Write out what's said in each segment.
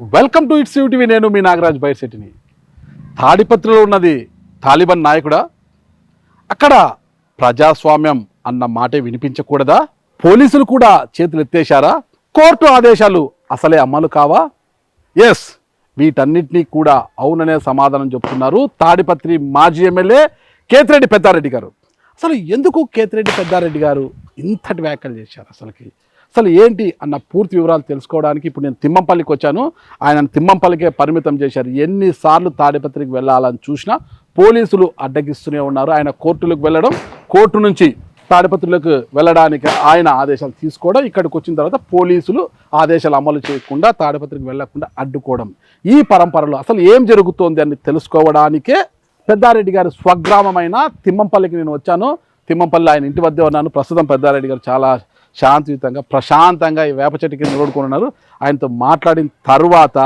Welcome to it's UTV. నేను మీ నాగరాజ్ బైర్శెట్టిని. తాడిపత్రిలో ఉన్నది తాలిబాన్ నాయకుడా? అక్కడ ప్రజాస్వామ్యం అన్న మాటే వినిపించకూడదా? పోలీసులు కూడా చేతులు ఎత్తేశారా? కోర్టు ఆదేశాలు అసలే అమలు కావా? ఎస్, వీటన్నిటినీ కూడా అవుననే సమాధానం చెప్తున్నారు తాడిపత్రి మాజీ ఎమ్మెల్యే కేతిరెడ్డి పెద్దారెడ్డి గారు. అసలు ఎందుకు కేతిరెడ్డి పెద్దారెడ్డి గారు ఇంతటి వ్యాఖ్యలు చేశారు? అసలు ఏంటి అన్న పూర్తి వివరాలు తెలుసుకోవడానికి ఇప్పుడు నేను తిమ్మంపల్లికి వచ్చాను. ఆయన తిమ్మంపల్లికే పరిమితం చేశారు. ఎన్నిసార్లు తాడిపత్రికి వెళ్ళాలని చూసినా పోలీసులు అడ్డగిస్తూనే ఉన్నారు. ఆయన కోర్టులకు వెళ్ళడం, కోర్టు నుంచి తాడిపత్రులకు వెళ్ళడానికి ఆయన ఆదేశాలు తీసుకోవడం, ఇక్కడికి వచ్చిన తర్వాత పోలీసులు ఆదేశాలు అమలు చేయకుండా తాడిపత్రికి వెళ్లకుండా అడ్డుకోవడం, ఈ పరంపరలో అసలు ఏం జరుగుతోంది అని తెలుసుకోవడానికే పెద్దారెడ్డి గారి స్వగ్రామమైన తిమ్మంపల్లికి నేను వచ్చాను. తిమ్మంపల్లి ఆయన ఇంటి వద్దే ఉన్నాను. ప్రస్తుతం పెద్దారెడ్డి గారు చాలా శాంతియుతంగా ప్రశాంతంగా ఈ వేప చెట్టు కింద నిలబడుకొని ఉన్నారు. ఆయనతో మాట్లాడిన తర్వాత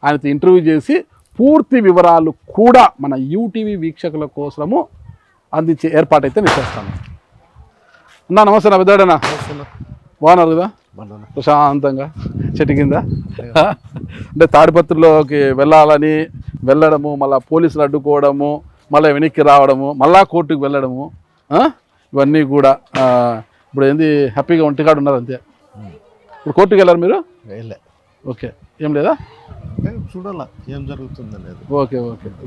ఆయనతో ఇంటర్వ్యూ చేసి పూర్తి వివరాలు కూడా మన యూటీవీ వీక్షకుల కోసము అందించే ఏర్పాటైతే నేను చేస్తాను. అన్నా నమస్తే. నా పెద్దాడనా బాగున్నారు కదా? ప్రశాంతంగా చెట్టు కింద అంటే తాడిపత్రిలోకి వెళ్ళడము, మళ్ళీ పోలీసులు అడ్డుకోవడము, మళ్ళీ వెనక్కి రావడము, మళ్ళా కోర్టుకు వెళ్ళడము, ఇవన్నీ కూడా ఇప్పుడు ఏంది హ్యాపీగా ఒంటికాడు ఉన్నారు అంతే. ఇప్పుడు కోర్టుకు వెళ్ళారు మీరు? ఓకే, ఏం లేదా? చూడాలా ఏం జరుగుతుంది అనేది. ఓకే,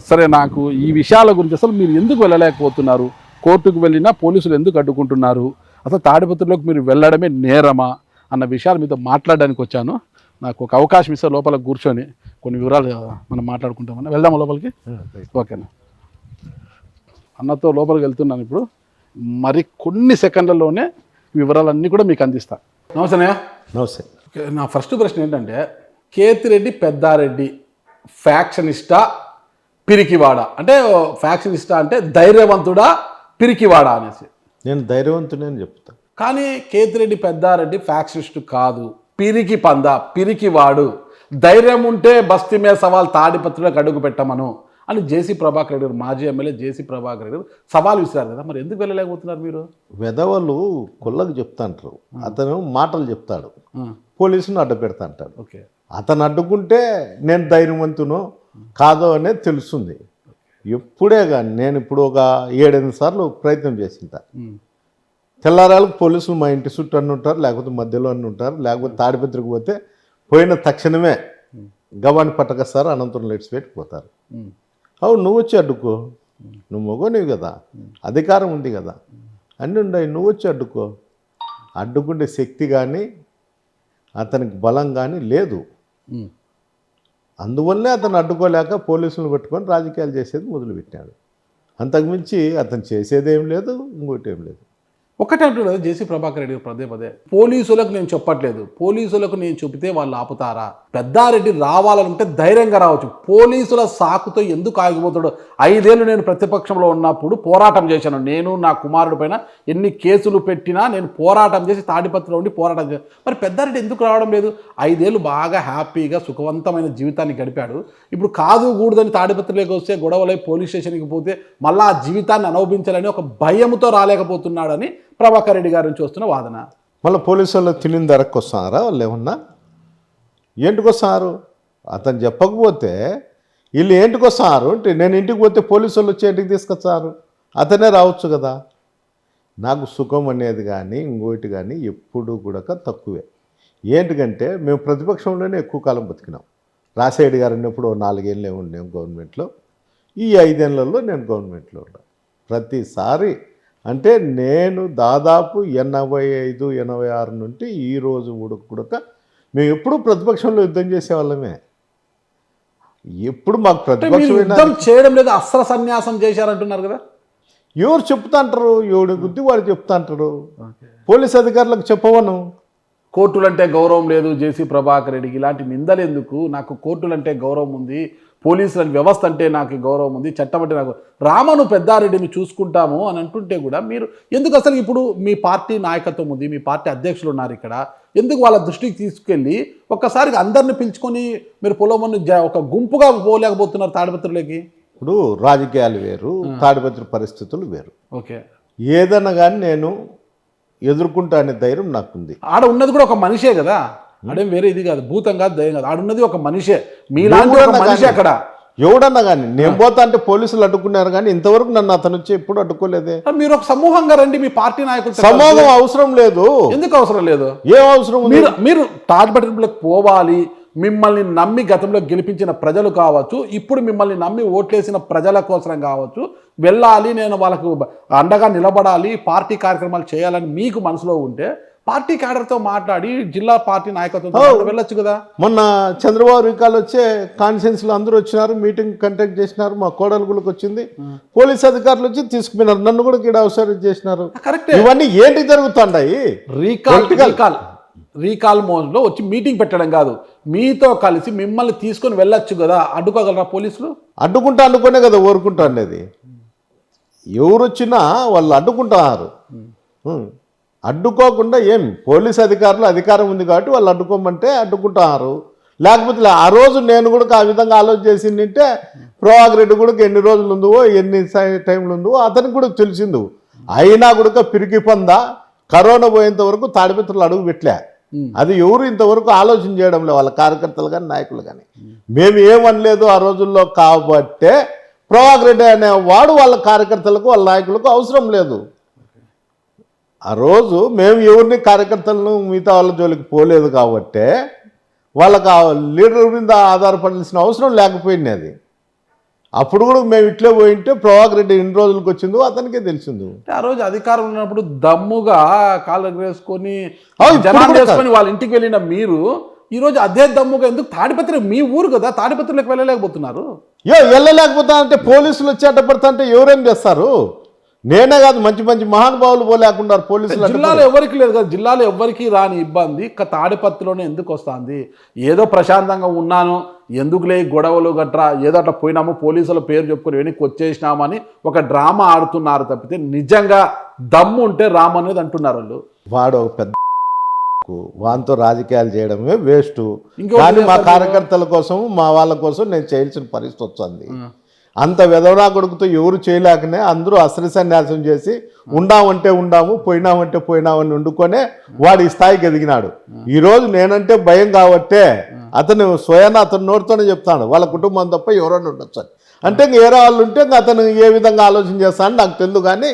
సరే. నాకు ఈ విషయాల గురించి అసలు మీరు ఎందుకు వెళ్ళలేకపోతున్నారు? కోర్టుకు వెళ్ళినా పోలీసులు ఎందుకు అడ్డుకుంటున్నారు? అసలు తాడిపత్రిలోకి మీరు వెళ్ళడమే నేరమా అన్న విషయాలు మీతో మాట్లాడడానికి వచ్చాను. నాకు ఒక అవకాశం ఇస్తే లోపల కూర్చొని కొన్ని వివరాలు మనం మాట్లాడుకుంటామన్నా. వెళ్దామా లోపలికి? ఓకేనా. అన్నతో లోపలికి వెళ్తున్నాను ఇప్పుడు. మరి కొన్ని సెకండ్లలోనే వివరాలన్నీ కూడా మీకు అందిస్తా. నమస్తే. నమస్తే. నా ఫస్ట్ ప్రశ్న ఏంటంటే, కేతిరెడ్డి పెద్దారెడ్డి ఫ్యాక్షనిస్టా పిరికివాడా? అంటే ఫ్యాక్షనిస్టా అంటే ధైర్యవంతుడా పిరికివాడా అనేసి. నేను ధైర్యవంతుడే అని చెప్తా. కానీ కేతిరెడ్డి పెద్దారెడ్డి ఫ్యాక్షనిస్టు కాదు, పిరికి పంద, పిరికివాడు. ధైర్యం ఉంటే బస్తీ మీద సవాల్ తాడిపత్రిలోకి అడుగు పెట్టమను అని జేసీ ప్రభాకర్ రెడ్డి గారు, మాజీ ఎమ్మెల్యే జేసీ ప్రభాకర్ రెడ్డి గారు సవాల్ విసిరారు కదా. మరి ఎందుకు వెళ్ళలేకపోతున్నారు మీరు? వెధవలు కొల్లకు చెప్తా అంటారు, అతను మాటలు చెప్తాడు, పోలీసును అడ్డు పెడతా అంటాడు. ఓకే, అతను అడ్డుకుంటే నేను ధైర్యవంతునో కాదో అనేది తెలుస్తుంది. ఎప్పుడే కానీ నేను ఇప్పుడు ఒక 7-8 సార్లు ప్రయత్నం చేసింటా. తెల్లారాలకు పోలీసులు మా ఇంటి చుట్టూ అన్నీ ఉంటారు, లేకపోతే మధ్యలో అన్నీ ఉంటారు, లేకపోతే తాడిపత్రికి పోతే పోయిన తక్షణమే గవాన్ని పట్టకస్తారు, అనంతరం లెట్స్ పెట్టి పోతారు. అవును, నువ్వు వచ్చి అడ్డుకో, నువ్వు మగోనివి కదా, అధికారం ఉంది కదా, అన్నీ ఉన్నాయి, నువ్వు వచ్చి అడ్డుకో. అడ్డుకుంటే శక్తి కానీ అతనికి బలం కానీ లేదు. అందువల్లే అతను అడ్డుకోలేక పోలీసులను పట్టుకొని రాజకీయాలు చేసేది మొదలుపెట్టాడు. అంతకుమించి అతను చేసేదేం లేదు, ఇంకోటి ఏం లేదు. ఒకటే అంటున్నారు జేసీ ప్రభాకర్ రెడ్డి పదే పోలీసులకు నేను చెప్పట్లేదు, పోలీసులకు నేను చెబితే వాళ్ళు ఆపుతారా? పెద్దారెడ్డి రావాలనుంటే ధైర్యంగా రావచ్చు. పోలీసుల సాకుతో ఎందుకు ఆగిపోతాడు? 5 ఏళ్ళు నేను ప్రతిపక్షంలో ఉన్నప్పుడు పోరాటం చేశాను. నేను నా కుమారుడి పైన ఎన్ని కేసులు పెట్టినా నేను పోరాటం చేసి తాడిపత్రిలో ఉండి పోరాటం చేశాను. మరి పెద్దారెడ్డి ఎందుకు రావడం లేదు? 5 ఏళ్ళు బాగా హ్యాపీగా సుఖవంతమైన జీవితాన్ని గడిపాడు. ఇప్పుడు కాదు కూడదని తాడిపత్రిలోకి వస్తే గొడవలై పోలీస్ స్టేషన్కి పోతే మళ్ళీ ఆ జీవితాన్ని అనుభవించాలని ఒక భయంతో రాలేకపోతున్నాడని ప్రభాకర్ రెడ్డి గారి నుంచి వస్తున్న వాదన. మళ్ళీ పోలీసు వాళ్ళు తినిన ధరకు వస్తున్నారా? వాళ్ళు ఏమన్నా ఏంటికి వస్తున్నారు? అతను చెప్పకపోతే వీళ్ళు ఏంటికి వస్తున్నారు అంటే, నేను ఇంటికి పోతే పోలీసు వాళ్ళు వచ్చి ఇంటికి తీసుకొచ్చారు, అతనే రావచ్చు కదా. నాకు సుఖం అనేది కానీ ఇంకోటి కానీ ఎప్పుడు కూడా తక్కువే. ఏంటికంటే మేము ప్రతిపక్షంలోనే ఎక్కువ కాలం బతికినాం. రాజశేఖర్ గారు ఉన్నప్పుడు 4 ఏళ్ళే ఉన్నాం గవర్నమెంట్లో, ఈ 5 ఏళ్లలో నేను గవర్నమెంట్లో ఉన్నాను. ప్రతిసారి అంటే నేను దాదాపు 85-86 నుండి ఈ రోజు ఉడక మేము ఎప్పుడు ప్రతిపక్షంలో యుద్ధం చేసేవాళ్ళమే. ఎప్పుడు మాకు ప్రతిపక్షం చేయడం లేదు, అస్త్ర సన్యాసం చేశారంటున్నారు కదా. ఎవరు చెప్తాంటారు? ఎవడి గుద్ది వాడు చెప్తాంటారు. పోలీస్ అధికారులకు చెప్పవను. కోర్టులంటే గౌరవం లేదు జేసీ ప్రభాకర్ రెడ్డికి. ఇలాంటి నిందలు ఎందుకు? నాకు కోర్టులంటే గౌరవం ఉంది, పోలీసుల వ్యవస్థ అంటే నాకు గౌరవం ఉంది, చట్టం అంటే నాకు. రామను పెద్దారెడ్డిని చూసుకుంటాము అని అంటుంటే కూడా మీరు ఎందుకు? అసలు ఇప్పుడు మీ పార్టీ నాయకత్వం ఉంది, మీ పార్టీ అధ్యక్షులు ఉన్నారు ఇక్కడ, ఎందుకు వాళ్ళ దృష్టికి తీసుకెళ్ళి ఒక్కసారి అందరిని పిలుచుకొని మీరు పొలమని ఒక గుంపుగా పోలేకపోతున్నారు తాడిపత్రిలోకి? ఇప్పుడు రాజకీయాలు వేరు, తాడిపత్రి పరిస్థితులు వేరు. ఓకే, ఏదన్నా కానీ నేను ఎదుర్కొంటా అనే ధైర్యం నాకుంది. ఆడ ఉన్నది కూడా ఒక మనిషే కదా. అదేం వేరే ఇది కాదు, భూతం కాదు, దయ్యం కాదు, ఆడున్నది ఒక మనిషే, మీలాంటి ఒక మనిషి అక్కడ. ఎవడన్నా కానీ నేను పోతా అంటే పోలీసులు అడ్డుకున్నారు కానీ ఇంతవరకు నన్ను అతను వచ్చి ఎప్పుడు అడ్డుకోలేదే. మీరు ఒక సమూహంగా రండి, మీ పార్టీ నాయకులు. సమూహం అవసరం లేదు. ఎందుకు అవసరం లేదు? ఏం అవసరం ఉంది? మీరు తాడిపత్రులకు పోవాలి, మిమ్మల్ని నమ్మి గతంలో గెలిపించిన ప్రజలు కావచ్చు, ఇప్పుడు మిమ్మల్ని నమ్మి ఓట్లేసిన ప్రజల కోసం కావచ్చు, వెళ్ళాలి, నేను వాళ్ళకు అండగా నిలబడాలి, పార్టీ కార్యక్రమాలు చేయాలని మీకు మనసులో ఉంటే పార్టీ క్యాడర్తో మాట్లాడి జిల్లా పార్టీ నాయకత్వంతో వెళ్ళొచ్చు కదా. మొన్న చంద్రబాబు రికాలు వచ్చే కాన్ఫరెన్స్లో అందరూ వచ్చినారు, మీటింగ్ కండక్ట్ చేసినారు, మా కోడలుగులకు వచ్చింది, పోలీస్ అధికారులు వచ్చి తీసుకుపోయినారు, నన్ను కూడా ఇక్కడ అవసరం చేసినారు. కరెక్ట్. ఇవన్నీ ఏంటి జరుగుతుంటాయి? రీకాల్ మోడ్లో వచ్చి మీటింగ్ పెట్టడం కాదు, మీతో కలిసి మిమ్మల్ని తీసుకొని వెళ్ళొచ్చు కదా. అడ్డుకోగలరా పోలీసులు? అనుకునే కదా ఊరుకుంటా అనేది. ఎవరు వచ్చినా వాళ్ళు అడ్డుకుంటున్నారు. అడ్డుకోకుండా ఏం, పోలీస్ అధికారులు అధికారం ఉంది కాబట్టి వాళ్ళు అడ్డుకోమంటే అడ్డుకుంటున్నారు. లేకపోతే ఆ రోజు నేను కూడా ఆ విధంగా ఆలోచన చేసిందంటే ప్రభాకర్ రెడ్డి కూడా ఎన్ని రోజులు ఉందో, ఎన్ని టైంలు ఉందో అతనికి కూడా తెలిసిందు. అయినా కూడా పిరికి పొందా కరోనా పోయేంత వరకు తాడిపత్రులు అడుగు పెట్టలే. అది ఎవరు ఇంతవరకు ఆలోచన చేయడం లేదు, వాళ్ళ కార్యకర్తలు కానీ నాయకులు కానీ. మేము ఏమనలేదు ఆ రోజుల్లో కాబట్టే ప్రభాకర్ రెడ్డి అనేవాడు వాళ్ళ కార్యకర్తలకు వాళ్ళ నాయకులకు అవసరం లేదు. ఆ రోజు మేము ఎవరిని కార్యకర్తలను మిగతా వాళ్ళ జోలికి పోలేదు కాబట్టే వాళ్ళకి ఆ లీడర్ మీద ఆధారపడాల్సిన అవసరం లేకపోయింది. అది అప్పుడు కూడా మేము ఇట్లే పోయింటే ప్రభాకర్ రెడ్డి ఎన్ని రోజులకు వచ్చిందో అతనికే తెలిసింది. ఆ రోజు అధికారం ఉన్నప్పుడు దమ్ముగా కాళ్ళు వేసుకొని జనాలు వేసుకొని వాళ్ళ ఇంటికి వెళ్ళిన మీరు ఈ రోజు అదే దమ్ముగా ఎందుకు తాడిపత్రి మీ ఊరు కదా, తాడిపత్రులకు వెళ్ళలేకపోతున్నారు? వెళ్ళలేకపోతా అంటే పోలీసులు వచ్చి అడ్డపడతా అంటే ఎవరేం చేస్తారు? నేనే కాదు, మంచి మంచి మహానుభావులు పోలేకుండా పోలీసులు. జిల్లాలో ఎవరికి లేదు కదా, జిల్లాలో ఎవరికి రాని ఇబ్బంది తాడిపత్రిలోనే ఎందుకు వస్తుంది? ఏదో ప్రశాంతంగా ఉన్నాను, ఎందుకులే గొడవలు గట్రా, ఏదో అట్లా పోయినాము, పోలీసుల పేరు చెప్పుకొని వెనక్కి వచ్చేసినామని ఒక డ్రామా ఆడుతున్నారు తప్పితే నిజంగా దమ్ము ఉంటే రామ్ అనేది అంటున్నారు వాళ్ళు. వాడు ఒక పెద్ద వాంతో రాజకీయాలు చేయడమే వేస్ట్. కానీ మా కార్యకర్తల కోసం మా వాళ్ళ కోసం నేను చేయాల్సిన పరిస్థితి వచ్చింది. అంత వెధవరా కొడుకుతో ఎవరు చేయలేకనే అందరూ అస్త్ర సన్యాసం చేసి ఉండామంటే ఉండాము, పోయినామంటే పోయినామని వండుకొనే వాడు ఈ స్థాయికి ఎదిగినాడు. ఈరోజు నేనంటే భయం కాబట్టే అతను స్వయాన అతను నోటితోనే చెప్తాడు వాళ్ళ కుటుంబం తప్ప ఎవరైనా ఉండొచ్చు అని. అంటే ఇంక వేరే వాళ్ళు ఉంటే ఇంక అతను ఏ విధంగా ఆలోచన చేస్తానని నాకు తెలియదు. కానీ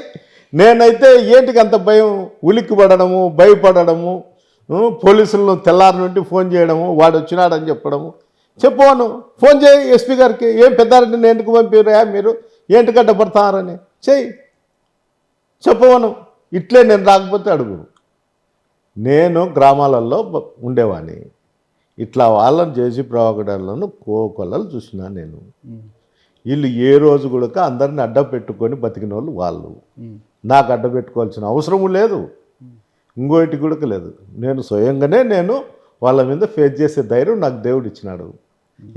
నేనైతే ఏంటికి అంత భయం, ఉలిక్కి పడడము, భయపడము, పోలీసులను తెల్లారి నుండి ఫోన్ చేయడము, వాడు వచ్చినాడని చెప్పడము. చెప్పాను, ఫోన్ చేయి ఎస్పీ గారికి, ఏం పెద్దారెడ్డిని ఎందుకు పంపిరా మీరు, ఏంటి కట్టపడతారని చెయ్యి చెప్పవను. ఇట్లే నేను రాకపోతే అడుగు. నేను గ్రామాలలో ఉండేవాడిని, ఇట్లా వాళ్ళని చేసి ప్రవకడాలను కోకొల్లలు చూసినా నేను. వీళ్ళు ఏ రోజు కూడా అందరిని అడ్డ పెట్టుకొని బతికిన వాళ్ళు. నాకు అడ్డ పెట్టుకోవాల్సిన అవసరము లేదు, ఇంకోటి కూడా లేదు. నేను స్వయంగానే నేను వాళ్ళ మీద ఫేస్ చేసే ధైర్యం నాకు దేవుడు ఇచ్చినాడు.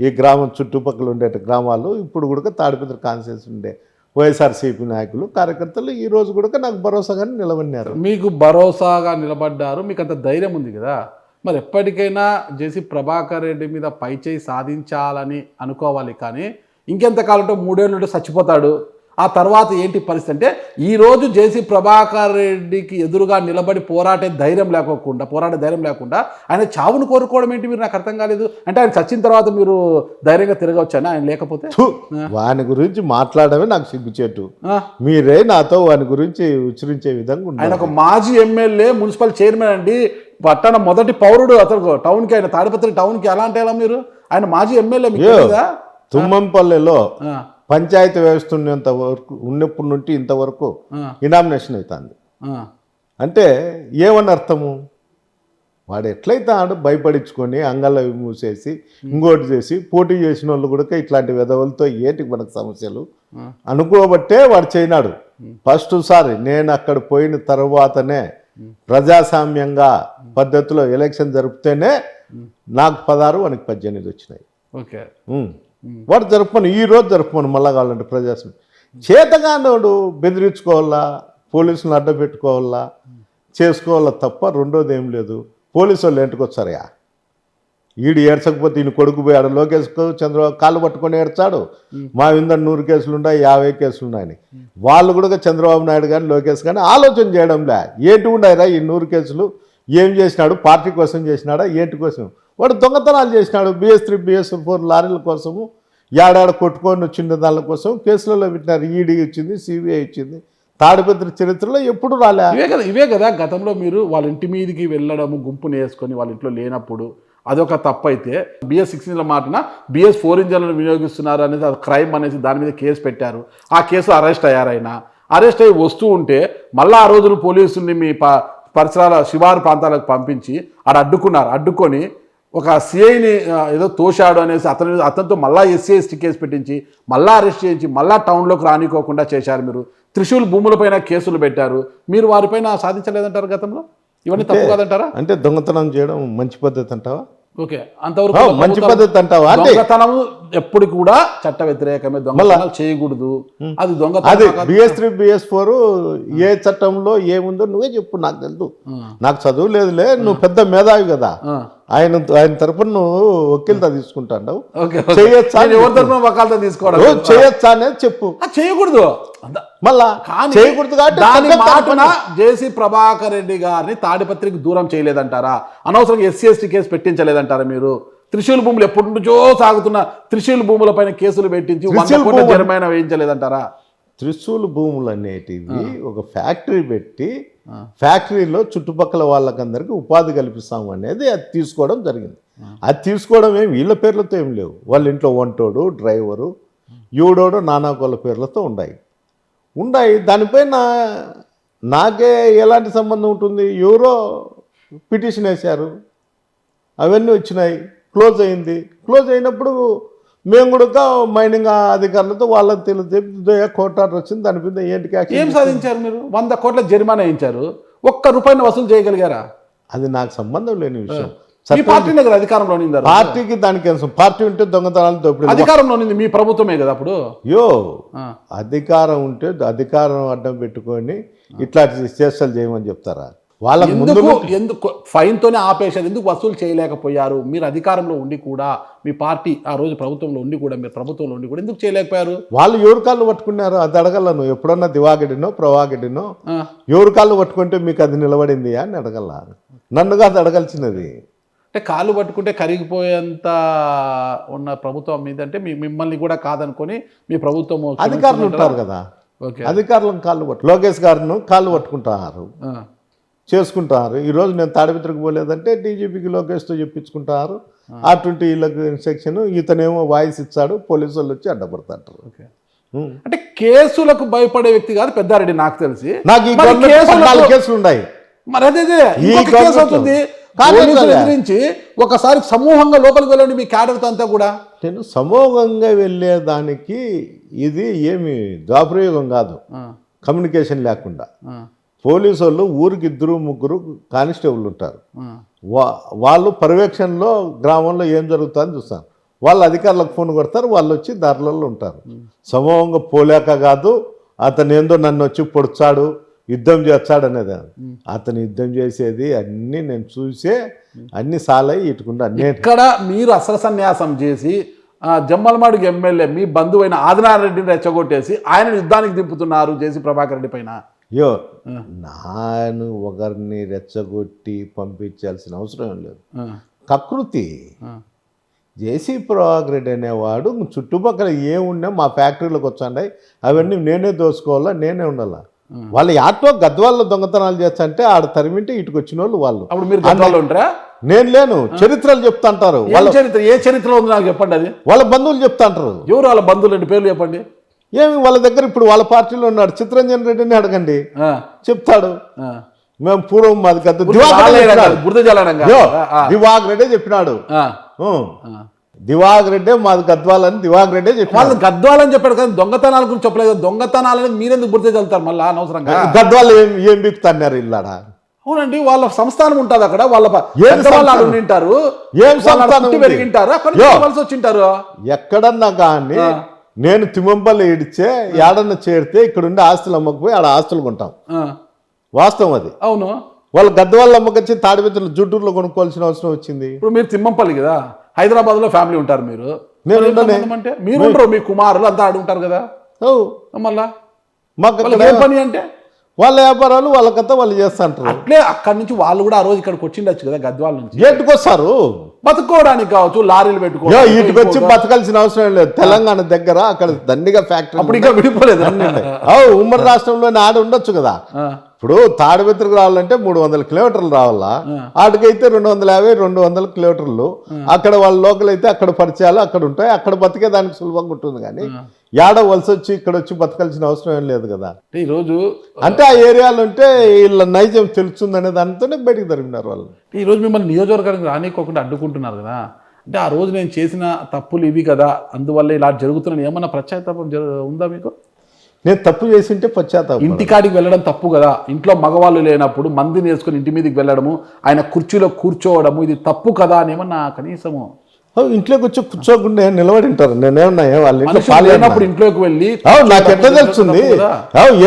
ఈ గ్రామం చుట్టుపక్కల ఉండే గ్రామాలు ఇప్పుడు కూడా తాడిపత్రి కాన్స్టిట్యూన్సీ ఉండే వైఎస్ఆర్సీపీ నాయకులు కార్యకర్తలు ఈ రోజు కూడా నాకు భరోసాగా నిలబడినారు. మీకు భరోసాగా నిలబడ్డారు, మీకు అంత ధైర్యం ఉంది కదా. మరి ఎప్పటికైనా జేసీ ప్రభాకర్ రెడ్డి మీద పైచేయి సాధించాలని అనుకోవాలి. కానీ ఇంకెంతకాలంతో 3 ఏళ్ళు చచ్చిపోతాడు, ఆ తర్వాత ఏంటి పరిస్థితి అంటే ఈరోజు జేసీ ప్రభాకర్ రెడ్డికి ఎదురుగా నిలబడి పోరాడే ధైర్యం లేకుండా ఆయన చావును కోరుకోవడం ఏంటి? మీరు నాకు అర్థం కాలేదు. అంటే ఆయన చచ్చిన తర్వాత మీరు ధైర్యంగా తిరగవచ్చని ఆయన లేకపోతే? వాని గురించి మాట్లాడమే నాకు సిగ్గుచేటు. మీరే నాతో వాని గురించి ఉచ్చరించే విధంగా. ఆయన ఒక మాజీ ఎమ్మెల్యే, మున్సిపల్ చైర్మన్ అండి, పట్టణ మొదటి పౌరుడు అతను టౌన్కి, ఆయన తాడిపత్రి టౌన్కి. ఎలా అంటే ఎలా మీరు? ఆయన మాజీ ఎమ్మెల్యే. మీకు తుమ్మంపల్లెలో పంచాయతీ వ్యవస్థ ఉన్నంత వరకు ఉన్నప్పటి నుండి ఇంతవరకు ఇనామినేషన్ అవుతుంది అంటే ఏమని అర్థము? వాడు ఎట్లయితే ఆడు భయపడించుకొని అంగళ్ళ మూసేసి ఇంకోటి చేసి పోటీ చేసిన వాళ్ళు కూడా ఇట్లాంటి విధవలతో ఏంటి మనకు సమస్యలు అనుకోబట్టే వాడు చేయనాడు. ఫస్ట్ సారి నేను అక్కడ పోయిన తర్వాతనే ప్రజాస్వామ్యంగా పద్ధతిలో ఎలక్షన్ జరిపితేనే నాకు 16 వానికి 18 వచ్చినాయి. ఓకే, వాడు జరుపుకొని ఈరోజు జరుపుకొని మళ్ళా కావాలంటే ప్రజాస్వామ్యం చేతగానోడు బెదిరించుకోవాలా, పోలీసులను అడ్డ పెట్టుకోవాలా, చేసుకోవాలా తప్ప రెండోది ఏం లేదు. పోలీసు వాళ్ళు ఎంటుకొచ్చారయా, ఈడు ఏడ్చకపోతే ఈయన కొడుకు పోయాడు లోకేష్కు చంద్రబాబు కాళ్ళు పట్టుకొని ఏడ్చాడు. మా వింద 100 కేసులు ఉన్నాయి, 50 కేసులు ఉన్నాయని. వాళ్ళు కూడా చంద్రబాబు నాయుడు కానీ లోకేష్ కానీ ఆలోచన చేయడంలే. ఏంటి ఉన్నాయిరా ఈ 100 కేసులు, ఏం చేసినాడు, పార్టీ కోసం చేసినాడా, ఏంటి కోసం? వాడు దొంగతనాలు చేసినాడు. BS3 BS4 లారీల కోసము ఏడాడ కొట్టుకొని వచ్చిన దాని కోసం కేసులలో పెట్టినారు. ఈడీ ఇచ్చింది, CBI ఇచ్చింది. తాడిపత్రి చరిత్రలో ఎప్పుడు రాలే. ఇవే కదా గతంలో మీరు వాళ్ళ ఇంటి మీదకి వెళ్ళడము, గుంపుని వేసుకొని వాళ్ళ ఇంట్లో లేనప్పుడు అదొక తప్పు అయితే, BS16 మాటన BS4 ఇంజన్లను వినియోగిస్తున్నారు అనేది అది క్రైమ్ అనేసి దాని మీద కేసు పెట్టారు. ఆ కేసు అరెస్ట్ అయ్యారైనా. అరెస్ట్ అయ్యి వస్తూ ఉంటే మళ్ళీ ఆ రోజులు పోలీసుల్ని మీ పరిసరాల శివారు ప్రాంతాలకు పంపించి ఆడ అడ్డుకొని ఒక CIని ఏదో తోశాడు అనేసి అతనితో మళ్ళీ SC ST కేసు పెట్టించి మళ్ళీ అరెస్ట్ చేయించి మళ్ళీ టౌన్లోకి రానికోకుండా చేశారు. మీరు త్రిశూల్ భూములపైన కేసులు పెట్టారు. మీరు వారిపైన సాధించలేదంటారు గతంలో? ఇవన్నీ తప్పు కాదంటారా? అంటే దొంగతనం చేయడం మంచి పద్ధతి అంటావా? ఓకే, అంతవరకు మంచి పద్ధతి అంటావా? దొంగతనము ఎప్పుడు కూడా చట్ట వ్యతిరేకమే, దొంగతనాలు చేయకూడదు. అది దొంగతనం. BS3 BS4 ఏ చట్టంలో ఏముందో నువ్వే చెప్పు, నాకు తెలుసు. నాకు చదువు లేదులే, నువ్వు పెద్ద మేధావి కదా. ఆయన తరపున నువ్వు వకీల్తా తీసుకుంటాడు. చేయొచ్చా, ఎవరి తరపున వకాల్తా తీసుకోవడం చేయొచ్చా అనేది చెప్పు. చేయకూడదు మళ్ళా చేయకూడదు కాబట్టి జేసీ ప్రభాకర్ రెడ్డి గారిని తాడిపత్రికి దూరం చేయలేదంటారా? అనవసరంగా SC ST కేసు పెట్టించలేదంటారా? మీరు త్రిశూల్ భూములు ఎప్పటి నుంచో సాగుతున్న త్రిశూల్ భూముల పైన కేసులు పెట్టించి 100 కోట్ల జరిమానా వేయించలేదంటారా? త్రిశూల్ భూములు అనేటివి ఒక ఫ్యాక్టరీ పెట్టి ఫ్యాక్టరీలో చుట్టుపక్కల వాళ్ళకందరికీ ఉపాధి కల్పిస్తాము అనేది అది తీసుకోవడం జరిగింది. అది తీసుకోవడం ఏమి వీళ్ళ పేర్లతో ఏం లేవు. వాళ్ళ ఇంట్లో వంటోడు, డ్రైవరు, ఈడోడు, నానాకోళ్ళ పేర్లతో ఉన్నాయి. దానిపైన నాకే ఎలాంటి సంబంధం ఉంటుంది? ఎవరో పిటిషన్ వేశారు, అవన్నీ వచ్చినాయి, క్లోజ్ అయింది. క్లోజ్ అయినప్పుడు మేము కూడా మైనింగ్ అధికారులతో వాళ్ళకి తెలియదు కోర్టు ఆర్డర్ వచ్చింది, దాని మీద ఏంటి ఏం సాధించారు? మీరు 100 కోట్ల జరిమానా వేయించారు, ఒక్క రూపాయిని వసూలు చేయగలిగారా? అది నాకు సంబంధం లేని విషయం. మీ పార్టీనే కదా అధికారంలో ఉంది. పార్టీకి దానికి పార్టీ ఉంటే దొంగతనాలు దోపిడీ అధికారంలో ఉంది, మీ ప్రభుత్వమే కదా అప్పుడు. అధికారం ఉంటే అధికారం అడ్డం పెట్టుకొని ఇట్లాంటి చేష్టలు చేయమని చెప్తారా? వాళ్ళకి ఎందుకు ఫైన్తోనే ఆపేశారు? ఎందుకు వసూలు చేయలేకపోయారు? మీరు అధికారంలో ఉండి కూడా, మీ పార్టీ ఆ రోజు ప్రభుత్వంలో ఉండి కూడా, మీరు ప్రభుత్వంలో ఉండి కూడా ఎందుకు చేయలేకపోయారు? వాళ్ళు ఎవరి కాళ్ళు పట్టుకున్నారు అది అడగల. నువ్వు ఎప్పుడన్నా దివాగడినో ప్రవాగడినో ఎవరి కాళ్ళు పట్టుకుంటే మీకు అది నిలబడింది అని అడగల. నన్ను కాదు అడగాల్సినది. అంటే కాళ్ళు పట్టుకుంటే కరిగిపోయేంత ఉన్న ప్రభుత్వం మీద అంటే మిమ్మల్ని కూడా కాదనుకొని మీ ప్రభుత్వం అధికారులు ఉంటారు కదా, అధికారులను కాళ్ళు పట్టు లోకేష్ గారిను కాళ్ళు పట్టుకుంటారు, చేసుకుంటారు. ఈరోజు నేను తాడిపత్రికి పోలేదంటే DGPకి లోకేష్తో చెప్పించుకుంటారు. అటువంటి వీళ్ళకి సెక్షన్, ఇతనేమో వాయిస్ ఇచ్చాడు, పోలీసు వాళ్ళు వచ్చి అడ్డపడతారు. అంటే కేసులకు భయపడే వ్యక్తి కాదు పెద్దారెడ్డి నాకు తెలిసి. నాకు ఈ కేసులు ఉన్నాయి. మరి అదే కేసు అవుతుంది ఎదిరించి ఒకసారి సమూహంగా లోపలికి వెళ్ళండి మీ క్యాడర్తో అంతా కూడా. నేను సమూహంగా వెళ్ళేదానికి ఇది ఏమి ద్వాపరయోగం కాదు. కమ్యూనికేషన్ లేకుండా పోలీసు వాళ్ళు ఊరికి 2-3 కానిస్టేబుల్ ఉంటారు. వాళ్ళు పర్యవేక్షణలో గ్రామంలో ఏం జరుగుతుందని చూస్తారు. వాళ్ళు అధికారులకు ఫోన్ కొడతారు, వాళ్ళు వచ్చి దారులలో ఉంటారు. సమూహంగా పోలేక కాదు, అతను ఏందో నన్ను వచ్చి పొడిచాడు, యుద్ధం చేస్తాడు అనేది. అతను యుద్ధం చేసేది అన్నీ నేను చూసే అన్ని సాలై ఇటుకుండా. ఇక్కడ మీరు అస్త్ర సన్యాసం చేసి జమ్మలమడుగు ఎమ్మెల్యే మీ బంధువైన ఆదినారాయణ రెడ్డిని రెచ్చగొట్టేసి ఆయన యుద్ధానికి దింపుతున్నారు జేసీ ప్రభాకర్ రెడ్డి పైన. నాను ఒకరిని రెచ్చగొట్టి పంపించాల్సిన అవసరం లేదు. కకృతి. జేసీ ప్రభాకర్ రెడ్డి అనేవాడు చుట్టుపక్కల ఏమున్నా మా ఫ్యాక్టరీలోకి వచ్చాయి, అవన్నీ నేనే దోసుకోవాలా, నేనే ఉండాలా. వాళ్ళ ఆటో గద్వాల్లో దొంగతనాలు చేస్తా ఆడ తరిమింటే ఇటుకు వచ్చిన వాళ్ళు వాళ్ళు. అప్పుడు మీరు గద్వాల్లో ఉంటారా? నేను లేను. చరిత్రలు చెప్తాంటారు. ఏ చరిత్ర ఉంది నాకు చెప్పండి. అది వాళ్ళ బంధువులు చెప్తాంటారు. ఎవరు వాళ్ళ బంధువులు? పేర్లు చెప్పండి. ఏమి వాళ్ళ దగ్గర ఇప్పుడు వాళ్ళ పార్టీలో ఉన్నాడు చిత్తరంజన్ రెడ్డిని అడగండి, చెప్తాడు. మేము పూర్వం మాది దివాకర్ రెడ్డి చెప్పినాడు. దివాకర్ రెడ్డే మాది గద్వాలని దివాకర్ రెడ్డే చెప్పి వాళ్ళు గద్వాలని చెప్పాడు కానీ దొంగతనాల గురించి చెప్పలేదు. దొంగతనాలని మీరెందుకు బుర్ద చల్లుతారు మళ్ళీ అనవసరంగా? గద్వాలు ఏం బిక్కుతున్నారు ఇల్లాడా? అవునండి, వాళ్ళ సంస్థానం ఉంటుంది అక్కడ. వాళ్ళ ఉంటారు, ఏం సంస్థానం పెరిగింటారు, అక్కడ వచ్చింటారు. ఎక్కడన్నా కానీ నేను తిమ్మంపల్లి ఇడిచే ఏడన్నా చేరితే ఇక్కడ ఉండే ఆస్తులు అమ్మకపోయి ఆడ ఆస్తులు కొంటాం. వాస్తవం అది. అవును, వాళ్ళు గద్వాళ్ళు అమ్మకొచ్చి తాడిపత్రులు జుట్టూరులో కొనుక్కోవాల్సిన అవసరం వచ్చింది. ఇప్పుడు మీరు తిమ్మంపల్లి కదా, హైదరాబాద్ లో ఫ్యామిలీ ఉంటారు. మీరు అంటే మీరు మీ కుమారులు అంతా ఆడుంటారు కదా. మళ్ళా మాకు పని అంటే వాళ్ళ వ్యాపారాలు వాళ్ళకంతా వాళ్ళు చేస్తుంటారు. అట్లే అక్కడి నుంచి వాళ్ళు కూడా ఆ రోజు ఇక్కడికి వచ్చిండొచ్చు కదా గద్వాల నుంచి. ఏంటికి వస్తారు? బతుకోవడానికి కావచ్చు, లారీలు పెట్టుకోవచ్చు. ఇటుకు వచ్చి బతకాల్సిన అవసరం లేదు. తెలంగాణ దగ్గర అక్కడ దండిగా ఫ్యాక్టరీ అప్పుడు ఇంకా విడిపోలేదు. ఉమ్మడి రాష్ట్రంలోనే ఆడ ఉండొచ్చు కదా. ఇప్పుడు తాడిపత్రికి రావాలంటే 300 కిలోమీటర్లు రావాలా, ఆడికైతే 250 200 కిలోమీటర్లు. అక్కడ వాళ్ళ లోకల్ అయితే అక్కడ పరిచయాలు అక్కడ ఉంటాయి, అక్కడ బతికే దానికి సులభంగా ఉంటుంది. కానీ ఏడ వలస వచ్చి ఇక్కడ వచ్చి బతకాల్సిన అవసరం ఏం లేదు కదా. ఈరోజు అంటే ఆ ఏరియాలో ఉంటే వీళ్ళ నైజం తెలుస్తుందనే దానితోనే బయటికి తరిమినారు వాళ్ళు. ఈరోజు మిమ్మల్ని నియోజకవర్గానికి రానికోకుండా అడ్డుకుంటున్నారు కదా. అంటే ఆ రోజు నేను చేసిన తప్పులు ఇవి కదా, అందువల్ల ఇలా జరుగుతున్నాను ఏమన్నా పశ్చాత్తాపం ఉందా మీకు? నేను తప్పు చేసింటే పశ్చాత్తాపం. ఇంటికాడికి వెళ్ళడం తప్పు కదా, ఇంట్లో మగవాళ్ళు లేనప్పుడు మందిని వేసుకొని ఇంటి మీదకి వెళ్ళడము, ఆయన కుర్చీలో కూర్చోవడము, ఇది తప్పు కదా అని ఏమన్నా కనీసము ఇంట్లోకి వచ్చి కూర్చోకుండా నిలబడి ఉంటారు. నేనేమన్నా వాళ్ళ లేనప్పుడు ఇంట్లోకి వెళ్ళి నాకు ఎట్లా తెలుస్తుంది?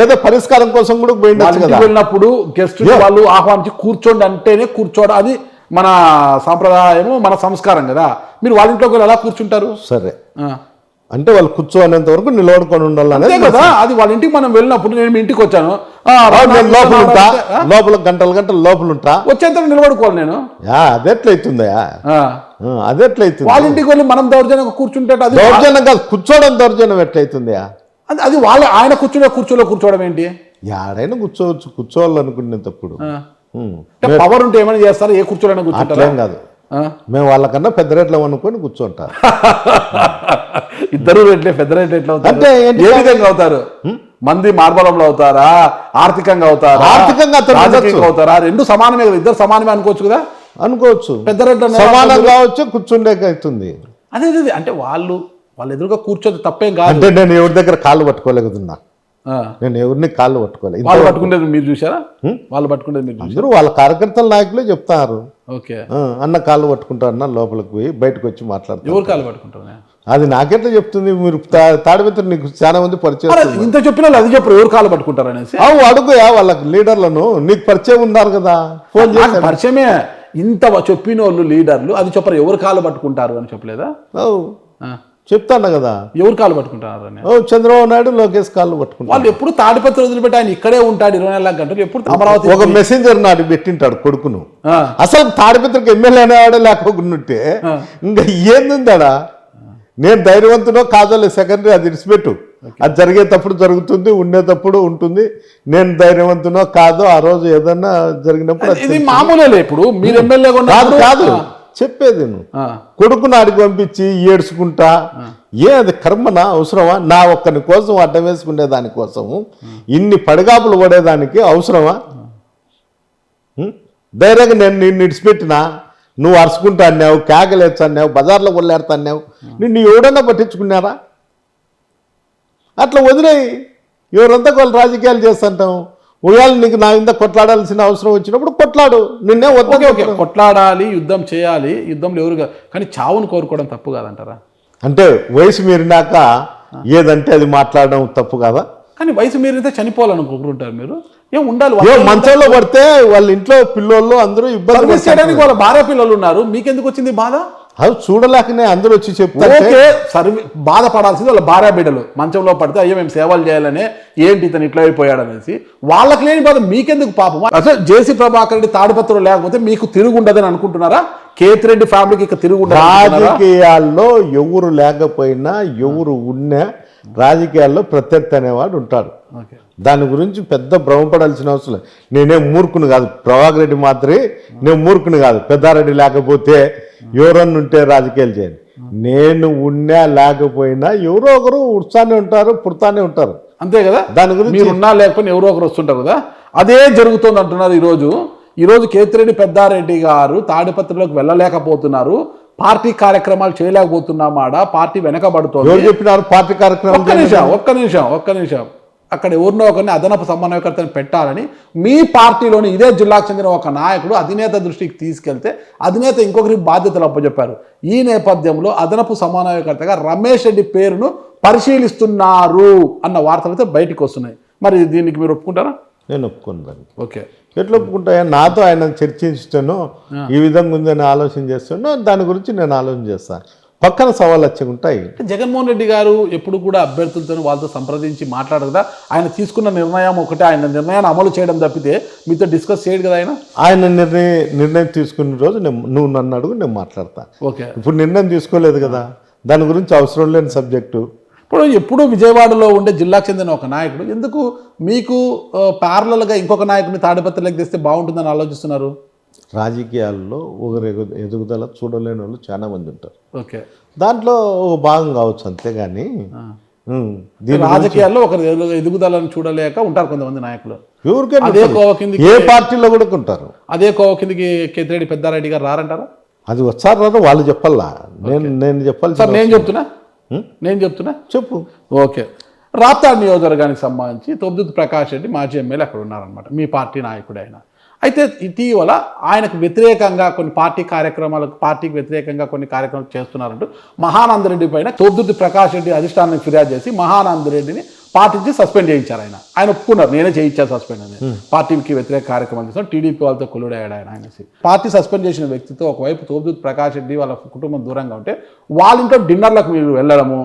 ఏదో పరిష్కారం కోసం కూడా వెళ్ళినప్పుడు గెస్ట్ వాళ్ళు ఆహ్వానించి కూర్చోండి అంటేనే కూర్చోవడం, అది మన సాంప్రదాయము, మన సంస్కారం కదా. మీరు వాళ్ళ ఇంట్లోకి వెళ్ళి ఎలా కూర్చుంటారు? సరే అంటే వాళ్ళు కూర్చోనేంత వరకు నిలబడుకొని ఉండాలి కదా. అది వాళ్ళ ఇంటికి మనం వెళ్ళినప్పుడు, నేను మీ ఇంటికి వచ్చాను, లోపల గంటలు లోపల ఉంటా, వచ్చేంత నిలబడుకోవాలి నేను. అదెట్లయితుందయా? అదెట్లయితుంది? వాళ్ళ ఇంటికి వెళ్ళి మనం దౌర్జన్యంగా కూర్చుంటే అది దౌర్జన్యం కాదు, కూర్చోవడం దౌర్జన్యం ఎట్లయితుందయా? అది వాళ్ళ ఆయన కూర్చోలో కూర్చోవడం ఏంటి? ఆడైనా కూర్చోవచ్చు, కూర్చోవాలనుకునేటప్పుడు పవర్ ఉంటే ఏమైనా చేస్తారు, ఏ కూర్చోలైనా కూర్చోంటారు కాదు. మేము వాళ్ళకన్నా పెద్ద రేట్లు అనుకొని కూర్చుంటారు. ఇద్దరు రేట్లే, పెద్ద రేట్లు ఎట్లా అవుతారు? అంటే ఏ విధంగా అవుతారు? మంది మార్బలంలో అవుతారా, ఆర్థికంగా అవుతారా, ఆర్థికంగా అవుతారా? రెండు సమానమే కదా, ఇద్దరు సమానమే అనుకోవచ్చు కదా. అనుకోవచ్చు, పెద్ద రేట్లు సమానం కావచ్చు, కూర్చుండేకవుతుంది. అదే అంటే వాళ్ళు ఎదురుగా కూర్చోదు తప్పేం కాదు. అంటే నేను ఎవరి దగ్గర కాళ్ళు పట్టుకోలేకున్నా, నేను ఎవరిని కాళ్ళు పట్టుకోలేదు. వాళ్ళు పట్టుకునేది మీరు చూసారా? వాళ్ళు పట్టుకునేది మీరు అందరూ వాళ్ళ కార్యకర్తల నాయకులే చెప్తారు. ఓకే అన్న కాళ్ళు పట్టుకుంటారు, అన్న లోపలికి పోయి బయటకు వచ్చి మాట్లాడతారు. ఎవరు కాళ్ళు పట్టుకుంటారు? అది నాకెట్లా చెప్తుంది? మీరు తాడిపత్రి నీకు చాలా మంది పరిచయం, ఇంత చెప్పిన అది చెప్పరు, ఎవరు కాళ్ళు పట్టుకుంటారు అనేసి. అడుగుయా వాళ్ళకి లీడర్లను, నీకు పరిచయం ఉన్నారు కదా, ఫోన్ చేసి. పరిచయమే ఇంత చెప్పిన వాళ్ళు లీడర్లు అది చెప్పరు, ఎవరు కాళ్ళు పట్టుకుంటారు అని చెప్పలేదా? చెప్తాను కదా, ఎవరు కాళ్ళు పట్టుకుంటారు? చంద్రబాబు నాయుడు, లోకేష్ కాళ్ళు పట్టుకుంటారు. వాళ్ళు ఎప్పుడు తాడిపత్రి వదిలిపెట్టి ఆయన ఇక్కడే ఉంటాడు 24 గంటలు. ఎప్పుడు అమరావతి ఒక మెసెంజర్ నాడు పెట్టింటాడు కొడుకును. అసలు తాడిపత్రికి ఎమ్మెల్యే అనేవాడే లేకపోతే ఇంకా ఏందిందాడా? నేను ధైర్యవంతునో కాదో సెకండరీ, అది ఇడిచిపెట్టు. అది జరిగేటప్పుడు జరుగుతుంది, ఉండేటప్పుడు ఉంటుంది. నేను ధైర్యవంతునో కాదో ఆ రోజు ఏదన్నా జరిగినప్పుడు ఇది మామూలే. ఇప్పుడు మీరు ఎమ్మెల్యే కాదు చెప్పేది, కొడుకుని ఆడికి పంపించి ఏడ్చుకుంటా, అది కర్మనా? అవసరమా? నా ఒక్కని కోసం అడ్డం వేసుకునే దానికోసము ఇన్ని పడిగాపులు పడేదానికి అవసరమా? ధైర్యంగా నేను నిన్ను ఇడిచిపెట్టినా, నువ్వు అరుచుకుంటా అన్నావు, కేకలేచ్చు అన్నావు, బజార్లో కొల్లేడుతా అన్నావు, నిన్ను ఎవడన్నా పట్టించుకున్నారా? అట్లా వదిలేయి. ఎవరంతా వాళ్ళు రాజకీయాలు చేస్తుంటాం. ఒకవేళ నీకు నా ఇంత కొట్లాడాల్సిన అవసరం వచ్చినప్పుడు కొట్లాడు, నిన్నే ఓకే కొట్లాడాలి, యుద్ధం చేయాలి, యుద్ధంలో ఎవరు కానీ చావును కోరుకోవడం తప్పు కాదంటారా? అంటే వయసు మీరినాక ఏదంటే అది మాట్లాడడం తప్పు కాదా? కానీ వయసు మీరితే చనిపోవాలనుకుంటారు మీరు, ఏం ఉండాలి? మంచంలో పడితే వాళ్ళ ఇంట్లో పిల్లలు అందరూ ఇబ్బంది చేయడానికి వాళ్ళ భార్య పిల్లలు ఉన్నారు, మీకెందుకు వచ్చింది బాధ? అవి చూడలేకనే అందరూ వచ్చి చెప్తారు. బాధపడాల్సింది వాళ్ళ భార్య బిడ్డలు మంచంలో పడితే అయ్యో మేము సేవలు చేయాలనే, ఏంటి ఇతను ఇట్లా అయిపోయాడు అనేసి. వాళ్ళకి లేని బాధ మీకెందుకు పాపం? అసలు జేసీ ప్రభాకర్ రెడ్డి తాడిపత్రులు లేకపోతే మీకు తిరుగుండదని అనుకుంటున్నారా? కేతిరెడ్డి ఫ్యామిలీకి ఇక తిరుగుండదు. రాజకీయాల్లో ఎవరు లేకపోయినా, ఎవరు ఉన్నా రాజకీయాల్లో ప్రత్యర్థి అనేవాడు ఉంటాడు. దాని గురించి పెద్ద భ్రమపడాల్సిన అవసరం లేదు. నేనేం మూర్ఖుని కాదు, ప్రభాకర్ రెడ్డి మాత్రమే నేను మూర్ఖుని కాదు. పెద్దారెడ్డి లేకపోతే ఎవరన్నా ఉంటే రాజకీయాలు చేయండి. నేను ఉన్నా లేకపోయినా ఎవరో ఒకరు ఉత్సాహనే ఉంటారు, పుడతానే ఉంటారు, అంతే కదా. దాని గురించి మీరు ఉన్నా లేకపోయినా ఎవరో ఒకరు వస్తుంటారు కదా. అదే జరుగుతుంది అంటున్నారు ఈరోజు కేతిరెడ్డి పెద్దారెడ్డి గారు తాడిపత్రిలోకి వెళ్ళలేకపోతున్నారు, పార్టీ కార్యక్రమాలు చేయలేకపోతున్నామాడ, పార్టీ వెనకబడుతుంది. ఎవరు చెప్పినారు పార్టీ కార్యక్రమం? ఒక్క నిమిషం అక్కడ ఎవరినో ఒకరిని అదనపు సమన్వయకర్తను పెట్టాలని మీ పార్టీలోని ఇదే జిల్లాకు చెందిన ఒక నాయకుడు అధినేత దృష్టికి తీసుకెళ్తే అధినేత ఇంకొకరికి బాధ్యతలు అప్పచెప్పారు. ఈ నేపథ్యంలో అదనపు సమన్వయకర్తగా రమేష్ రెడ్డి పేరును పరిశీలిస్తున్నారు అన్న వార్తలు అయితే బయటకు వస్తున్నాయి. మరి దీనికి మీరు ఒప్పుకుంటారా? నేను ఒప్పుకున్నాను. ఓకే, ఎట్లా ఒప్పుకుంటాయా? నాతో ఆయన చర్చించను ఈ విధంగా ఉందని ఆలోచన చేస్తాను, దాని గురించి నేను ఆలోచన చేస్తాను. పక్కన సవాళ్ళు వచ్చి ఉంటాయి. జగన్మోహన్ రెడ్డి గారు ఎప్పుడు కూడా అభ్యర్థులతో వాళ్ళతో సంప్రదించి మాట్లాడరు కదా, ఆయన తీసుకున్న నిర్ణయం ఒకటే, ఆయన నిర్ణయాన్ని అమలు చేయడం తప్పితే మీతో డిస్కస్ చేయడు కదా ఆయన నిర్ణయం తీసుకున్న రోజు నువ్వు నన్ను అడుగు, నేను మాట్లాడతా. ఓకే, ఇప్పుడు నిర్ణయం తీసుకోలేదు కదా, దాని గురించి అవసరం లేని సబ్జెక్టు. ఇప్పుడు ఎప్పుడు విజయవాడలో ఉండే జిల్లాకు చెందిన ఒక నాయకుడు ఎందుకు మీకు ప్యారలల్గా ఇంకొక నాయకుడిని తాడిపత్రిలోకి తెస్తే బాగుంటుందని ఆలోచిస్తున్నారు? రాజకీయాల్లో ఒకరి ఎదుగుదల చూడలేని వాళ్ళు చాలా మంది ఉంటారు. ఓకే, దాంట్లో ఒక భాగం కావచ్చు, అంతేగాని రాజకీయాల్లో ఒకరి ఎదుగుదలను చూడలేక ఉంటారు కొంతమంది నాయకులు. ఎవరికైనా అదే కోవ కిందకి, ఏ పార్టీలో కూడా ఉంటారు. అదే కోవ కిందకి కేతిరెడ్డి పెద్దారెడ్డి గారు రారంటారా? అది వచ్చారు రాదు వాళ్ళు చెప్పాలా, నేను చెప్పాలి సార్. నేను చెప్తున్నా చెప్పు. ఓకే, రాప్తాడ్ నియోజకవర్గానికి సంబంధించి తొమ్మిది ప్రకాష్ రెడ్డి మాజీ ఎమ్మెల్యే అక్కడ ఉన్నారనమాట, మీ పార్టీ నాయకుడు ఆయన. అయితే ఇటీవల ఆయనకు వ్యతిరేకంగా కొన్ని పార్టీకి వ్యతిరేకంగా కొన్ని కార్యక్రమాలు చేస్తున్నారంటూ మహానందరెడ్డి పైన తొమ్మిది ప్రకాష్ రెడ్డి అధిష్టానానికి ఫిర్యాదు చేసి మహానందరెడ్డిని పార్టీ నుంచి సస్పెండ్ చేయించారు. ఆయన ఒప్పుకున్నారు, నేనే చేయించాను సస్పెండ్ అని. పార్టీకి వ్యతిరేక కార్యక్రమాలు చేస్తాను, టీడీపీ వాళ్ళతో కొలుడయ్యాడు ఆయన. పార్టీ సస్పెండ్ చేసిన వ్యక్తితో ఒకవైపు తోబుదూత్ ప్రకాష్ రెడ్డి వాళ్ళ కుటుంబం దూరంగా ఉంటే వాళ్ళ ఇంట్లో డిన్నర్లకు మీరు వెళ్ళడము,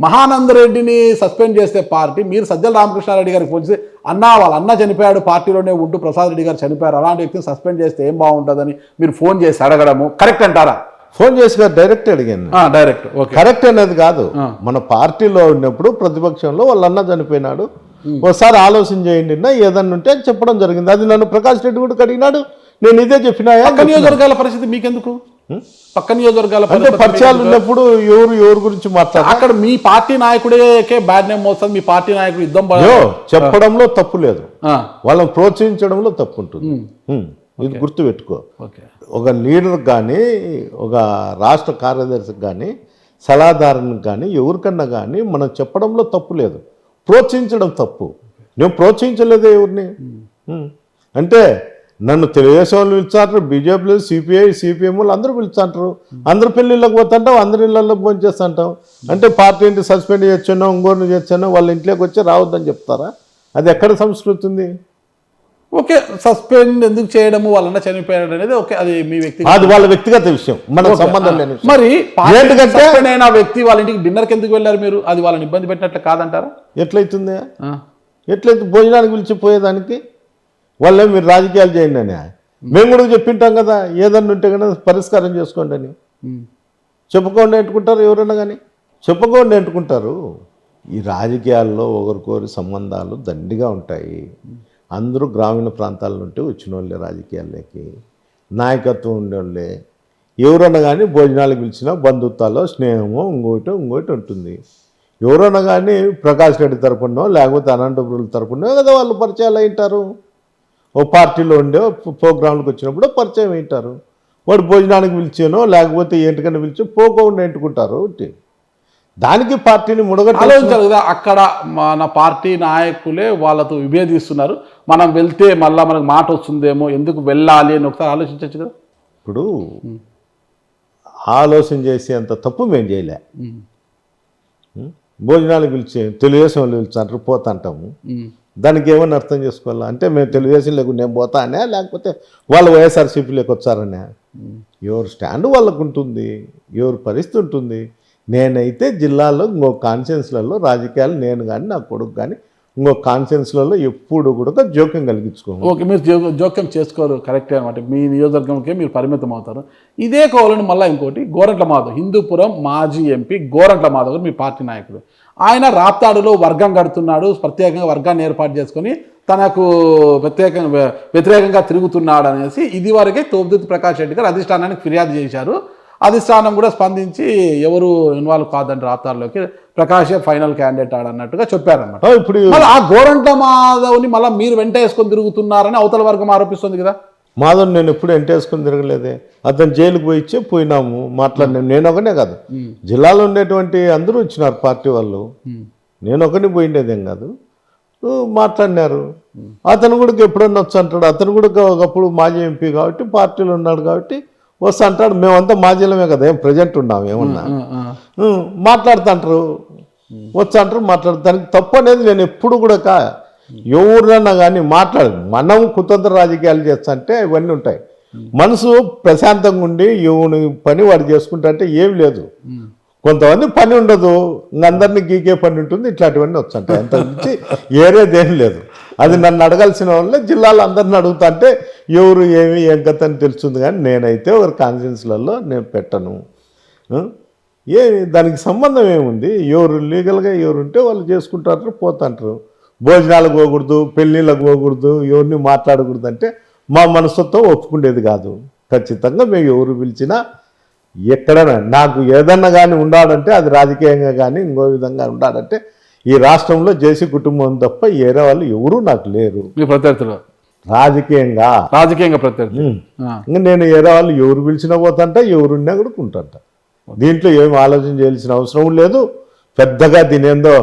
మహానందరెడ్డిని సస్పెండ్ చేస్తే పార్టీ, మీరు సజ్జల రామకృష్ణారెడ్డి గారికి పోలిస్తే వాళ్ళ అన్న చనిపోయాడు, పార్టీలోనే ఉంటూ ప్రసాద్ రెడ్డి గారు చనిపోయారు, అలాంటి వ్యక్తిని సస్పెండ్ చేస్తే ఏం బాగుంటుందని మీరు ఫోన్ చేసి అడగడము కరెక్ట్ అంటారా? ఫోన్ చేసి డైరెక్ట్ అడిగాను. డైరెక్ట్ కరెక్ట్ అనేది కాదు. మన పార్టీలో ఉన్నప్పుడు ప్రతిపక్షంలో వాళ్ళ అన్న చనిపోయినాడు, ఒకసారి ఆలోచన చేయండి ఏదన్నా ఉంటే చెప్పడం జరిగింది. అది నన్ను ప్రకాష్ రెడ్డి కూడా అడిగినాడు, నేను ఇదే చెప్పినా. పక్క నియోజకవర్గాల పరిస్థితి మీకెందుకు? పక్క నియోజకవర్గాల పరిచయాలు ఉన్నప్పుడు ఎవరు గురించి మాట్లాడారు? అక్కడ మీ పార్టీ నాయకుడికే బ్యాడ్ నేమ్ వస్తుంది, మీ పార్టీ నాయకుడు యుద్ధం చెప్పడంలో తప్పు లేదు, వాళ్ళని ప్రోత్సహించడంలో తప్పు ఉంటుంది. ఇది గుర్తుపెట్టుకో. ఒక లీడర్ కానీ, ఒక రాష్ట్ర కార్యదర్శికి కానీ, సలహాదారునికి కానీ, ఎవరికన్నా కానీ మనం చెప్పడంలో తప్పు లేదు, ప్రోత్సహించడం తప్పు. నేను ప్రోత్సహించలేదే ఎవరిని. అంటే నన్ను తెలుగుదేశం వాళ్ళు పిలుచుంటారు, బీజేపీలు, సిపిఎం వాళ్ళు అందరూ పిలుచుంటారు, అందరు పెళ్ళిళ్ళకి పోతుంటాం, అందరి ఇళ్ళల్లో ఫోన్ చేస్తుంటాం. అంటే పార్టీ ఇంటి సస్పెండ్ చేయొచ్చానో ఇంకోరిని చేయొచ్చానో వాళ్ళ ఇంట్లోకి వచ్చి రావద్దని చెప్తారా? అది ఎక్కడ సంస్కృతి ఉంది? ఓకే, సస్పెండ్ ఎందుకు చేయడము, వాళ్ళన్న చనిపోయాడు అనేది ఓకే, అది మీ వ్యక్తి, అది వాళ్ళ వ్యక్తిగత విషయం, మన సంబంధం లేని. మరి వ్యక్తి వాళ్ళ ఇంటికి డిన్నర్కి ఎందుకు వెళ్ళారు మీరు? అది వాళ్ళని ఇబ్బంది పెట్టినట్లు కాదంటారా? ఎట్లయితుంది? ఎట్లయితే భోజనానికి పిలిచిపోయేదానికి వాళ్ళే మీరు రాజకీయాలు చేయండి అని మేము కూడా చెప్పింటాం కదా, ఏదన్నా ఉంటే కనుక పరిష్కారం చేసుకోండి అని. చెప్పుకోండి అంటుకుంటారు, ఎవరైనా కానీ చెప్పుకోండి అంటుకుంటారు. ఈ రాజకీయాల్లో ఒకరికొకరి సంబంధాలు దండిగా ఉంటాయి. అందరూ గ్రామీణ ప్రాంతాల నుండి వచ్చిన వాళ్ళే రాజకీయాల్లోకి, నాయకత్వం ఉండేవాళ్ళే. ఎవరన్నా కానీ భోజనాలకు పిలిచినా బంధుత్వాల్లో స్నేహమో ఇంకోటి ఉంటుంది. ఎవరన్నా కానీ ప్రకాష్ రెడ్డి తరపునో లేకపోతే అనంతపురం తరపునో కదా వాళ్ళు పరిచయాలు అయింటారు. ఓ పార్టీలో ఉండే ప్రోగ్రాంలకు వచ్చినప్పుడు పరిచయం అయింటారు. వాడు భోజనానికి పిలిచానో లేకపోతే ఏంటికన్నా పిలిచి పోకుండా ఎంటుకుంటారు. దానికి పార్టీని ఆలోచించాలి కదా. అక్కడ మన పార్టీ నాయకులే వాళ్ళతో విభేదిస్తున్నారు, మనం వెళ్తే మళ్ళీ మనకు మాట వస్తుందేమో, ఎందుకు వెళ్ళాలి అని ఒకసారి ఆలోచించవచ్చు కదా. ఇప్పుడు ఆలోచన చేసేంత తప్పు మేము చేయలే. భోజనాలు పిలిచి తెలుగుదేశం వాళ్ళు పిలిచారు పోతాంటాము, దానికి ఏమన్నా అర్థం చేసుకోవాలా? అంటే మేము తెలుగుదేశం లేకుండా నేను పోతా అనే, లేకపోతే వాళ్ళు వైఎస్ఆర్సీపీలోకి వచ్చారనే. ఎవరు స్టాండ్ వాళ్ళకు ఉంటుంది, ఎవరి పరిస్థితి ఉంటుంది. నేనైతే జిల్లాలో ఇంకో కాన్ఫరెన్స్లలో రాజకీయాలు నేను కానీ నా కొడుకు కానీ ఇంకో కాన్ఫరెన్స్లలో ఎప్పుడు కూడా జోక్యం కలిగించుకోము. ఓకే, మీరు జోక్యం చేసుకోరు, కరెక్టే అనమాట. మీ నియోజకవర్గంకే మీరు పరిమితం అవుతారు. ఇదే కోవాలని మళ్ళీ ఇంకోటి, గోరంట్ల మాధవ్, హిందూపురం మాజీ ఎంపీ గోరంట్ల మాధవ్ గారు మీ పార్టీ నాయకుడు. ఆయన రాప్తాడులో వర్గం కడుతున్నాడు, ప్రత్యేకంగా వర్గాన్ని ఏర్పాటు చేసుకొని తనకు వ్యతిరేకంగా తిరుగుతున్నాడు అనేసి ఇదివరకే తోబుదూత్ ప్రకాష్ రెడ్డి గారు అధిష్టానానికి ఫిర్యాదు చేశారు. అధిష్టానం కూడా స్పందించి ఎవరు ఇన్వాల్వ్ కాదండి రాప్తాడులోకి, ప్రకాషే ఫైనల్ క్యాండిడేట్ ఆడన్నట్టుగా చెప్పారన్నమాట. ఇప్పుడు ఆ గోరంట్ల మాధవ్ని మళ్ళీ మీరు వెంట వేసుకొని తిరుగుతున్నారని అవతల వర్గం ఆరోపిస్తుంది కదా. మాధవ్ నేను ఎప్పుడు వెంటేసుకొని తిరగలేదే, అతను జైలుకు పోయినాము మాట్లాడినాము. నేను ఒకనే కాదు, జిల్లాలో ఉండేటువంటి అందరూ వచ్చినారు పార్టీ వాళ్ళు, నేను ఒకరిని పోయిండేదేం కాదు, మాట్లాడినారు. అతను కూడా ఎప్పుడన్నా వచ్చి అంటాడు, అతను కూడా ఒకప్పుడు మాజీ ఎంపీ కాబట్టి పార్టీలో ఉన్నాడు కాబట్టి వస్తా అంటాడు. మేమంతా మాజీలమే కదా, ఏం ప్రజెంట్ ఉన్నాము, ఏమన్నా మాట్లాడుతుంటారు, వచ్చా అంటారు, మాట్లాడతానికి తప్పు అనేది నేను ఎప్పుడు కూడా ఎవరన్నా కానీ మనం కుతంత్ర రాజకీయాలు చేస్తా అంటే ఇవన్నీ ఉంటాయి. మనసు ప్రశాంతంగా ఉండి ఎవరి పని వాడు చేసుకుంటా అంటే ఏం లేదు. కొంతమంది పని ఉండదు, అందరినీ గీకే పని ఉంటుంది, ఇట్లాంటివన్నీ వచ్చంటాయి. అంత నుంచి ఏరేదేం లేదు. అది నన్ను అడగాల్సిన వాళ్ళే జిల్లాలో అందరిని అడుగుతా అంటే ఎవరు ఏమి ఏం కథ అని తెలుస్తుంది. కానీ నేనైతే ఒక కాన్ఫరెన్స్లలో నేను పెట్టను. దానికి సంబంధం ఏముంది? ఎవరు లీగల్గా ఎవరు ఉంటే వాళ్ళు చేసుకుంటారు, పోతుంటారు. భోజనాలకు పోకూడదు, పెళ్ళిళ్ళకు పోకూడదు, ఎవరిని మాట్లాడకూడదు అంటే మా మనసుతో ఒప్పుకునేది కాదు. ఖచ్చితంగా మేము ఎవరు పిలిచినా ఎక్కడైనా నాకు ఏదన్నా కానీ ఉండాలంటే అది రాజకీయంగా కానీ ఇంకో విధంగా ఉండాలంటే ఈ రాష్ట్రంలో జేసీ కుటుంబం తప్ప వేరే వాళ్ళు ఎవరూ నాకు లేరు. మీ ప్రత్యర్థులు రాజకీయంగా ప్రత్యర్థి ఇంకా నేను వేరే వాళ్ళు ఎవరు పిలిచినా పోతంట, ఎవరున్నా కూడా ఉంటుంట. దీంట్లో ఏం ఆలోచన చేయాల్సిన అవసరం లేదు. పెద్దగా దీని ఏందో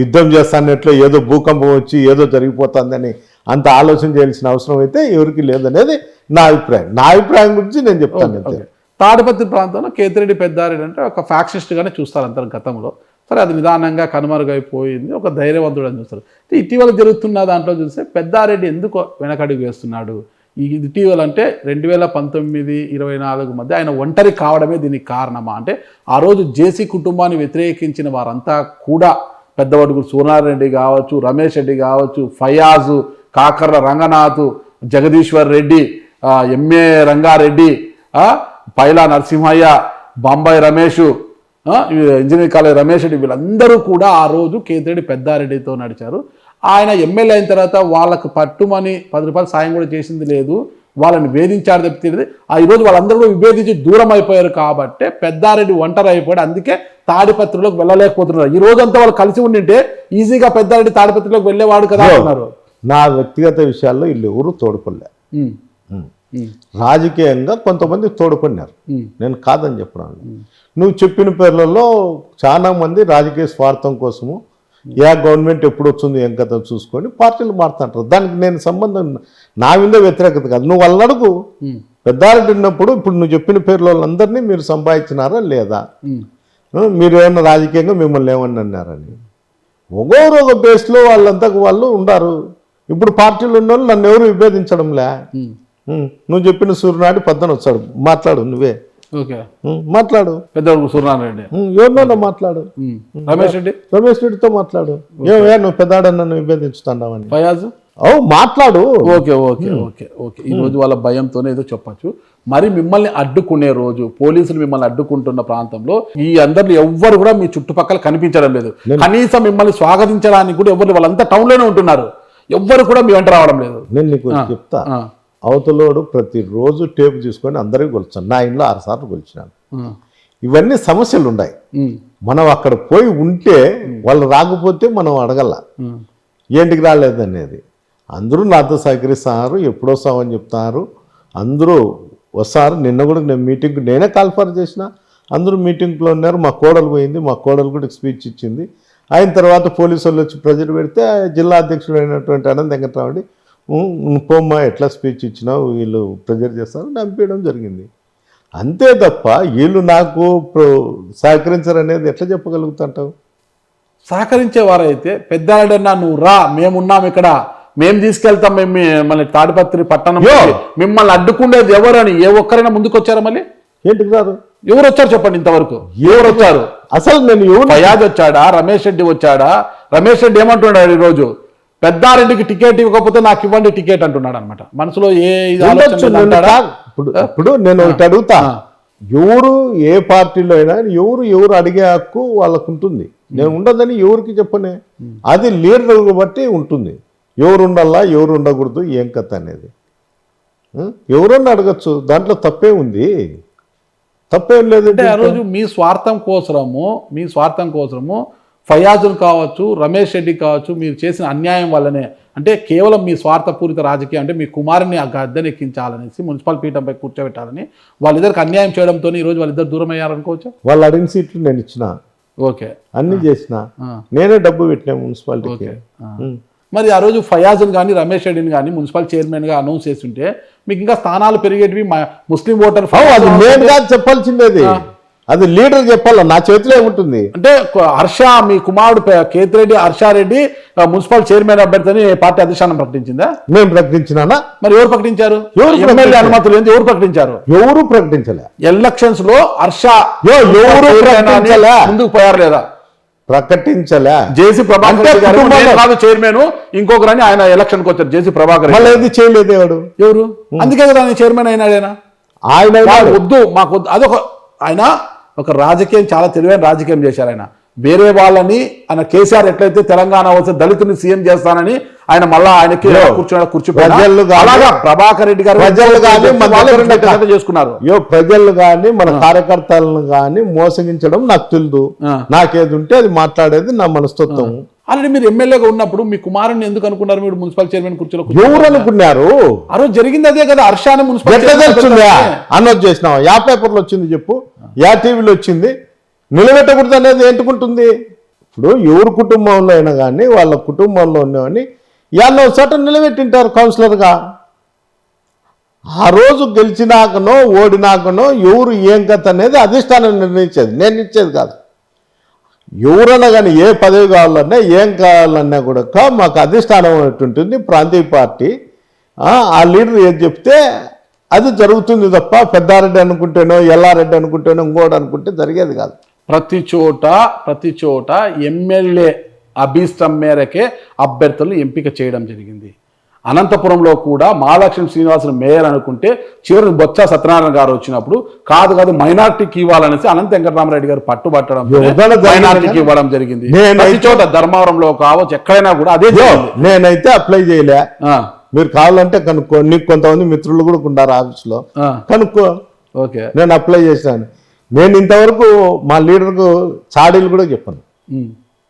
యుద్ధం చేస్తానట్లు ఏదో భూకంపం వచ్చి ఏదో జరిగిపోతుందని అంత ఆలోచన చేయాల్సిన అవసరం అయితే ఎవరికి లేదనేది నా అభిప్రాయం. నా అభిప్రాయం గురించి నేను చెప్తాను అంతే. తాడిపత్రి ప్రాంతంలో కేతిరెడ్డి పెద్దారెడ్డి అంటే ఒక ఫ్యాక్షనిస్ట్గానే చూస్తారు అంటారు గతంలో. సరే, అది నిదానంగా కనుమరుగైపోయింది, ఒక ధైర్యవంతుడు అని చూస్తారు. ఇటీవల జరుగుతున్న దాంట్లో చూస్తే పెద్దారెడ్డి ఎందుకు వెనకడుగు వేస్తున్నాడు? ఇటీవల అంటే 2019-24 మధ్య ఆయన ఒంటరి కావడమే దీనికి కారణమా? అంటే ఆ రోజు జేసీ కుటుంబాన్ని వ్యతిరేకించిన వారంతా కూడా పెద్దవడుగు సూర్యారెడ్డి కావచ్చు, రమేష్ రెడ్డి కావచ్చు, ఫయాజు, కాకర్ల రంగనాథ్, జగదీశ్వర్ రెడ్డి, ఎంఏ రంగారెడ్డి, పైలా నరసింహయ్య, బాంబాయి రమేష్, ఇంజనీరింగ్ కాలేజ్ రమేష్ రెడ్డి, వీళ్ళందరూ కూడా ఆ రోజు కేతిరెడ్డి పెద్దారెడ్డితో నడిచారు. ఆయన ఎమ్మెల్యే అయిన తర్వాత వాళ్ళకు పట్టుమని 10 రూపాయలు సాయం కూడా చేసింది లేదు, వాళ్ళని వేధించాడు తప్పితే ఈరోజు వాళ్ళందరూ కూడా విభేదించి దూరం అయిపోయారు. కాబట్టి పెద్దారెడ్డి ఒంటరి అయిపోయాడు, అందుకే తాడిపత్రిలోకి వెళ్ళలేకపోతున్నారు. ఈ రోజంతా వాళ్ళు కలిసి ఉండింటే ఈజీగా పెద్దారెడ్డి తాడిపత్రిలోకి వెళ్ళేవాడు కదా అన్నారు. నా వ్యక్తిగత విషయాల్లో వీళ్ళు ఎవరు తోడుపడలే. రాజకీయంగా కొంతమంది తోడుపడినారు, నేను కాదని చెప్పడం. నువ్వు చెప్పిన పేర్లలో చాలా మంది రాజకీయ స్వార్థం కోసము గవర్నమెంట్ ఎప్పుడు వచ్చింది ఏం కథ చూసుకొని పార్టీలు మారుతుంటారు. దానికి నేను సంబంధం, నా మీద వ్యతిరేకత కాదు. నువ్వు వాళ్ళని అడుగు. పెద్దారెడ్డి ఉన్నప్పుడు ఇప్పుడు నువ్వు చెప్పిన పేర్ల వాళ్ళందరినీ మీరు సంపాదించినారా లేదా? మీరు ఏమన్నా రాజకీయంగా మిమ్మల్ని ఏమన్నా అన్నారని ఒక బేస్లో వాళ్ళంతా వాళ్ళు ఉండారు. ఇప్పుడు పార్టీలు ఉన్న వాళ్ళు నన్ను ఎవరు విభేదించడంలే. నువ్వు చెప్పిన సూర్యనాయుడు పద్దన వచ్చాడు, మాట్లాడు, నువ్వే మాట్లాడు. పెద్ద సూర్యనారాయణ ఎవరినో మాట్లాడు, రమేష్ రెడ్డితో మాట్లాడు. ఏమయ్యా నువ్వు పెద్దాడని నన్ను విభేదించుతున్నావని ఫయాజ్ మాట్లాడు. ఓకే ఓకే ఓకే ఓకే ఈ రోజు వాళ్ళ భయంతోనే ఏదో చెప్పచ్చు. మరి మిమ్మల్ని అడ్డుకునే రోజు, పోలీసులు మిమ్మల్ని అడ్డుకుంటున్న ప్రాంతంలో ఈ అందరిలో ఎవ్వరు కూడా మీ చుట్టుపక్కల కనిపించడం లేదు. కనీసం మిమ్మల్ని స్వాగతించడానికి కూడా ఎవరు, వాళ్ళంతా టౌన్లోనే ఉంటున్నారు, ఎవ్వరు కూడా మీ వెంట రావడం లేదు. నేను నీకు చెప్తా, అవతలోడు ప్రతిరోజు టేపు తీసుకొని అందరికీ కొలుచాను. నా ఇంట్లో 6 సార్లు కొలిచినాను. ఇవన్నీ సమస్యలు ఉన్నాయి. మనం అక్కడ పోయి ఉంటే వాళ్ళు రాకపోతే మనం అడగల ఏంటికి రాలేదనేది. అందరూ నాతో సహకరిస్తున్నారు, ఎప్పుడు వస్తామని చెప్తున్నారు, అందరూ వస్తారు. నిన్న కూడా నేను మీటింగ్ నేనే కాల్ఫర్ చేసిన, అందరూ మీటింగ్లో ఉన్నారు. మా కోడలు పోయింది, మా కోడలు కూడా స్పీచ్ ఇచ్చింది. అయిన తర్వాత పోలీసు వాళ్ళు వచ్చి ప్రెజర్ పెడితే జిల్లా అధ్యక్షుడు అయినటువంటి అనంత వెంకటరావుడి పోమ్మా ఎట్లా స్పీచ్ ఇచ్చినావు, వీళ్ళు ప్రెజర్ చేస్తారు, పంపించడం జరిగింది. అంతే తప్ప వీళ్ళు నాకు సహకరించరనేది ఎట్లా చెప్పగలుగుతుంటావు? సహకరించేవారైతే పెద్దారెడ్డన్నా నువ్వు రా, మేమున్నాం ఇక్కడ, మేము తీసుకెళ్తాం, మేము మళ్ళీ తాడిపత్రి పట్టణం మిమ్మల్ని అడ్డుకుండేది ఎవరని ఏ ఒక్కరైనా ముందుకు వచ్చారా? మళ్ళీ ఏంటికి రారు? ఎవరు వచ్చారు చెప్పండి ఇంతవరకు? ఎవరు వచ్చారు? అసలు నేను ఫయాజ్ వచ్చాడా, రమేష్ రెడ్డి వచ్చాడా? రమేష్ రెడ్డి ఏమంటున్నాడు ఈరోజు? పెద్దారెడ్డికి టికెట్ ఇవ్వకపోతే నాకు ఇవ్వండి టికెట్ అంటున్నాడు అనమాట. మనసులో ఇప్పుడు నేను ఒకటి అడుగుతా, ఎవరు ఏ పార్టీలో అయినా ఎవరు అడిగే హక్కు వాళ్ళకు ఉంటుంది. నేను ఉండదని ఎవరికి చెప్పనే, అది లీడర్ బట్టి ఉంటుంది. ఎవరు ఉండాలా ఎవరు ఉండకూడదు ఏం కథ అనేది ఎవరన్నా అడగచ్చు, దాంట్లో తప్పే ఉంది, తప్పేం లేదు. అంటే ఆ రోజు మీ స్వార్థం కోసము ఫయాజులు కావచ్చు, రమేష్ రెడ్డి కావచ్చు, మీరు చేసిన అన్యాయం వల్లనే, అంటే కేవలం మీ స్వార్థపూరిత రాజకీయం, అంటే మీ కుమారుని ఆ గద్దెనెక్కించాలనేసి మున్సిపల్ పీఠంపై కూర్చోబెట్టాలని వాళ్ళిద్దరికి అన్యాయం చేయడంతో ఈరోజు వాళ్ళిద్దరు దూరం అయ్యారనుకోవచ్చు. వాళ్ళు అడిగిన సీట్లు నేను ఇచ్చిన, ఓకే అన్ని చేసిన, నేనే డబ్బు పెట్టినా మున్సిపాలిటీకి. మరి ఆ రోజు ఫయాజుని కానీ రమేష్ రెడ్డిని కానీ మున్సిపల్ చైర్మన్గా అనౌన్స్ చేస్తుంటే మీకు ఇంకా స్థానాలు పెరిగేటివి, ముస్లిం ఓటర్ అది నేను కాదు చెప్పాల్సిందేది, అది లీడర్ చెప్పాలి, నా చేతిలో ఏముంటుంది. అంటే హర్ష మీ కుమారుడు కేతిరెడ్డి హర్షారెడ్డి మున్సిపల్ చైర్మన్ అభ్యర్థిని పార్టీ అధిష్టానం ప్రకటించిందా? మేము ప్రకటించినానా? మరి ఎవరు ప్రకటించారు? ఎమ్మెల్యే అనుమతులు ఏంటి? ఎవరు ప్రకటించారు? ఎవరు ప్రకటించలే. ఎలక్షన్స్ లో హర్ష ఎవరు ప్రకటించలే. ముందుకు పోయారు లేదా? ప్రకటించలే. జేసీ ప్రభాకర్ రెడ్డి గారు నేను కాదు చైర్మన్, ఇంకొకరని ఆయన ఎలక్షన్ కి వచ్చారు. జేసీ ప్రభాకర్ మళ్ళీ ఏది చేయలేదు. ఎవరు? అందుకే కదా ఆయన చైర్మన్ అయినాడేనా? ఆయన వద్దు మాకు వద్దు. అదొక ఆయన ఒక రాజకీయం, చాలా తెలివైన రాజకీయం చేశారు ఆయన. వేరే వాళ్ళని ఆయన కేసీఆర్ ఎట్లయితే తెలంగాణ వస్తే దళితుని సీఎం చేస్తానని ఆయన మళ్ళా ఆయనకి కూర్చున్నారు. ప్రభాకర్ రెడ్డి గారు చేసుకున్నారు. ప్రజలు కానీ మన కార్యకర్తలను కానీ మోసగించడం నాకు తెలియదు. నాకేది ఉంటే అది మాట్లాడేది నా మనస్తత్వం. ఆల్రెడీ మీరు ఎమ్మెల్యేగా ఉన్నప్పుడు మీ కుమారుని ఎందుకు అనుకున్నారు? మీరు మున్సిపల్ చైర్మన్ కుర్చీలో ఎవరు అనుకున్నారు? ఆ రోజు జరిగింది అదే కదా. హర్షాన్ని మున్సిపల్ అనౌన్స్ చేసినావా? యా పేపర్లో వచ్చింది చెప్పు, యా టీవీలో వచ్చింది? నిలబెట్టకూడదు అనేది ఏంటుకుంటుంది? ఇప్పుడు ఎవరు కుటుంబంలో అయినా కానీ వాళ్ళ కుటుంబంలో ఉన్నవని యాన్నో చోట నిలబెట్టింటారు కౌన్సిలర్గా. ఆ రోజు గెలిచినాకనో ఓడినాకనో ఎవరు ఏం కథ అనేది అధిష్టానం నిర్ణయించేది, నేను ఇచ్చేది కాదు. ఎవరన్నా కానీ ఏ పదవి కావాలన్నా ఏం కావాలన్నా కూడా మాకు అధిష్టానం ఉంటుంది, ప్రాంతీయ పార్టీ. ఆ లీడర్ ఏది చెప్తే అది జరుగుతుంది తప్ప పెద్దారెడ్డి అనుకుంటేనో ఎల్లారెడ్డి అనుకుంటేనో ఇంకోటి అనుకుంటే జరిగేది కాదు. ప్రతి చోట ఎమ్మెల్యే అభీష్టం మేరకే అభ్యర్థులు ఎంపిక చేయడం జరిగింది. అనంతపురంలో కూడా మహాలక్ష్మి శ్రీనివాసులు మేయర్ అనుకుంటే చివరి బొత్స సత్యనారాయణ గారు వచ్చినప్పుడు కాదు మైనార్టీకి ఇవ్వాలనేసి అనంత వెంకటరామరెడ్డి గారు పట్టుబట్టడం మైనార్టీకి ఇవ్వడం జరిగింది. ప్రతి చోట ధర్మవరంలో కావచ్చు, ఎక్కడైనా కూడా అదే. నేనైతే అప్లై చేయలే. మీరు కావాలంటే కనుక్కో, నీకు కొంతమంది మిత్రులు కూడా ఉన్నారు ఆఫీస్లో, కనుక్కో. ఓకే, నేను అప్లై చేశాను. నేను ఇంతవరకు మా లీడర్కు చాడీలు కూడా చెప్పాను,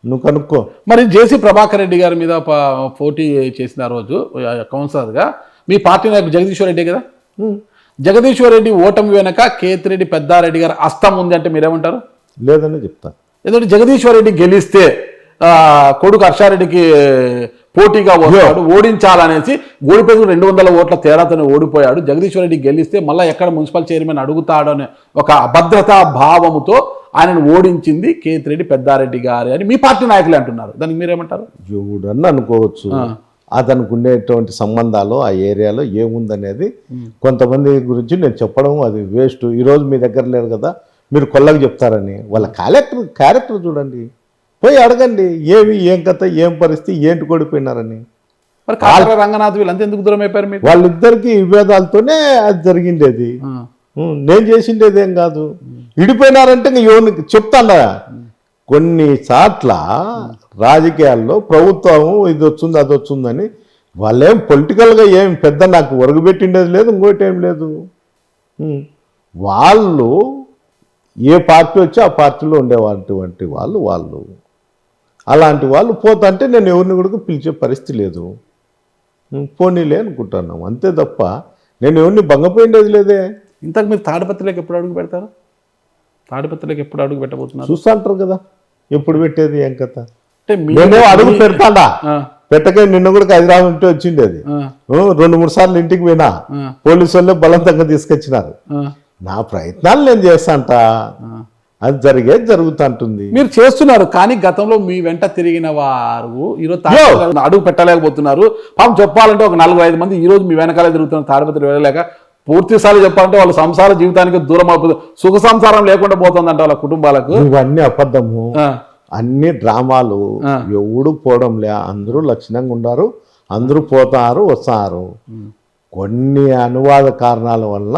నువ్వు కనుక్కో. మరి జేసీ ప్రభాకర్ రెడ్డి గారి మీద పోటీ చేసిన రోజు కౌన్సిలర్గా మీ పార్టీ నాయకుడు జగదీశ్వర్ రెడ్డి కదా. జగదీశ్వర్ రెడ్డి ఓటమి వెనక కేతిరెడ్డి పెద్దారెడ్డి గారు అస్తం ఉంది అంటే మీరేమంటారు? లేదని చెప్తాను. ఎందుకంటే జగదీశ్వర్ రెడ్డి గెలిస్తే కొడుకు హర్షారెడ్డికి పోటీగా వస్తాడు, ఓడించాలనేసి ఓడిపోయి 200 ఓట్ల తేడాతోనే ఓడిపోయాడు. జగదీశ్వర్ రెడ్డి గెలిస్తే మళ్ళీ ఎక్కడ మున్సిపల్ చైర్మన్ అడుగుతాడు అనే ఒక అభద్రతా భావముతో ఆయనను ఓడించింది కేతిరెడ్డి పెద్దారెడ్డి గారు అని మీ పార్టీ నాయకులు అంటున్నారు. దానికి మీరేమంటారు? ఎవడన్నా అనుకోవచ్చు, అతనికి ఉండేటువంటి సంబంధాలు ఆ ఏరియాలో ఏముందనేది కొంతమంది గురించి నేను చెప్పడం అది వేస్ట్. ఈరోజు మీ దగ్గర లేరు కదా, మీరు కొల్లకి చెప్తారని. వాళ్ళ క్యారెక్టర్ చూడండి, పోయి అడగండి ఏం కథ, ఏం పరిస్థితి, ఏంటి కొడిపోయినారని. మరి కాకర రంగనాథ్ వీళ్ళంతా ఎందుకు దూరం అయిపోయారు మీకు? వాళ్ళిద్దరికి విభేదాలతోనే అది జరిగిండేది, నేను చేసిండేది ఏం కాదు. ఇడిపోయినారంటే ఎవరికి చెప్తాడా? కొన్ని చోట్ల రాజకీయాల్లో ప్రభుత్వం ఇది వచ్చింది అది వచ్చిందని వాళ్ళేం పొలిటికల్గా ఏం పెద్ద నాకు ఒరగబెట్టిండేది లేదు, ఇంకోటి ఏం లేదు. వాళ్ళు ఏ పార్టీ వచ్చి ఆ పార్టీలో ఉండేవాటి వాళ్ళు అలాంటి వాళ్ళు పోతుంటే నేను ఎవరిని కూడా పిలిచే పరిస్థితి లేదు. పోనీలే అనుకుంటున్నాం అంతే తప్ప నేను ఎవరిని భంగపోయిండేది లేదే. ఇంతకు మీరు తాడిపత్రిలోకి ఎప్పుడు అడుగు పెడతారు? తాడిపత్రిలోకి ఎప్పుడు అడుగు పెట్టబోతున్నారు? చూస్తా అంటారు కదా ఎప్పుడు పెట్టేది ఏం కథ. అంటే నేను అడుగు పెడతాడా పెట్టకే. నిన్న కూడా హైదరాబాద్ ఉంటే వచ్చిండేది. 2-3 సార్లు ఇంటికి పోయినా పోలీసు వాళ్ళే బలవంతంగా తీసుకొచ్చినారు. నా ప్రయత్నాలు నేను చేస్తాంట, అది జరిగేది జరుగుతుంటుంది. మీరు చేస్తున్నారు, కానీ గతంలో మీ వెంట తిరిగిన వారు ఈరోజు అడుగు పెట్టలేకపోతున్నారు. పాపం చెప్పాలంటే ఒక 4-5 మంది ఈ రోజు మీ వెనకాలే తిరుగుతున్నారు. తాడిపత్రి వెళ్ళలేక పూర్తిసారి చెప్పాలంటే వాళ్ళ సంసార జీవితానికి దూరం అయిపోతుంది, సుఖ సంసారం లేకుండా పోతుందంట వాళ్ళ కుటుంబాలకు. ఇవన్నీ అబద్ధము, అన్ని డ్రామాలు. ఎవడు పోవడంలే, అందరూ లక్షణంగా ఉన్నారు, అందరూ పోతారు వస్తారు. కొన్ని అనువాద కారణాల వల్ల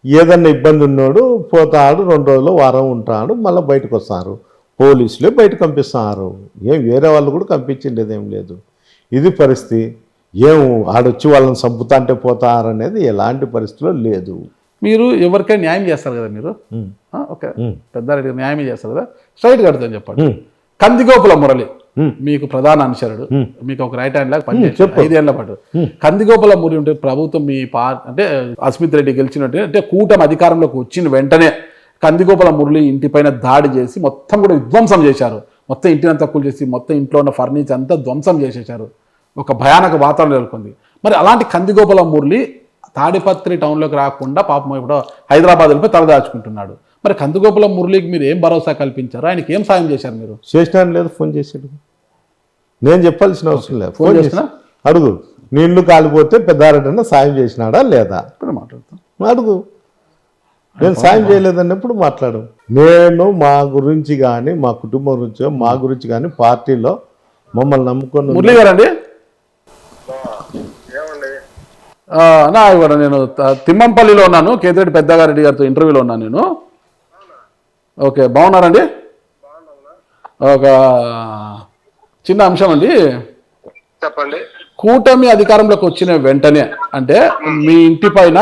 ఏదన్నా ఇబ్బంది ఉన్నాడు పోతాడు, 2 రోజులు వారం ఉంటాడు, మళ్ళీ బయటకు వస్తారు. పోలీసులే బయటకు పంపిస్తున్నారు, ఏం వేరే వాళ్ళు కూడా పంపించిండేది ఏం లేదు. ఇది పరిస్థితి. ఏం ఆడొచ్చి వాళ్ళని చంపుతా అంటే పోతారనేది ఎలాంటి పరిస్థితిలో లేదు. మీరు ఎవరికైనా న్యాయం చేస్తారు కదా, మీరు ఓకే పెద్దారెడ్డి న్యాయం చేస్తారు కదా, స్ట్రైట్ కడుతుంది చెప్పండి. కందిగోపుల మురళి మీకు ప్రధాన అనుచరుడు, మీకు ఒక రైట్ హ్యాండ్ లాగా పనిచేస్తారు 5 ఏళ్ల పాటు. కందిగోపుల మురళి ఉంటే ప్రభుత్వం మీ అంటే అస్మిత్ రెడ్డి గెలిచినట్టు అంటే కూటమి అధికారంలోకి వచ్చిన వెంటనే కందిగోపుల మురళి ఇంటిపైన దాడి చేసి మొత్తం కూడా విధ్వంసం చేశారు. మొత్తం ఇంటినంతా కూల్చేసి మొత్తం ఇంట్లో ఉన్న ఫర్నిచర్ అంతా ధ్వంసం చేసేశారు. ఒక భయానక వాతావరణం నెలకొంది. మరి అలాంటి కందిగోపుల మురళి తాడిపత్రి టౌన్లోకి రాకుండా పాపం ఇప్పుడు హైదరాబాద్ వెళ్ళిపోయి తలదాచుకుంటున్నాడు. మరి కందుగోపుల మురళికి మీరు ఏం భరోసా కల్పించారు? ఆయనకి ఏం సాయం చేశారు మీరు? చేసినాను లేదు, ఫోన్ చేసాడు. నేను చెప్పాల్సిన అవసరం లేదు, ఫోన్ ఫోన్ చేసినా చేసి అడుగు. నీళ్లు కాలిపోతే పెద్దారెడ్డి సాయం చేసినాడా లేదా ఇప్పుడు మాట్లాడతాం. అడుగు. నేను సాయం చేయలేదన్నప్పుడు మాట్లాడు. నేను మా గురించి కానీ మా కుటుంబం గురించి మా గురించి కానీ పార్టీలో మమ్మల్ని నమ్ముకొని మురళి గారండి, నా ఇవ్వడం నేను తిమ్మంపల్లిలో ఉన్నాను, కేతిరెడ్డి పెద్దగారెడ్డి గారితో ఇంటర్వ్యూలో ఉన్నాను నేను. ఓకే, బాగున్నారండి? ఒక చిన్న అంశం అండి, చెప్పండి. కూటమి అధికారంలోకి వచ్చిన వెంటనే అంటే మీ ఇంటి పైన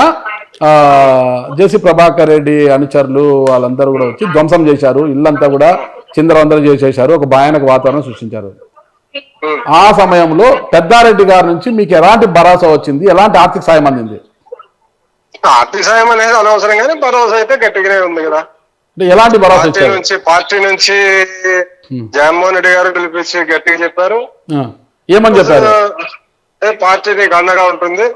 జేసీ ప్రభాకర్ రెడ్డి అనుచరులు వాళ్ళందరూ కూడా వచ్చి ధ్వంసం చేశారు, ఇల్లంతా కూడా చిందరవందరూ చేసేశారు, ఒక భయానక వాతావరణం సృష్టించారు. ఆ సమయంలో పెద్దారెడ్డి గారి నుంచి మీకు ఎలాంటి భరోసా వచ్చింది, ఎలాంటి ఆర్థిక సాయం అందింది? ఆర్థిక సాయం అనేది అనవసరం కానీ భరోసా అయితే గట్టిగానే ఉంది కదా. అంటే ఎలాంటి భరోసా ఇచ్చారు? పార్టీ నుంచి జగన్మోహన్ రెడ్డి గారు పిలిపించి గట్టిగా చెప్పారు. ఏమని చెప్పారు? పార్టీ నీకు అండగా ఉంటుంది,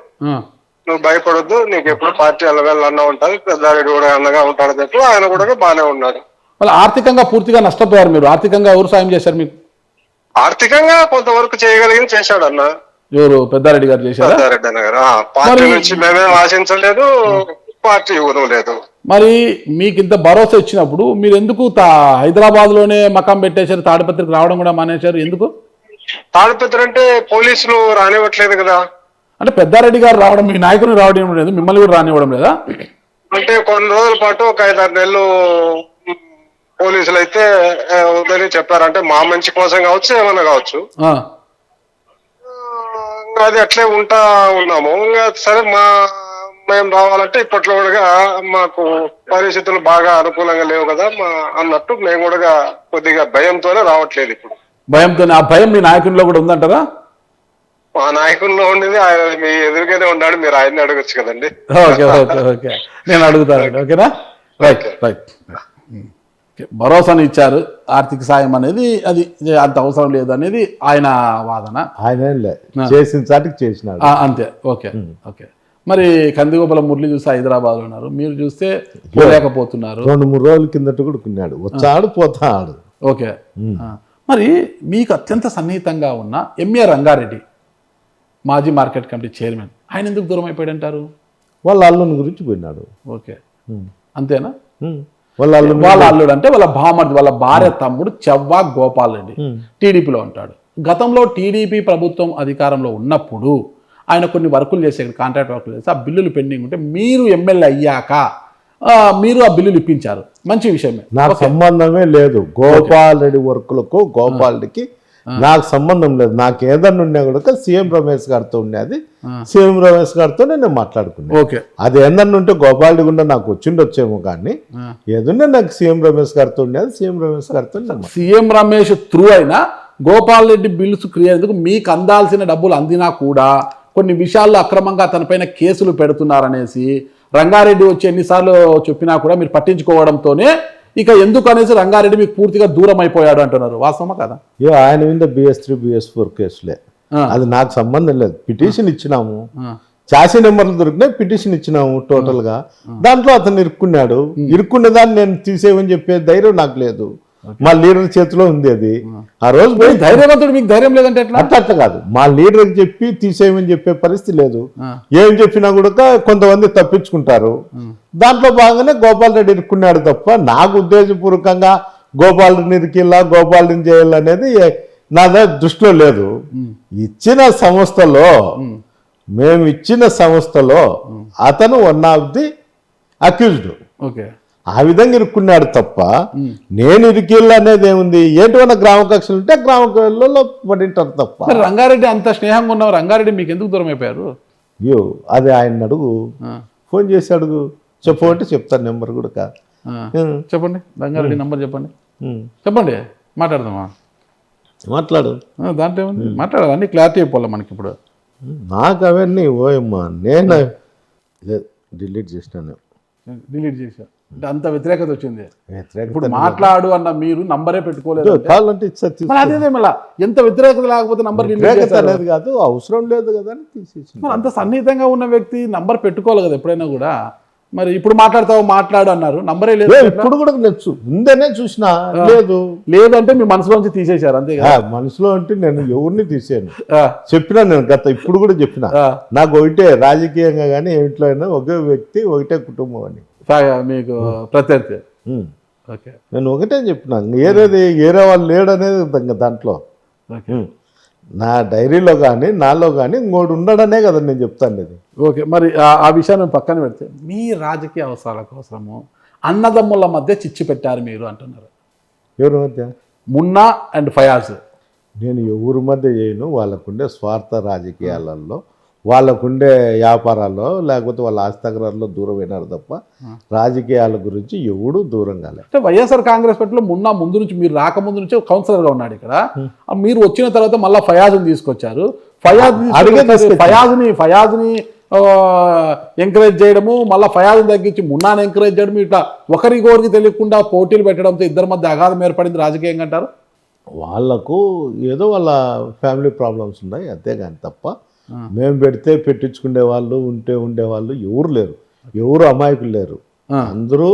నువ్వు భయపడొద్దు, నీకు ఎప్పుడు పార్టీ అల్లవెళ్ళ అన్న ఉంటుంది, పెద్దారెడ్డి కూడా అండగా ఉంటాడు చెప్పి ఆయన కూడా బాగానే ఉన్నాడు. వాళ్ళు ఆర్థికంగా పూర్తిగా నష్టపోయారు. మీరు ఆర్థికంగా ఎవరు సాయం చేశారు మీకు? ఆర్థికంగా కొంతవరకు చేయగలిగిన చేశాడు అన్న. ఎవరు? పెద్దారెడ్డి గారు చేశారు. పెద్దారెడ్డి అన్న గారు పార్టీ నుంచి మేమేం ఆశించలేదు, పార్టీ ఇవ్వడం లేదు. మరి మీకు ఇంత భరోసా ఇచ్చినప్పుడు మీరు ఎందుకు హైదరాబాద్ లోనే మకాం పెట్టేశారు, తాడిపత్రికి రావడం కూడా మానేశారు? ఎందుకు? తాడిపత్రి అంటే పోలీసులు రానివ్వట్లేదు కదా. అంటే పెద్దారెడ్డి గారు రావడం, మీ నాయకుని రావడం లేదు, మిమ్మల్ని కూడా రానివ్వడం లేదా? అంటే కొన్ని రోజుల పాటు ఒక 5-6 నెలలు పోలీసులు అయితే వద్దని చెప్పారంటే మా మంచి కోసం కావచ్చు, ఏమన్నా కావచ్చు. అది అట్లే ఉంటా ఉన్నాము. ఇంకా సరే మేము రావాలంటే ఇప్పట్లో కూడా మాకు పరిస్థితులు బాగా అనుకూలంగా లేవు కదా అన్నట్టు మేము కూడా కొద్దిగా భయంతోనే రావట్లేదు ఇప్పుడు. భయంతో? ఆ భయం మీ నాయకుల్లో కూడా ఉందంటారా? మా నాయకుల్లో ఉండేది ఆయన మీ ఎదురుగానే ఉన్నాడు, మీరు ఆయన్ని అడగచ్చు కదండి. ఓకే ఓకే ఓకే, నేను అడుగుతానండి. ఓకేనా? Right right. భరోసాను ఇచ్చారు, ఆర్థిక సాయం అనేది అది అంత అవసరం లేదు అనేది ఆయన వాదన. ఆయన చేసిన చాటికి చేసినాడు అంతే. Okay okay. మరి కందిగోపుల మురళి చూస్తే హైదరాబాద్ లో ఉన్నారు, మీరు చూస్తే పోలేకపోతున్నారు. 2-3 రోజుల కిందట కూడా కొన్నాడు, వచ్చాడు పోతాడు. ఓకే. మరి మీకు అత్యంత సన్నిహితంగా ఉన్న ఎంఏ రంగారెడ్డి, మాజీ మార్కెట్ కమిటీ చైర్మన్, ఆయన ఎందుకు దూరం అయిపోయాడు అంటారు? వాళ్ళ అల్లుని గురించి పోయినాడు. ఓకే, అంతేనా? వాళ్ళ అల్లుడు అంటే వాళ్ళ భామర్ది, వాళ్ళ భార్య తమ్ముడు చెవ్వా గోపాల్ రెడ్డి టీడీపీలో ఉంటాడు. గతంలో టీడీపీ ప్రభుత్వం అధికారంలో ఉన్నప్పుడు ఆయన కొన్ని వర్కులు చేసే, కాంట్రాక్ట్ వర్కులు చేసి ఆ బిల్లులు పెండింగ్ ఉంటే మీరు ఎమ్మెల్యే అయ్యాక మీరు ఆ బిల్లులు ఇప్పించారు. మంచి విషయమే. నాకు సంబంధమే లేదు గోపాల్ రెడ్డి వర్కులకు, గోపాల్ రెడ్డికి నాకు సంబంధం లేదు. నాకు ఏదన్నా ఉన్నా కూడా సీఎం రమేష్ గారితో ఉండేది, సీఎం రమేష్ గారితో నేను మాట్లాడుకున్నాను. ఓకే, అది ఏందన్నా ఉంటే గోపాల్ రెడ్డి గుండా నాకు వచ్చిండొచ్చేమో, కానీ ఏదన్నా నాకు సీఎం రమేష్ గారితో ఉండేది, సీఎం రమేష్ గారితో. సీఎం రమేష్ త్రూ అయినా గోపాల్ రెడ్డి బిల్లుస్ క్లియర్ మీకు అందాల్సిన డబ్బులు అందినా కూడా కొన్ని విషయాల్లో అక్రమంగా తనపైన కేసులు పెడుతున్నారనేసి రంగారెడ్డి వచ్చి ఎన్నిసార్లు చెప్పినా కూడా మీరు పట్టించుకోవడంతోనే ఇక ఎందుకు అనేసి రంగారెడ్డి మీకు పూర్తిగా దూరం అయిపోయాడు అంటున్నారు. వాస్తవమా కదా? ఆయన మీద BS3 BS4 కేసులే, అది నాకు సంబంధం లేదు. పిటిషన్ ఇచ్చినాము, చాసీ నెంబర్లు దొరికినాయి, పిటిషన్ ఇచ్చినాము టోటల్ గా. దాంట్లో అతను ఇరుక్కున్నాడు, ఇరుక్కున్న దాన్ని నేను తీసేయమని చెప్పే ధైర్యం నాకు లేదు. మా లీడర్ చేతిలో ఉంది అది. ఆ రోజు ధైర్యవంతుడు, మీకు ధైర్యం లేదంటే అట్లా కాదు, మా లీడర్ చెప్పి తీసేయమని చెప్పే పరిస్థితి లేదు. ఏం చెప్పినా కూడా కొంతమంది తప్పించుకుంటారు. దాంట్లో భాగంగానే గోపాల్ రెడ్డి ఇరుక్కున్నాడు తప్ప నాకు ఉద్దేశపూర్వకంగా గోపాల్ రెడ్డిని ఇరికిల్లా, గోపాల్ రెడ్డిని చేయాలనేది నా దృష్టిలో లేదు. ఇచ్చిన సంస్థలో, మేము ఇచ్చిన సంస్థలో అతను one of the accused. Okay, ఆ విధంగా ఇరుక్కున్నాడు తప్ప నేను ఇరికిల్లు అనేది ఏముంది? ఏంటన్నా గ్రామ కక్షలు ఉంటే గ్రామ కక్షలలో పడింటారు తప్ప. రంగారెడ్డి అంత స్నేహంగా ఉన్నావు, రంగారెడ్డి మీకు ఎందుకు దూరం అయిపోయారు? అయ్యో, అది ఆయన అడుగు, ఫోన్ చేసి అడుగు, చెప్పమంటే చెప్తాను నెంబర్ కూడా. చెప్పండి, రంగారెడ్డి నెంబర్ చెప్పండి. చెప్పండి, మాట్లాడదామా? మాట్లాడు, దాంట్లో ఏముంది, మాట్లాడాలి, అన్ని క్లారిటీ అయిపోవాలి మనకి. ఇప్పుడు నాకు అవన్నీ ఓయమ్మా, నేను డిలీట్ చేసినాను. డిలీట్ చేశా అంటే అంత వ్యతిరేకత వచ్చింది. ఇప్పుడు మాట్లాడు అన్న మీరు నంబరే పెట్టుకోలేదు కావాలంటే అదే మళ్ళీ ఎంత వ్యతిరేకత లేకపోతే నంబర్ అనేది కాదు, అవసరం లేదు కదా అని తీసేసి. అంత సన్నిహితంగా ఉన్న వ్యక్తి నంబర్ పెట్టుకోవాలి కదా ఎప్పుడైనా కూడా. మరి ఇప్పుడు మాట్లాడతావు మాట్లాడు అన్నారు, నంబరే లేదు. ఇప్పుడు కూడా ఉందనే చూసినా లేదు. లేదంటే మీ మనసులోంచి తీసేశారు అంతే కదా. మనసులో అంటే నేను ఎవరిని తీసాను చెప్పినా, నేను ఇప్పుడు కూడా చెప్పిన, నాకు ఒకటే రాజకీయంగా కానీ ఇంట్లో అయినా ఒకే వ్యక్తి ఒకటే కుటుంబం అని మీకు ప్రత్యర్థి. ఓకే, నేను ఒకటే చెప్పిన, ఏరే వాళ్ళు లేడనేది దాంట్లో నా డైరీలో కానీ నాలో కానీ ఇంకోటి ఉండడనే కదా నేను చెప్తాను ఇది. ఓకే, మరి ఆ విషయాన్ని పక్కన పెడితే మీ రాజకీయ అవసరాల కోసము అన్నదమ్ముల మధ్య చిచ్చు పెట్టారు మీరు అంటున్నారు. ఎవరి మధ్య? మున్నా అండ్ ఫయాజ్. నేను ఎవరి మధ్య చేయను. వాళ్ళకుండే స్వార్థ రాజకీయాలలో, వాళ్ళకుండే వ్యాపారాల్లో, లేకపోతే వాళ్ళ ఆస్తిగ్రాల్లో దూరం అయినారు తప్ప రాజకీయాల గురించి ఎవడు దూరం కాలేదు. అంటే వైఎస్ఆర్ కాంగ్రెస్ పార్టీలో మున్నా ముందు నుంచి, మీరు రాకముందు నుంచి కౌన్సిలర్గా ఉన్నాడు ఇక్కడ. మీరు వచ్చిన తర్వాత మళ్ళీ ఫయాజ్ని తీసుకొచ్చారు. ఫయాజ్ని ఎంకరేజ్ చేయడము, మళ్ళీ ఫయాజ్ని తగ్గించి మున్నాను ఎంకరేజ్ చేయడం, ఇట్లా ఒకరికొకరికి తెలియకుండా పోటీలు పెట్టడంతో ఇద్దరి మధ్య అగాధం ఏర్పడింది రాజకీయంగా అంటారు. వాళ్లకు ఏదో వాళ్ళ ఫ్యామిలీ ప్రాబ్లమ్స్ ఉన్నాయి అంతేగాని తప్ప మేము పెడితే పెట్టించుకునే వాళ్ళు ఉండేవాళ్ళు ఎవరు లేరు. ఎవరు అమాయకులు లేరు. అందరూ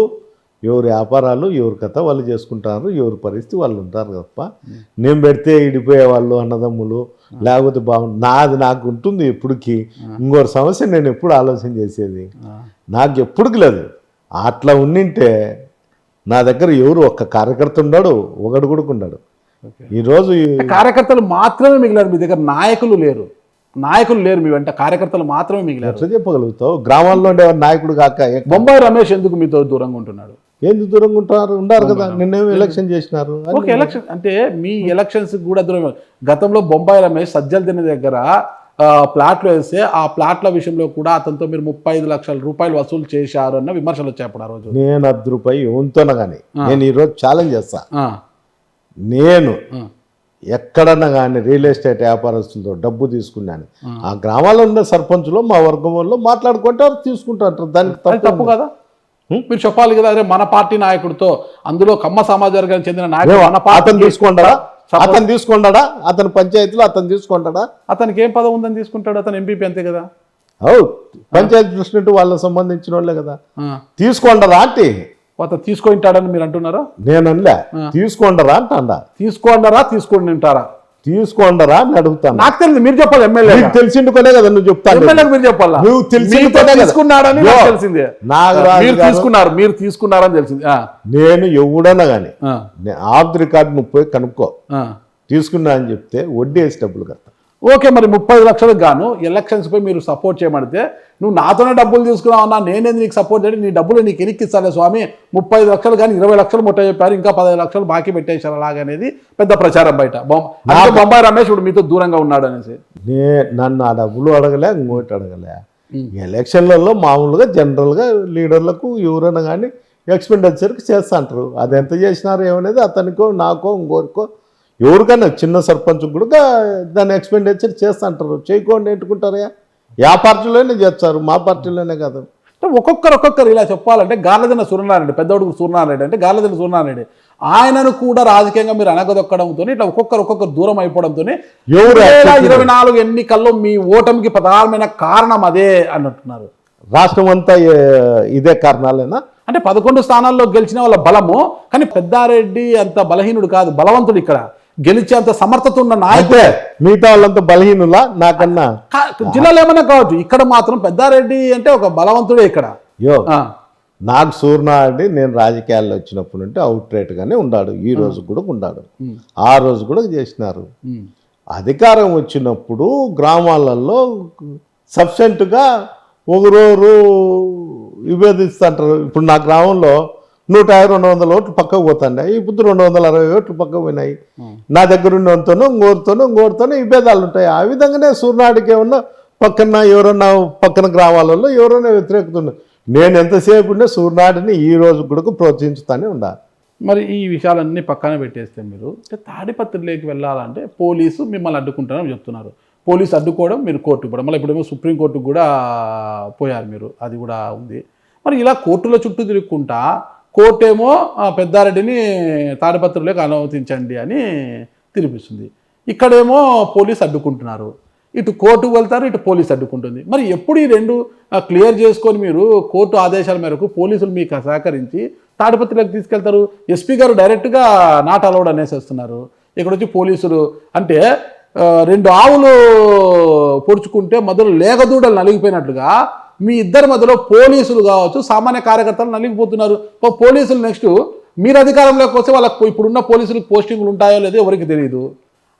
ఎవరి వ్యాపారాలు ఎవరి కథ వాళ్ళు చేసుకుంటారు, ఎవరి పరిస్థితి వాళ్ళు ఉంటారు తప్ప నేను పెడితే ఇడిపోయే వాళ్ళు అన్నదమ్ములు లేకపోతే బాగుంది నాకు ఉంటుంది ఎప్పటికీ. ఇంకోటి సమస్య నేను ఎప్పుడు ఆలోచన చేసేది నాకు ఎప్పటికి లేదు. అట్లా ఉండింటే నా దగ్గర ఎవరు ఒక్క కార్యకర్త ఉన్నాడు, ఒకడు కూడా ఉన్నాడు. ఈరోజు కార్యకర్తలు మాత్రమే మిగిలారు మీ దగ్గర, నాయకులు లేరు మీ వెంట, కార్యకర్తలు మాత్రమే మిగిలారు. ఎట్లా చెప్పగలుగుతావు? గ్రామాల్లో ఉండే నాయకుడు కాక బొంబాయి రమేష్ ఎందుకు మీతో దూరంగా ఉంటున్నాడు? ఎందుకు దూరంగా ఉన్నారు కదా, నిన్నేమో ఎలక్షన్ చేసినారు. ఓకే, ఎలక్షన్ అంటే మీ ఎలక్షన్స్ కూడా దూరం. గతంలో బొంబాయి రమేష్ సజ్జల దిన దగ్గర ప్లాట్లు వేస్తే ఆ ప్లాట్ల విషయంలో కూడా అతనితో మీరు 35 లక్షల రూపాయలు వసూలు చేశారు అన్న విమర్శలు వచ్చాయి అప్పుడు. ఆ రోజు నేను 10 రూపాయలు ఎవరితోనా కానీ నేను ఈరోజు ఛాలెంజ్ చేస్తా, నేను ఎక్కడన్నా కానీ రియల్ ఎస్టేట్ వ్యాపారస్తులతో డబ్బు తీసుకున్నాను, ఆ గ్రామాల్లో ఉన్న సర్పంచులు మా వర్గం వాళ్ళు మాట్లాడుకుంటారు తీసుకుంటారు. దానికి తప్పు కదా. మీరు చెప్పాలి కదా, అరే మన పార్టీ నాయకుడితో, అందులో కమ్మ సమాజ వర్గానికి చెందిన నాయకుడు అతను తీసుకుంటాడా అతను పంచాయతీలో అతను తీసుకుంటాడా? అతనికి ఏం పదవి ఉందని తీసుకుంటాడు? అతను ఎంపీపీ అంతే కదా. పంచాయతీ ప్రెసిడెంట్ వాళ్ళకి సంబంధించిన వాళ్ళే కదా. తీసుకుంటారా అంటే అతను తీసుకుంటాడని మీరు అంటున్నారా? నేను అనలే, తీసుకుంటారా అంటా. తీసుకొని ఉంటారా? తీసుకోండరా అని అడుగుతాను. నాకు తెలియదు, మీరు చెప్పాలి. ఎమ్మెల్యే తెలిసిండుకునే కదా నువ్వు చెప్తాను. మీరు చెప్పాలా? నువ్వు తీసుకున్నాడని తెలిసిందే. మీరు తీసుకున్నారని తెలిసింది. నేను ఎవడన్నా కానీ ఆఫ్ ది రికార్డ్ నువ్వు పోయి కనుక్కో, తీసుకున్నా అని చెప్తే వడ్డీ వేసి డబ్బులు కడతా. ఓకే, మరి 30 లక్షలకు గాను ఎలక్షన్స్ పై మీరు సపోర్ట్ చేయమంటే నువ్వు నాతోనే డబ్బులు తీసుకున్నావు అన్నా, నేనేది నీకు సపోర్ట్ చేయండి, నీ డబ్బులు నీకు ఎనిక్కిస్తానే స్వామి, 35 లక్షలు కానీ 20 లక్షలు ముట్ట చెప్పారు, ఇంకా 15 లక్షలు బాకీ పెట్టేశారు అలాగనేది పెద్ద ప్రచారం బయట. బొంబాయి రమేష్ ఇప్పుడు మీతో దూరంగా ఉన్నాడు అనేసి. నన్ను ఆ డబ్బులు అడగలే, ఇంకోటి అడగలే. ఎలక్షన్లలో మామూలుగా జనరల్గా లీడర్లకు ఎవరైనా కానీ ఎక్స్పెండిచర్కి చేస్తా అంటారు. అది ఎంత చేసినారు ఏమనేది అతనికో నాకో ఇంకోరికో ఎవరికైనా చిన్న సర్పంచ్ కూడా దాన్ని ఎక్స్పెండిచర్ చేస్తా అంటారు. చేయకుండా ఎట్టుకుంటారా? యా పార్టీలోనే చేస్తారు, మా పార్టీలోనే కాదు. ఒక్కొక్కరు ఇలా చెప్పాలంటే గార్లదిన్న సూర్యనారాయణ, పెద్దోడుకు సూర్యనారాయణ అంటే గార్లదిన్న సూర్యనారాయణ, ఆయనను కూడా రాజకీయంగా మీరు అనగదొక్కడంతో ఇట్లా ఒక్కొక్కరు దూరం అయిపోవడంతో 2024 ఎన్నికల్లో మీ ఓటమికి ప్రధానమైన కారణం అదే అన్నట్టున్నారు. రాష్ట్రం అంతా ఇదే కారణాలేనా? అంటే 11 స్థానాల్లో గెలిచిన వాళ్ళ బలము, కానీ పెద్దారెడ్డి అంత బలహీనుడు కాదు, బలవంతుడు. ఇక్కడ గెలిచేంత సమర్థత ఉన్న నాయకుడే. మిగతా వాళ్ళంతా బలహీనులా నాకన్నా? జిల్లాలో ఏమన్నా కావచ్చు, ఇక్కడ మాత్రం పెద్దారెడ్డి అంటే ఒక బలవంతుడే. ఇక్కడ నాకు సూర్యనారాయణ నేను రాజకీయాల్లో వచ్చినప్పుడు అంటే అవుట్ రేట్గానే ఉన్నాడు, ఈ రోజు కూడా ఉన్నాడు, ఆ రోజు కూడా చేసినారు. అధికారం వచ్చినప్పుడు గ్రామాలలో సబ్సెంట్గా ఒకరోరు విభేదిస్తుంటారు. ఇప్పుడు నా గ్రామంలో 150-200 ఓట్లు పక్కకు పోతాండే, ఇప్పుడు 260 ఓట్లు పక్కకు పోయినాయి. నా దగ్గర ఉన్నతోనూ ఇంకోరితోనూ విభేదాలు ఉంటాయి. ఆ విధంగానే సూర్యనాడికి ఏమన్నా పక్కన గ్రామాలలో ఎవరైనా వ్యతిరేకత. నేను ఎంతసేపు ఉండే సూర్యనాడిని ఈ రోజు కూడా ప్రోత్సహించుతానే ఉండాలి. మరి ఈ విషయాలన్నీ పక్కన పెట్టేస్తే మీరు తాడిపత్రిలోకి వెళ్ళాలంటే పోలీసు మిమ్మల్ని అడ్డుకుంటారని చెప్తున్నారు. పోలీసు అడ్డుకోవడం, మీరు కోర్టుకు పోవడం, మళ్ళీ ఇప్పుడేమో సుప్రీంకోర్టుకు కూడా పోయారు మీరు, అది కూడా ఉంది. మరి ఇలా కోర్టుల చుట్టూ తిరుగుకుంటా కోర్టు ఏమో పెద్దారెడ్డిని తాడిపత్రిలోకి అనుమతించండి అని తీర్పిస్తుంది, ఇక్కడేమో పోలీసు అడ్డుకుంటున్నారు. ఇటు కోర్టుకు వెళ్తారు, ఇటు పోలీసు అడ్డుకుంటుంది. మరి ఎప్పుడు ఈ రెండు క్లియర్ చేసుకొని మీరు కోర్టు ఆదేశాల మేరకు పోలీసులు మీకు సహకరించి తాడిపత్రిలోకి తీసుకెళ్తారు? ఎస్పీ గారు డైరెక్ట్గా నాట్ అలౌడ్ అనేసేస్తున్నారు. ఇక్కడ వచ్చి పోలీసులు అంటే రెండు ఆవులు పొడుచుకుంటే మొదలు లేగదూడలు నలిగిపోయినట్లుగా మీ ఇద్దరి మధ్యలో పోలీసులు కావచ్చు, సామాన్య కార్యకర్తలు నలిగిపోతున్నారు. పోలీసులు నెక్స్ట్ మీరు అధికారంలోకి వస్తే వాళ్ళకు ఇప్పుడున్న పోలీసులకు పోస్టింగ్లు ఉంటాయో లేదో ఎవరికి తెలియదు.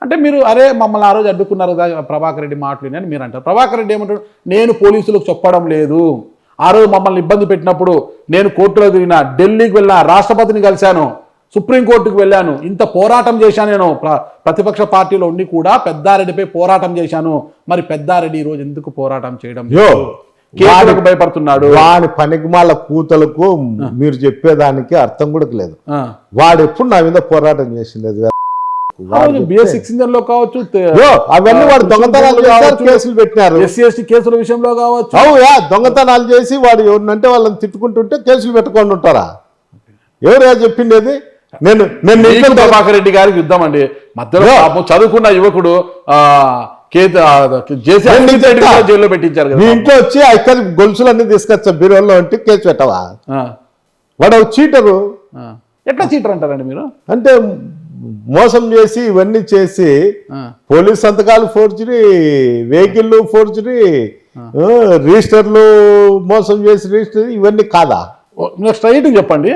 అంటే మీరు అరే మమ్మల్ని ఆ రోజు అడ్డుకున్నారు కదా ప్రభాకర్ రెడ్డి మాటలు అని మీరు అంటారు. ప్రభాకర్ రెడ్డి ఏమంటాడు, నేను పోలీసులకు చెప్పడం లేదు, ఆ రోజు మమ్మల్ని ఇబ్బంది పెట్టినప్పుడు నేను కోర్టులో తిరిగినా, ఢిల్లీకి వెళ్ళినా, రాష్ట్రపతిని కలిశాను, సుప్రీంకోర్టుకు వెళ్ళాను, ఇంత పోరాటం చేశాను. నేను ప్రతిపక్ష పార్టీలో ఉండి కూడా పెద్దారెడ్డిపై పోరాటం చేశాను. మరి పెద్దారెడ్డి ఈరోజు ఎందుకు పోరాటం చేయడం కేసులకు భయపడుతున్నాడు? వాడి పనికిమాల కూతలకు మీరు చెప్పేదానికి అర్థం కూడా లేదు. వాడు ఎప్పుడు నా మీద పోరాటం చేసింది లో కావచ్చు, అవన్నీ వాడు దొంగతనాలు చేశారు, కేసులు పెట్టినారు. ఎస్సీ ఎస్టీ కేసుల విషయంలో కావచ్చు, దొంగతనాలు చేసి వాడు ఎవరినంటే వాళ్ళని తిట్టుకుంటుంటే కేసులు పెట్టుకొని ఉంటారా? ఎవరు చెప్పిండేది? నేను ప్రభాకర్ రెడ్డి గారికి యుద్ధం అండి. మధ్యలో చదువుకున్న యువకుడు జైల్లో పెట్టించారు. మీ ఇంట్లో వచ్చి ఇక్కడ గొలుసులన్నీ తీసుకొచ్చా బీరోల్లో అంటే కేసు పెట్టవా? వాడు చీటరు. ఎట్లా చీటర్ అంటారండి మీరు? అంటే మోసం చేసి ఇవన్నీ చేసి పోలీస్ సంతకాలు ఫోర్జరీ, వెహికల్ ఫోర్జరీ, రిజిస్టర్లు మోసం చేసి రిజిస్టర్, ఇవన్నీ కాదా? స్ట్రైట్ చెప్పండి.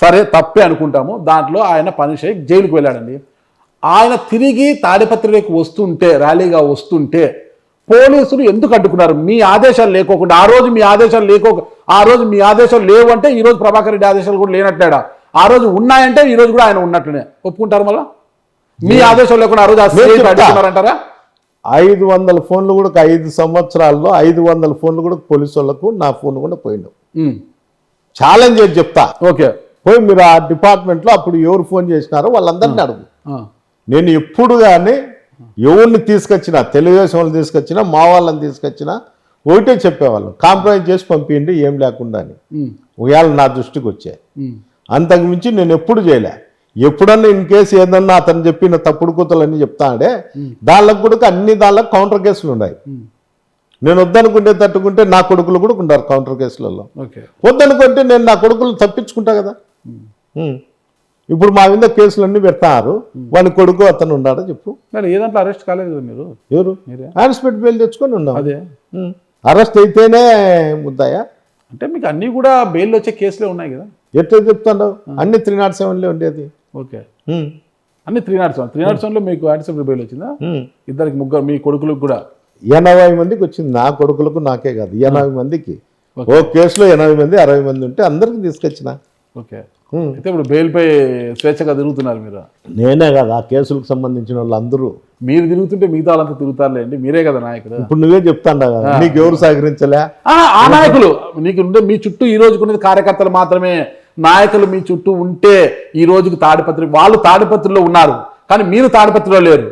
సరే తప్పే అనుకుంటాము. దాంట్లో ఆయన పనిష్ అయ్యి జైలుకు వెళ్ళాడండి. ఆయన తిరిగి తాడిపత్రిలోకి వస్తుంటే, ర్యాలీగా వస్తుంటే పోలీసులు ఎందుకు అడ్డుకున్నారు? మీ ఆదేశాలు లేకోకుండా, ఆ రోజు మీ ఆదేశాలు లేవు అంటే ఈ రోజు ప్రభాకర్ రెడ్డి ఆదేశాలు కూడా లేనట్లేడా? ఆ రోజు ఉన్నాయంటే ఈ రోజు కూడా ఆయన ఉన్నట్లనే ఒప్పుకుంటారు. మళ్ళా మీ ఆదేశాలు లేకుండా ఆ రోజు అడ్డుకున్నారంటారా? 500 ఫోన్లు కూడా 5 సంవత్సరాల్లో 500 ఫోన్లు కూడా పోలీసు వాళ్ళకు నా ఫోన్ కూడా పోయిండు. ఛాలెంజ్ చేసి చెప్తా. ఓకే, పోయి మీరు ఆ డిపార్ట్మెంట్లో అప్పుడు ఎవరు ఫోన్ చేసినారో వాళ్ళందరినీ అడుగు. నేను ఎప్పుడు కానీ ఎవరిని తీసుకొచ్చినా, తెలుగుదేశం వాళ్ళని తీసుకొచ్చినా, మా వాళ్ళని తీసుకొచ్చినా ఒకటే చెప్పేవాళ్ళం, కాంప్రమైజ్ చేసి పంపించండి ఏం లేకుండా అని. ఇవాళ నా దృష్టికి వచ్చాయి. అంతకు మించి నేను ఎప్పుడు చేయలే. ఎప్పుడన్నా ఇన్ కేసు ఏదన్నా అతను చెప్పిన తప్పుడు కూతలన్నీ చెప్తాడే, దానికి కూడా అన్ని దానిలకు కౌంటర్ కేసులు ఉన్నాయి. నేను వద్దనుకుంటే తట్టుకుంటే నా కొడుకులు కూడా ఉంటారు కౌంటర్ కేసులలో. వద్దనుకుంటే నేను నా కొడుకులు తప్పించుకుంటా కదా. ఇప్పుడు మా మీద కేసులన్నీ పెడతారు. వాని కొడుకు అతను ఉన్నాడా చెప్పు? ఏదంటే అరెస్ట్ కాలేదు మీరు? ఎవరు హాస్పిటల్ బెయిల్ తెచ్చుకొని ఉన్నాం. అదే అరెస్ట్ అయితేనే ముద్దాయా? అంటే మీకు అన్ని కూడా బెయిల్ వచ్చే కేసులే ఉన్నాయి కదా. ఎట్లా చెప్తాను? అన్ని 307లో ఉండేది. ఓకే, అన్ని 307లో మీకు యాక్సెప్ట్ బెయిల్ వచ్చిందా? ఇద్దరికి ముగ్గురు మీ కొడుకులకు కూడా 80 మందికి వచ్చింది. నా కొడుకులకు నాకే కాదు, 80 మందికి. ఓ కేసులో 80 మంది 60 మంది ఉంటే అందరికి తీసుకొచ్చిన. ఓకే, అయితే ఇప్పుడు బెయిల్పై స్వేచ్ఛగా తిరుగుతున్నారు మీరు? నేనే కదా ఆ కేసులకు సంబంధించిన వాళ్ళు అందరూ. మీరు తిరుగుతుంటే మిగతా వాళ్ళంతా తిరుగుతారులేండి, మీరే కదా నాయకుడు. ఇప్పుడు నువ్వే చెప్తాండా కదా, నీకు ఎవరు సహకరించలే? ఆ నాయకులు నీకు ఉంటే మీ చుట్టూ ఈ రోజుకునేది కార్యకర్తలు మాత్రమే. నాయకులు మీ చుట్టూ ఉంటే ఈ రోజుకి వాళ్ళు తాడిపత్రిలో ఉన్నారు, కానీ మీరు తాడిపత్రిలో లేరు.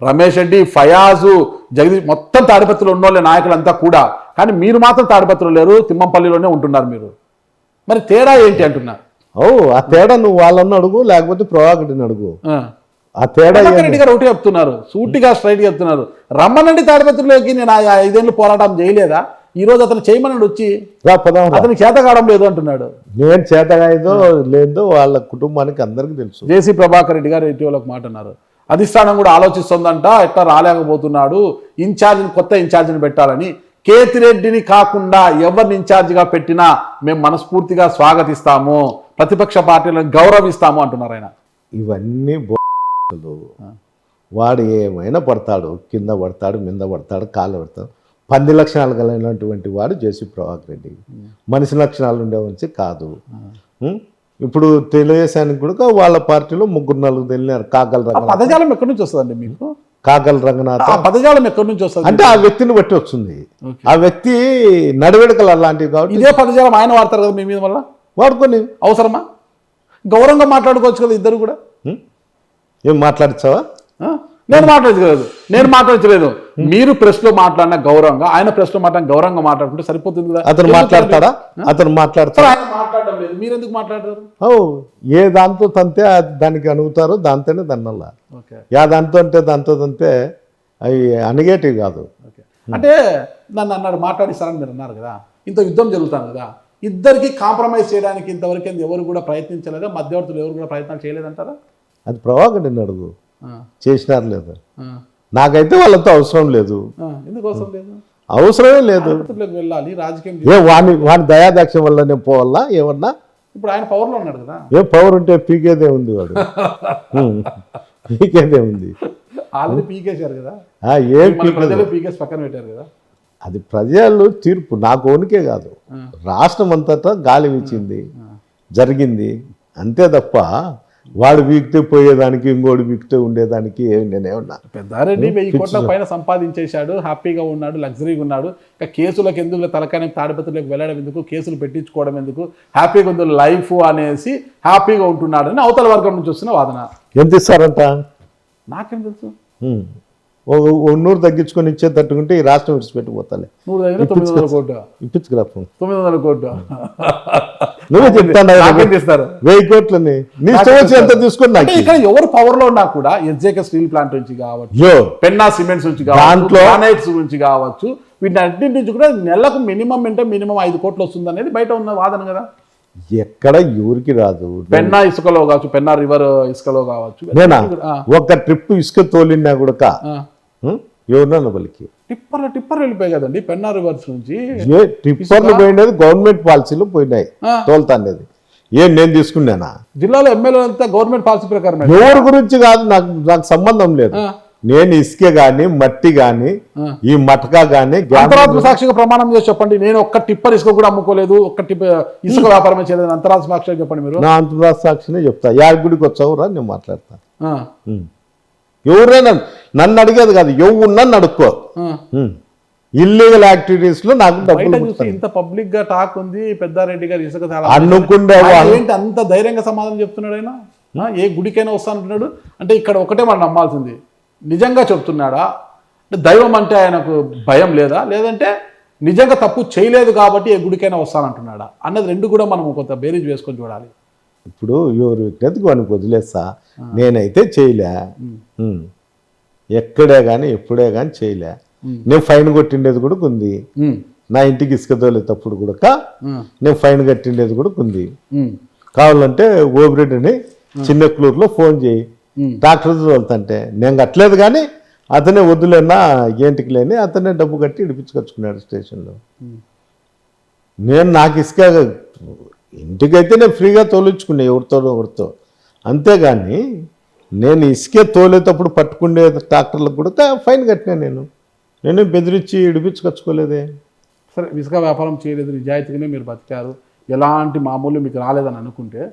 రమేష్ రెడ్డి, ఫయాజు, జగదీష్ మొత్తం తాడిపత్రిలో ఉన్నోళ్ళే నాయకులంతా కూడా, కానీ మీరు మాత్రం తాడిపత్రిలో లేరు, తిమ్మంపల్లిలోనే ఉంటున్నారు మీరు. మరి తేడా ఏంటి అంటున్నారు? ఆ తేడా నువ్వు వాళ్ళని అడుగు, లేకపోతే ప్రభాకర్ని అడుగు. ఆ తేడా రెడ్డి గారు ఒకటి చెప్తున్నారు, సూటిగా స్ట్రైట్ చెప్తున్నారు, రమ్మనండి తాడిపత్రిలోకి. నేను 5 ఏళ్ళు పోరాటం చేయలేదా? ఈ రోజు అతను చేయమన్నాడు వచ్చి, అతను చేత కావడం లేదు అంటున్నాడు. నేను చేతగాయదో లేదో వాళ్ళ కుటుంబానికి అందరికీ తెలుసు. జేసీ ప్రభాకర్ రెడ్డి గారు ఇటీవల ఒక మాట అన్నారు, అధిష్టానం కూడా ఆలోచిస్తుందంట, ఎట్లా రాలేకపోతున్నాడు, కొత్త ఇన్ఛార్జిని పెట్టాలని. కేతిరెడ్డిని కాకుండా ఎవరిని ఇన్ఛార్జిగా పెట్టినా మేము మనస్ఫూర్తిగా స్వాగతిస్తాము, ప్రతిపక్ష పార్టీలను గౌరవిస్తాము అంటున్నారు ఆయన. ఇవన్నీ వాడు ఏమైనా పడతాడు, కింద పడతాడు, మీద పడతాడు, కాళ్ళు పడతాడు. 10 లక్షణాలు కలిగినటువంటి వాడు జేసీ ప్రభాకర్ రెడ్డి. మనిషి లక్షణాలు ఉండేవనిసి కాదు. ఇప్పుడు తెలుగుదేశానికి కూడా వాళ్ళ పార్టీలో 3-4 తెలినారు. పదజాలం ఎక్కడి నుంచి వస్తుందండి మీకు? కాకల రంగనాథ్ పదజాలం ఎక్కడి నుంచి వస్తుంది అంటే ఆ వ్యక్తిని బట్టి వస్తుంది. ఆ వ్యక్తి నడవడికలు అలాంటివి కాబట్టి ఇదే పదజాలం ఆయన వాడతారు కదా మీ మీద. వల్ల వాడుకొని అవసరమా? గౌరవంగా మాట్లాడుకోవచ్చు కదా ఇద్దరు కూడా. ఏం మాట్లాడచ్చావా? నేను మాట్లాడలేదు. మీరు ప్రెస్ లో మాట్లాడిన గౌరవంగా, ఆయన ప్రెస్ లో మాట్లాడిన గౌరవంగా మాట్లాడుకుంటే సరిపోతుంది కదా. అతను మాట్లాడతాడా? అతను మాట్లాడతాడు. మాట్లాడడం లేదు, మీరు ఎందుకు మాట్లాడతారు? ఏ దాంతో తంతే దానికి అనుగుతారో దాంతోనే దన్నల్లా. యా దాంతో అంటే దాంతో తంతే అవి అణిగేటివి కాదు. ఓకే. అంటే నన్ను అన్నాడు మాట్లాడిస్తారని మీరు అన్నారు కదా, ఇంత యుద్ధం జరుగుతాను కదా, ఇద్దరికి కాంప్రమైజ్ చేయడానికి ఇంతవరకు ఎవరు కూడా ప్రయత్నించలేదా, మధ్యవర్తులు ఎవరు కూడా ప్రయత్నాలు చేయలేదంటారా? అది ప్రభాకర్ని అడుగు, ఆ, చేసినారు లేదు. ఆ, నాకైతే వాళ్ళతో అవసరం లేదు, ఆ, ఎందుకు అవసరం లేదు? అవసరమే లేదు. తాడిపత్రులకు వెళ్ళాలి, రాజకీయం వాని దయాదాక్ష వల్ల నేను పోవాలా ఏమన్నా? ఇప్పుడు ఆయన పవర్లో ఉన్నాడు కదా, ఏం పవర్ ఉంటే పీకేదే ఉంది వాడు. పీకేదే ఉంది. ఆల్రెడీ పీకేశారు కదా, ఏం మన ప్రజలు పీకేసి పక్కన పెట్టారు కదా. అది ప్రజలు తీర్పు, నాకు ఓనికే కాదు, రాష్ట్రం అంతటా గాలి వీచింది జరిగింది అంతే తప్ప వాడు వీక్తే పోయేదానికి ఇంకోటి వీక్తే ఉండేదానికి నేనేమన్నా. పెద్దారెడ్డి 1000 కోట్ల పైన సంపాదించేశాడు, హ్యాపీగా ఉన్నాడు, లగ్జరీగా ఉన్నాడు. ఇంకా కేసులకు ఎందుకు తలకాయ తాడిపత్రులకు వెళ్ళడం ఎందుకు, కేసులు పెట్టించుకోవడం ఎందుకు, హ్యాపీగా ఉంది లైఫ్ అనేసి హ్యాపీగా ఉంటున్నాడు అని అవతల వర్గం నుంచి వస్తున్న వాదన. ఎంత ఇస్తారంట నాకేం తెలుసు. ఓ 100 తగ్గించుకొని ఇచ్చేటట్టుకుంటే ఈ రాష్ట్రం విడిచిపెట్టిపోతాలే. 100 దగ్గర 900 కోట్లు, ఇప్పించుకురా 900 కోట్లు నువ్వే చెప్తాను. 1000 కోట్లని నీ ఇష్టం ఎంత తీసుకుని నాకు. ఇక్కడ ఎవరు పవర్ లో ఉన్నా కూడా ఎస్జేకే స్టీల్ ప్లాంట్ నుంచి కావచ్చు, పెన్నా సిమెంట్స్ నుంచి కావచ్చు, గ్రానైట్స్ నుంచి కావచ్చు, వీటిని అన్నింటి నుంచి కూడా నెలకు మినిమం 5 కోట్లు వస్తుంది అనేది బయట ఉన్న వాదన కదా. ఎక్కడ ఎవరికి రాదు. పెన్నా ఇసుకలో కావచ్చు, పెన్నా రివర్ ఇసుకలో కావచ్చు. నేనా ఒక ట్రిప్ ఇసుక తోలినా కూడా ఎవరినన్నా బలికి టిప్పర్ వెళ్ళిపోయాయి కదండి పెన్నా రివర్స్ నుంచి. టిప్పర్లు పోయినది గవర్నమెంట్ పాలసీలో పోయినాయి, తోలుతాండేది ఏం నేను తీసుకున్నానా? జిల్లాలో ఎమ్మెల్యే అంతా గవర్నమెంట్ పాలసీ ప్రకారం. ఎవరి గురించి కాదు, నాకు సంబంధం లేదు. నేను ఇసుక గాని మట్టి గాని ఈ మటకా గాని అంతరాత్మ సాక్షిగా ప్రమాణం చేసి చెప్పండి, నేను ఒక్క టిప్పర్ ఇసుక కూడా అమ్ముకోలేదు, ఒక్క ఇసుక వ్యాపారం చేయలేదు, అంతరాత్మ సాక్షిగా చెప్పండి మీరు. నా అంతరాత్మ సాక్షినే చెప్తా. గుడికి వచ్చావురా నేను మాట్లాడతా. ఎవరైనా నన్ను అడిగేది కాదు, ఎవరు నన్ను అడుక్కో. ఇల్లీగల్ యాక్టివిటీస్ లో నాకు డబ్బులు. ఇంత పబ్లిక్ గా టాక్ ఉంది పెద్దారెడ్డి గారు ఇసుక అనుకుంటే ఏంటి అంత ధైర్యంగా సమాధానం చెప్తున్నాడు ఆయన? ఏ గుడికైనా వస్తానంటున్నాడు అంటే ఇక్కడ ఒకటే మనం నమ్మాల్సింది, నిజంగా చెప్తున్నాడా, దైవం అంటే ఆయనకు భయం లేదా, లేదంటే నిజంగా తప్పు చేయలేదు కాబట్టి ఏ గుడికైనా వస్తానంటున్నాడా అన్నది రెండు కూడా మనం కొంత బేరీజ్ వేసుకొని చూడాలి. ఇప్పుడు ఎవరు వ్యక్తికి వానికి వదిలేస్తా, నేనైతే చేయలే, ఎక్కడే కానీ ఎప్పుడే కానీ చేయలే. నేను ఫైన్ కొట్టిండేది కూడా ఉంది, నా ఇంటికి ఇసుక తోలేటప్పుడు కూడా నేను ఫైన్ కట్టిండేది కూడా ఉంది. కావాలంటే ఓబిరెడ్డిని చిన్నక్లూరులో ఫోన్ చేయి, డాక్టర్ తోలుతుంటే నేను కట్టలేదు కానీ అతనే వద్దులేనా ఏంటికి లేని అతనే డబ్బు కట్టి ఇడిపించుకొచ్చుకున్నాడు స్టేషన్లో. నేను నాకు ఇసుక ఇంటికైతే నేను ఫ్రీగా తోలించుకున్నా ఎవరితో, అంతేగాని నేను ఇసుకే తోలేటప్పుడు పట్టుకునే డాక్టర్లకు కూడా ఫైన్ కట్టినా. నేను బెదిరించి ఇడిపించుకొచ్చుకోలేదే. సరే, ఇసుక వ్యాపారం చేయలేదు, నిజాయితీగానే మీరు బతికారు, ఎలాంటి మామూలు మీకు రాలేదని అనుకుంటే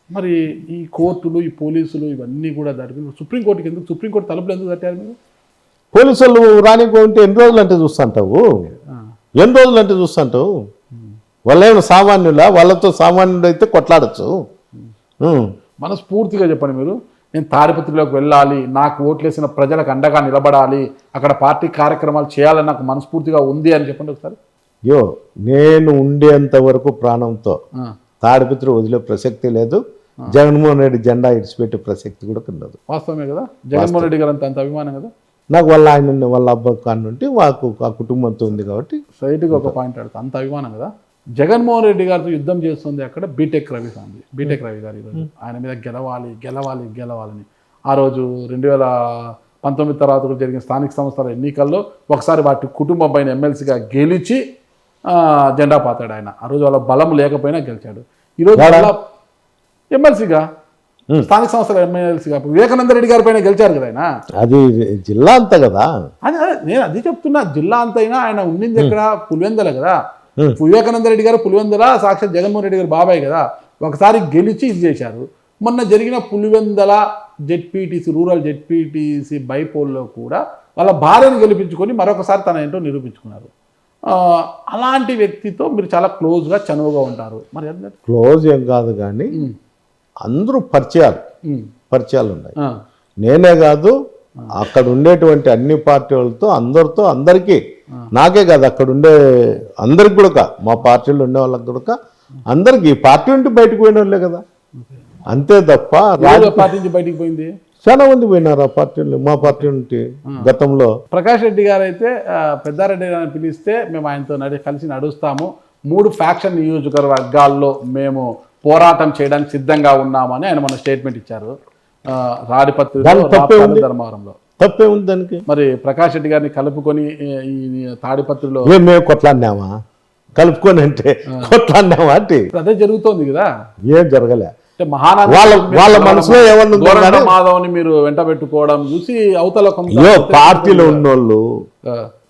మరి ఈ కోర్టులు ఈ పోలీసులు ఇవన్నీ కూడా దాటి సుప్రీంకోర్టుకి ఎందుకు, సుప్రీంకోర్టు తలుపులు ఎందుకు కట్టారు మీరు? పోలీసులు రానిపోతే ఎన్ని రోజులు అంటే చూస్తుంటావు, ఎన్ని రోజులు అంటే చూస్తుంటావు? వాళ్ళేమైనా సామాన్యులా? వాళ్ళతో సామాన్యుడు అయితే కొట్లాడచ్చు. మనస్ఫూర్తిగా చెప్పండి మీరు, నేను తాడిపత్రిలోకి వెళ్ళాలి, నాకు ఓట్లేసిన ప్రజలకు అండగా నిలబడాలి, అక్కడ పార్టీ కార్యక్రమాలు చేయాలని నాకు మనస్ఫూర్తిగా ఉంది అని చెప్పండి ఒకసారి. నేను ఉండేంత వరకు ప్రాణంతో తాడిపత్రి వదిలే ప్రసక్తి లేదు. జగన్మోహన్ రెడ్డి జెండా ఇడిచిపెట్టే ప్రసక్తి కూడా ఉండదు. వాస్తవమే కదా, జగన్మోహన్ రెడ్డి గారు అంత అభిమానం కదా నాకు. వాళ్ళ అబ్బా కానుంటే మాకు ఆ కుటుంబంతో ఉంది కాబట్టి సైట్గా ఒక పాయింట్ ఆడుతా, అంత అభిమానం కదా. జగన్మోహన్ రెడ్డి గారితో యుద్ధం చేస్తుంది అక్కడ B Tech Ravi family, B Tech Ravi గారు ఈరోజు ఆయన మీద గెలవాలని ఆ రోజు 2019 తర్వాత కూడా జరిగిన స్థానిక సంస్థల ఎన్నికల్లో ఒకసారి వాటి కుటుంబం పైన ఎమ్మెల్సీగా గెలిచి జెండా పాతాడు ఆయన. ఆ రోజు వాళ్ళ బలం లేకపోయినా గెలిచాడు. ఈరోజు ఎమ్మెల్సీగా స్థానిక సంస్థల ఎమ్మెల్సీగా వివేకానంద రెడ్డి గారి పైన గెలిచారు కదా ఆయన. అది జిల్లా అంతా కదా, నేను అది చెప్తున్నా. జిల్లా అంతైనా ఆయన ఉండింది ఎక్కడ? పులివెందుల కదా. వివేకానంద రెడ్డి గారు పులివెందుల సాక్షాత్ జగన్మోహన్ రెడ్డి గారు బాబాయ్ కదా. ఒకసారి గెలిచి ఇది చేశారు. మొన్న జరిగిన పులివెందుల జెడ్పీటీసీ రూరల్ జెడ్పీటీసీ బైపోల్లో కూడా వాళ్ళ భార్యను గెలిపించుకొని మరొకసారి తన ఏంటో నిరూపించుకున్నారు. అలాంటి వ్యక్తితో మీరు చాలా క్లోజ్గా చనువుగా ఉంటారు. మరి క్లోజ్ ఏం కాదు కానీ అందరూ పరిచయాలు ఉన్నాయి. నేనే కాదు, అక్కడ ఉండేటువంటి అన్ని పార్టీ వాళ్ళతో అందరికీ, నాకే కాదు అక్కడ ఉండే అందరికి కూడా, మా పార్టీలో ఉండే వాళ్ళకి కూడా అందరికి, పార్టీ ఉంటే బయటకు పోయిన వాళ్ళే కదా. అంతే తప్ప పార్టీ నుంచి బయటికి పోయింది చాలా మంది పోయినారు ఆ పార్టీలు, మా పార్టీ నుండి గతంలో. ప్రకాష్ రెడ్డి గారు అయితే పెద్దారెడ్డి గారిని పిలిస్తే మేము ఆయనతో కలిసి నడుస్తాము, 3 ఫ్యాక్షన్ నియోజకవర్గాల్లో మేము పోరాటం చేయడానికి సిద్ధంగా ఉన్నామని ఆయన మన స్టేట్మెంట్ ఇచ్చారు తాడిపత్రి ధర్మవరంలో. తప్పే ఉంది దానికి. మరి ప్రకాష్ రెడ్డి గారిని కలుపుకొని ఈ తాడిపత్రిలో మేము కొట్లాడినామా? కలుపుకొని అంటే కొట్లాడినామా అంటే అదే జరుగుతోంది కదా. ఏం జరగలే. వాళ్ళ మనసులో ఎవరు మాధవ్ని మీరు వెంట పెట్టుకోవడం చూసి అవతల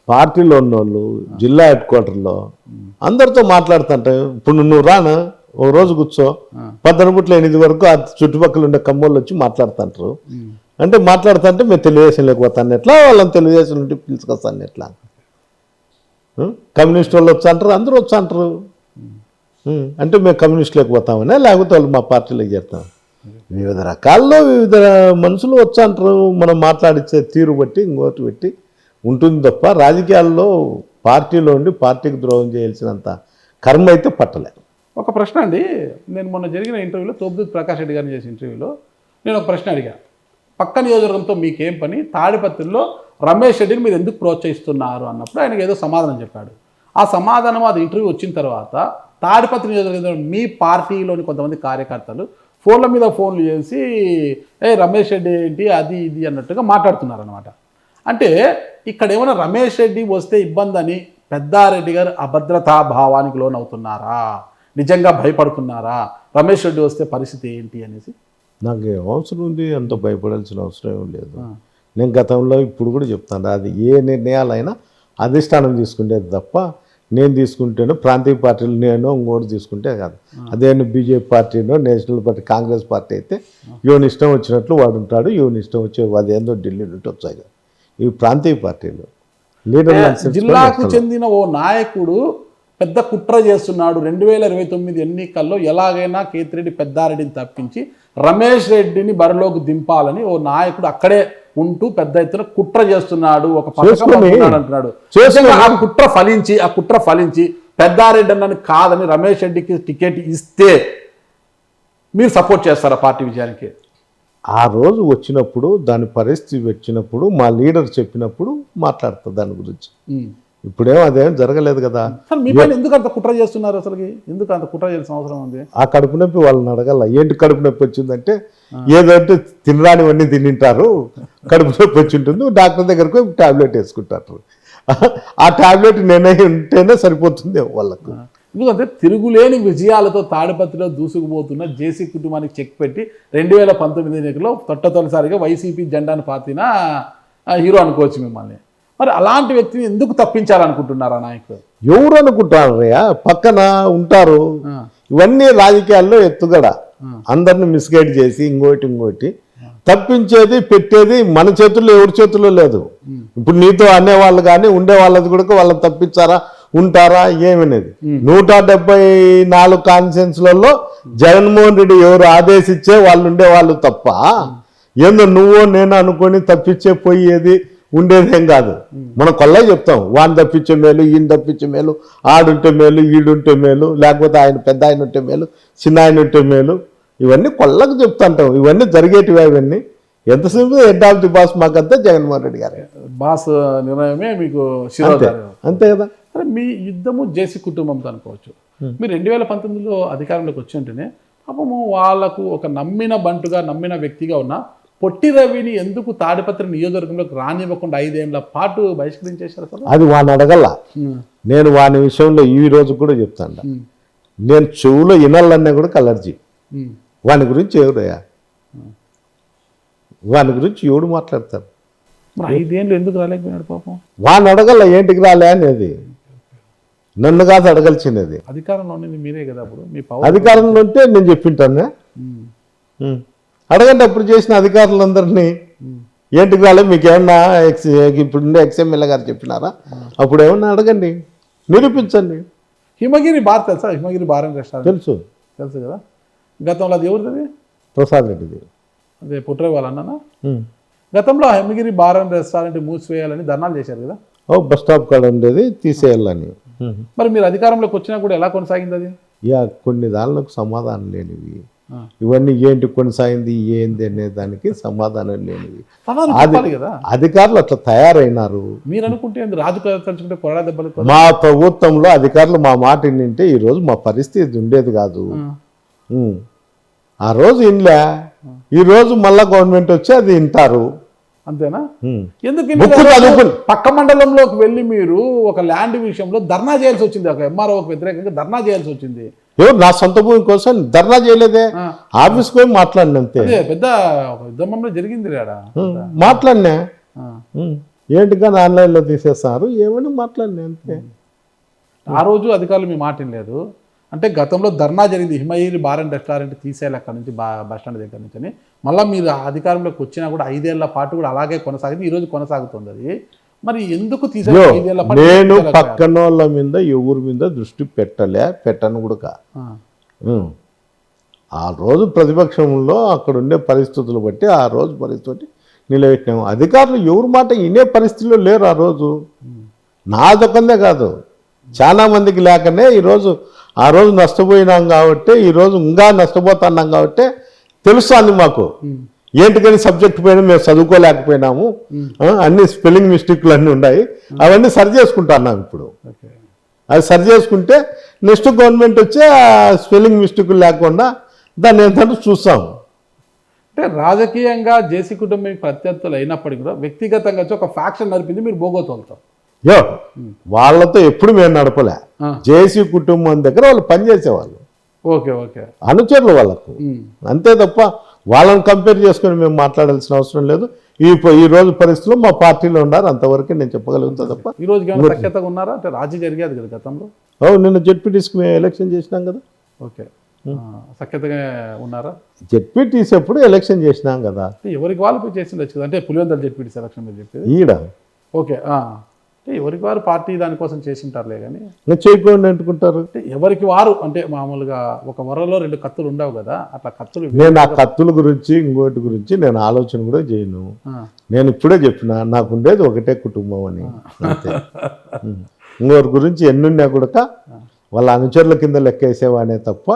పార్టీలో ఉన్నోళ్ళు జిల్లా హెడ్ క్వార్టర్లో అందరితో మాట్లాడుతుంటే, ఇప్పుడు నువ్వు రానా ఓ రోజు కూర్చో 12 8 వరకు ఆ చుట్టుపక్కల ఉండే కమ్మోళ్ళు వచ్చి మాట్లాడుతుంటారు. అంటే మాట్లాడుతుంటే మేము తెలుగుదేశం లేకపోతాను ఎట్లా, వాళ్ళని తెలుగుదేశం నుండి పిలుచుకొస్తాను ఎట్లా, కమ్యూనిస్ట్ వాళ్ళు వచ్చాంటారు, అందరూ వచ్చాంటారు. అంటే మేము కమ్యూనిస్ట్ లేకపోతామనే, లేకపోతే వాళ్ళు మా పార్టీలోకి చేస్తాం. వివిధ రకాల్లో వివిధ మనుషులు వచ్చాంటారు. మనం మాట్లాడిచ్చే తీరు బట్టి ఇంకోటి బట్టి ఉంటుంది తప్ప రాజకీయాల్లో పార్టీలో ఉండి పార్టీకి ద్రోహం చేయాల్సినంత కర్మ అయితే పట్టలే. ఒక ప్రశ్న అండి, నేను మొన్న జరిగిన ఇంటర్వ్యూలో తోపుదూతి ప్రకాష్ రెడ్డి గారిని చేసిన ఇంటర్వ్యూలో నేను ఒక ప్రశ్న అడిగా, పక్క నియోజకవర్గంతో మీకేం పని, తాడిపత్రిలో రమేష్ రెడ్డిని మీరు ఎందుకు ప్రోత్సహిస్తున్నారు అన్నప్పుడు ఆయనకు ఏదో సమాధానం చెప్పాడు. ఆ సమాధానం అది ఇంటర్వ్యూ వచ్చిన తర్వాత తాడిపత్రి నియోజకవర్గంలో మీ పార్టీలోని కొంతమంది కార్యకర్తలు ఫోన్ల మీద ఫోన్లు చేసి రమేష్ రెడ్డి ఏంటి అది ఇది అన్నట్టుగా మాట్లాడుతున్నారు అనమాట. అంటే ఇక్కడ ఏమైనా రమేష్ రెడ్డి వస్తే ఇబ్బంది అని పెద్దారెడ్డి గారు అభద్రతా భావానికి లోనవుతున్నారా, నిజంగా భయపడుతున్నారా, రమేష్ రెడ్డి వస్తే పరిస్థితి ఏంటి అనేసి? నాకు అవసరం ఉంది, అంత భయపడాల్సిన అవసరం ఏం లేదు. నేను గతంలో ఇప్పుడు కూడా చెప్తాను, అది ఏ నిర్ణయాలైనా అధిష్టానం తీసుకుంటేది తప్ప నేను తీసుకుంటేనో ప్రాంతీయ పార్టీలు నేను ఇంకోటి తీసుకుంటే కాదు. అదే బీజేపీ పార్టీనో నేషనల్ పార్టీ కాంగ్రెస్ పార్టీ అయితే యువని ఇష్టం వచ్చినట్లు వాడు ఉంటాడు, యువని ఇష్టం వచ్చే అదేందో ఢిల్లీ నుండి వచ్చాయి. ఇవి ప్రాంతీయ పార్టీలు జిల్లాకు చెందిన ఓ నాయకుడు పెద్ద కుట్ర చేస్తున్నాడు, 2029 ఎన్నికల్లో ఎలాగైనా కేతిరెడ్డి పెద్దారెడ్డిని తప్పించి రమేష్ రెడ్డిని బరిలోకి దింపాలని ఓ నాయకుడు అక్కడే ఉంటూ పెద్ద ఎత్తున కుట్ర చేస్తున్నాడు, ఒక పథకం అంటున్నాడు. ఆ కుట్ర ఫలించి పెద్దారెడ్డి అన్నని కాదని రమేష్ రెడ్డికి టికెట్ ఇస్తే మీరు సపోర్ట్ చేస్తారా పార్టీ విజయానికి? ఆ రోజు వచ్చినప్పుడు దాని పరిస్థితి వచ్చినప్పుడు మా లీడర్ చెప్పినప్పుడు మాట్లాడతా దాని గురించి. ఇప్పుడేమో అదేం జరగలేదు కదా. మీ పైన ఎందుకు అంత కుట్ర చేస్తున్నారు? అసలు ఎందుకు అంత కుట్ర చేయాల్సిన అవసరం ఉంది? ఆ కడుపు నొప్పి వాళ్ళని అడగల. ఏంటి కడుపు నొప్పి వచ్చిందంటే ఏదంటే తినరానివన్నీ తినింటారు, కడుపు నొప్పి వచ్చి ఉంటుంది, డాక్టర్ దగ్గరకు టాబ్లెట్ వేసుకుంటారు. ఆ టాబ్లెట్ నేనే ఉంటేనే సరిపోతుంది వాళ్ళకు. ఎందుకంటే తిరుగులేని విజయాలతో తాడిపత్రిలో దూసుకుపోతున్న జేసీ కుటుంబానికి చెక్ పెట్టి 2019 ఎన్నికల్లో తొలిసారిగా వైసీపీ జెండాను పాతిన హీరో అనుకోవచ్చు మిమ్మల్ని. మరి అలాంటి వ్యక్తిని ఎందుకు తప్పించాలనుకుంటున్నారు ఆ నాయకులు? ఎవరు అనుకుంటారు రయ్యా, పక్కన ఉంటారు. ఇవన్నీ రాజకీయాల్లో ఎత్తుగడ, అందరిని మిస్గైడ్ చేసి ఇంకోటి తప్పించేది పెట్టేది మన చేతుల్లో ఎవరి చేతుల్లో లేదు. ఇప్పుడు నీతో అనేవాళ్ళు కానీ ఉండే వాళ్ళది కూడా వాళ్ళని తప్పించారా ఉంటారా ఏమనేది 174 కాన్స్టిట్యూన్సీలలో జగన్మోహన్ రెడ్డి ఎవరు ఆదేశించే వాళ్ళు ఉండేవాళ్ళు తప్ప ఏందో నువ్వో నేను అనుకొని తప్పించే పోయేది ఉండేదేం కాదు. మనం కొల్లా చెప్తాం, వాడిని తప్పించే మేలు, ఈయన తప్పించే మేలు, ఆడుంటే మేలు, ఈడుంటే మేలు, లేకపోతే ఆయన పెద్ద ఆయన ఉంటే మేలు, చిన్న ఆయన ఉంటే మేలు, ఇవన్నీ కొల్లకు చెప్తుంటాం. ఇవన్నీ జరిగేటివే. ఇవన్నీ ఎంతసేపు హెడ్ ఆఫ్ ది బాస్ మాకంతా జగన్మోహన్ రెడ్డి గారు బాస్ నిర్ణయమే మీకు అంతే కదా. మీ యుద్ధము జేసీ కుటుంబంతో అనుకోవచ్చు. మీరు 2019లో అధికారంలోకి వచ్చి ఉంటేనే పాపము వాళ్ళకు ఒక నమ్మిన బంటుగా నమ్మిన వ్యక్తిగా ఉన్న పొట్టి రవిని ఎందుకు తాడిపత్రి నియోజకవర్గంలోకి రానివ్వకుండా 5 ఏళ్ల పాటు బహిష్కరించేశారు? అసలు అది వాడిని అడగల. నేను వాని విషయంలో ఈ రోజు కూడా చెప్తాను, నేను చెవులో ఇనల్లన్నా కూడా అలర్జీ. వాని గురించి ఎవరయ్యా, వాని గురించి ఎవడు మాట్లాడతారు? 5 ఏళ్ళు ఎందుకు రాలేకపోయాడు పాపం? వాడిని అడగల ఏంటికి రాలే అనేది, నన్ను కాదు అడగలిచినది. అధికారంలో ఉన్నది మీరే కదా, అప్పుడు మీ అధికారంలో ఉంటే నేను చెప్పింటాను. అడగండి అప్పుడు చేసిన అధికారులందరినీ ఏంటికి రాలే, మీకు ఏమన్నా ఇప్పుడు ఎక్స్ఎమ్మెల్యే గారు చెప్పినారా? అప్పుడు ఏమన్నా అడగండి, నిరూపించండి. హిమగిరి బార్ తెలుసా? హిమగిరి బార్ అండ్ రెస్టారెంట్ తెలుసు కదా. గతంలో అది ఎవరిది? ప్రసాద్ రెడ్డిది. అదే పుట్రే వాళ్ళ అన్న. గతంలో హిమగిరి బార్ అండ్ రెస్టారెంట్ మూసివేయాలని ధర్నాలు చేశారు కదా. బస్ స్టాప్ కాడ ఉండేది తీసేయాలని. మరి మీరు అధికారంలోకి వచ్చినా కూడా ఎలా కొనసాగింది అది? కొన్ని దానిలకు సమాధానం లేనివి ఇవన్నీ ఏంటి కొనసాగింది ఏంది అనే దానికి సమాధానం లేనివి. సమాధానం అది చెప్పాలి కదా. అధికారులు అట్లా తయారైనారు. మీరు అనుకుంటే ఏంది, రాజు తలుచుకుంటే కొరడా దెబ్బలు. మా ప్రభుత్వంలో అధికారులు మా మాట వింటే ఈరోజు మా పరిస్థితి ఉండేది కాదు. ఆ రోజు ఇన్లే, ఈరోజు మళ్ళా గవర్నమెంట్ వచ్చి అది వింటారు. అంతేనా? ఉమ్. ఎందుకు బుక్కు చదువుకుని పక్క మండలంలోకి వెళ్ళి మీరు ఒక ల్యాండ్ విషయంలో ధర్నా చేయాల్సి వచ్చింది, ఒక ఎంఆర్ఓకి వ్యతిరేకంగా ధర్నా చేయాల్సి వచ్చింది. ఎవరు నా సొంత భూమి కోసం ధర్నా చేయలేదే, ఆఫీస్కి పోయి మాట్లాడిన అంతే. అదే పెద్ద ఒక ఉద్యమంలో జరిగింది ఆడ. మాట్లాడినా ఏంటిగా ఆన్లైన్లో తీసేస్తారు ఏమని మాట్లాడినా అంతే. ఆ రోజు అధికారులు మీ మాట లేదు అంటే గతంలో ధర్నా జరిగింది, హిమగిరి బార్ అండ్ రెస్టారెంట్ తీసేయాలి అక్కడ నుంచి బస్ స్టాండ్ దగ్గర నుంచి అని. మళ్ళీ మీరు అధికారంలోకి వచ్చినా కూడా 5 ఏళ్ల పాటు కూడా అలాగే కొనసాగింది, ఈ రోజు కొనసాగుతుంది. అది మరి ఎందుకు తీసేయాలి 5 ఏళ్ల పాటు? నేను పక్కన వాళ్ళ మీద ఎవరి మీద దృష్టి పెట్టను కూడా. ఆ రోజు ప్రతిపక్షంలో అక్కడ ఉండే పరిస్థితులు బట్టి ఆ రోజు పరిస్థితి నిలబెట్టినాము. అధికారులు ఎవరి మాట వినే పరిస్థితిలో లేరు ఆ రోజు. నా దొక్కందే కాదు, చాలా మందికి లేకనే ఈరోజు ఆ రోజు నష్టపోయినాం కాబట్టి ఈరోజు ఇంకా నష్టపోతున్నాం కాబట్టి తెలుస్తుంది మాకు ఏంటికని సబ్జెక్ట్ పైన మేము చదువుకోలేకపోయినాము, అన్ని స్పెల్లింగ్ మిస్టేక్లు అన్నీ ఉన్నాయి, అవన్నీ సరి చేసుకుంటున్నాం ఇప్పుడు. అది సరి చేసుకుంటే నెక్స్ట్ గవర్నమెంట్ వచ్చే స్పెల్లింగ్ మిస్టేక్లు లేకుండా దాన్ని ఏంటంటే చూస్తాము. అంటే రాజకీయంగా జేసీ కుటుంబం ప్రత్యర్థులు అయినప్పటికీ కూడా వ్యక్తిగతంగా వచ్చి ఒక ఫ్యాక్షన్ నడిపింది మీరు బోగొతోలుతారు. వాళ్ళతో ఎప్పుడు మేము నడపలే. జేసీ కుటుంబం దగ్గర వాళ్ళు పనిచేసేవాళ్ళు, ఓకే ఓకే అనుచరులు వాళ్ళకు, అంతే తప్ప వాళ్ళని కంపేర్ చేసుకొని మేము మాట్లాడాల్సిన అవసరం లేదు. ఈ రోజు పరిస్థితుల్లో మా పార్టీలో ఉన్నారు, అంతవరకు నేను చెప్పగలుగుతా తప్ప. ఈ రోజు సఖ్యతగా ఉన్నారా? అంటే రాజీ జరిగేది కదా గతంలో. నిన్న జెడ్పీటీసీకి మేము ఎలక్షన్ చేసినాం కదా. ఓకే, సఖ్యతగా ఉన్నారా? జెడ్పీటీసీ అప్పుడు ఎలక్షన్ చేసినాం కదా. ఎవరికి వాళ్ళు పోయి చేసిండొచ్చు కదా, అంటే పులివెందుల జెడ్పీటీసీ ఎలక్షన్ మీరు చెప్పేది ఈడ. ఓకే, అంటే ఎవరికి వారు పార్టీ దానికోసం చేసింటారులే కానీ చేయకుండా అంటుకుంటారు. అంటే ఎవరికి వారు అంటే మామూలుగా ఒక వరలో 2 కత్తులు ఉండవు కదా, అట్లా కత్తులు. నేను ఆ కత్తుల గురించి ఇంకోటి గురించి నేను ఆలోచన కూడా చేయను. నేను ఇప్పుడే చెప్పిన నాకు ఉండేది ఒకటే కుటుంబం అని, అంతే. ఇంకోటి గురించి ఎన్నున్నా కూడా వాళ్ళ అనుచరుల కింద లెక్కేసేవానే తప్ప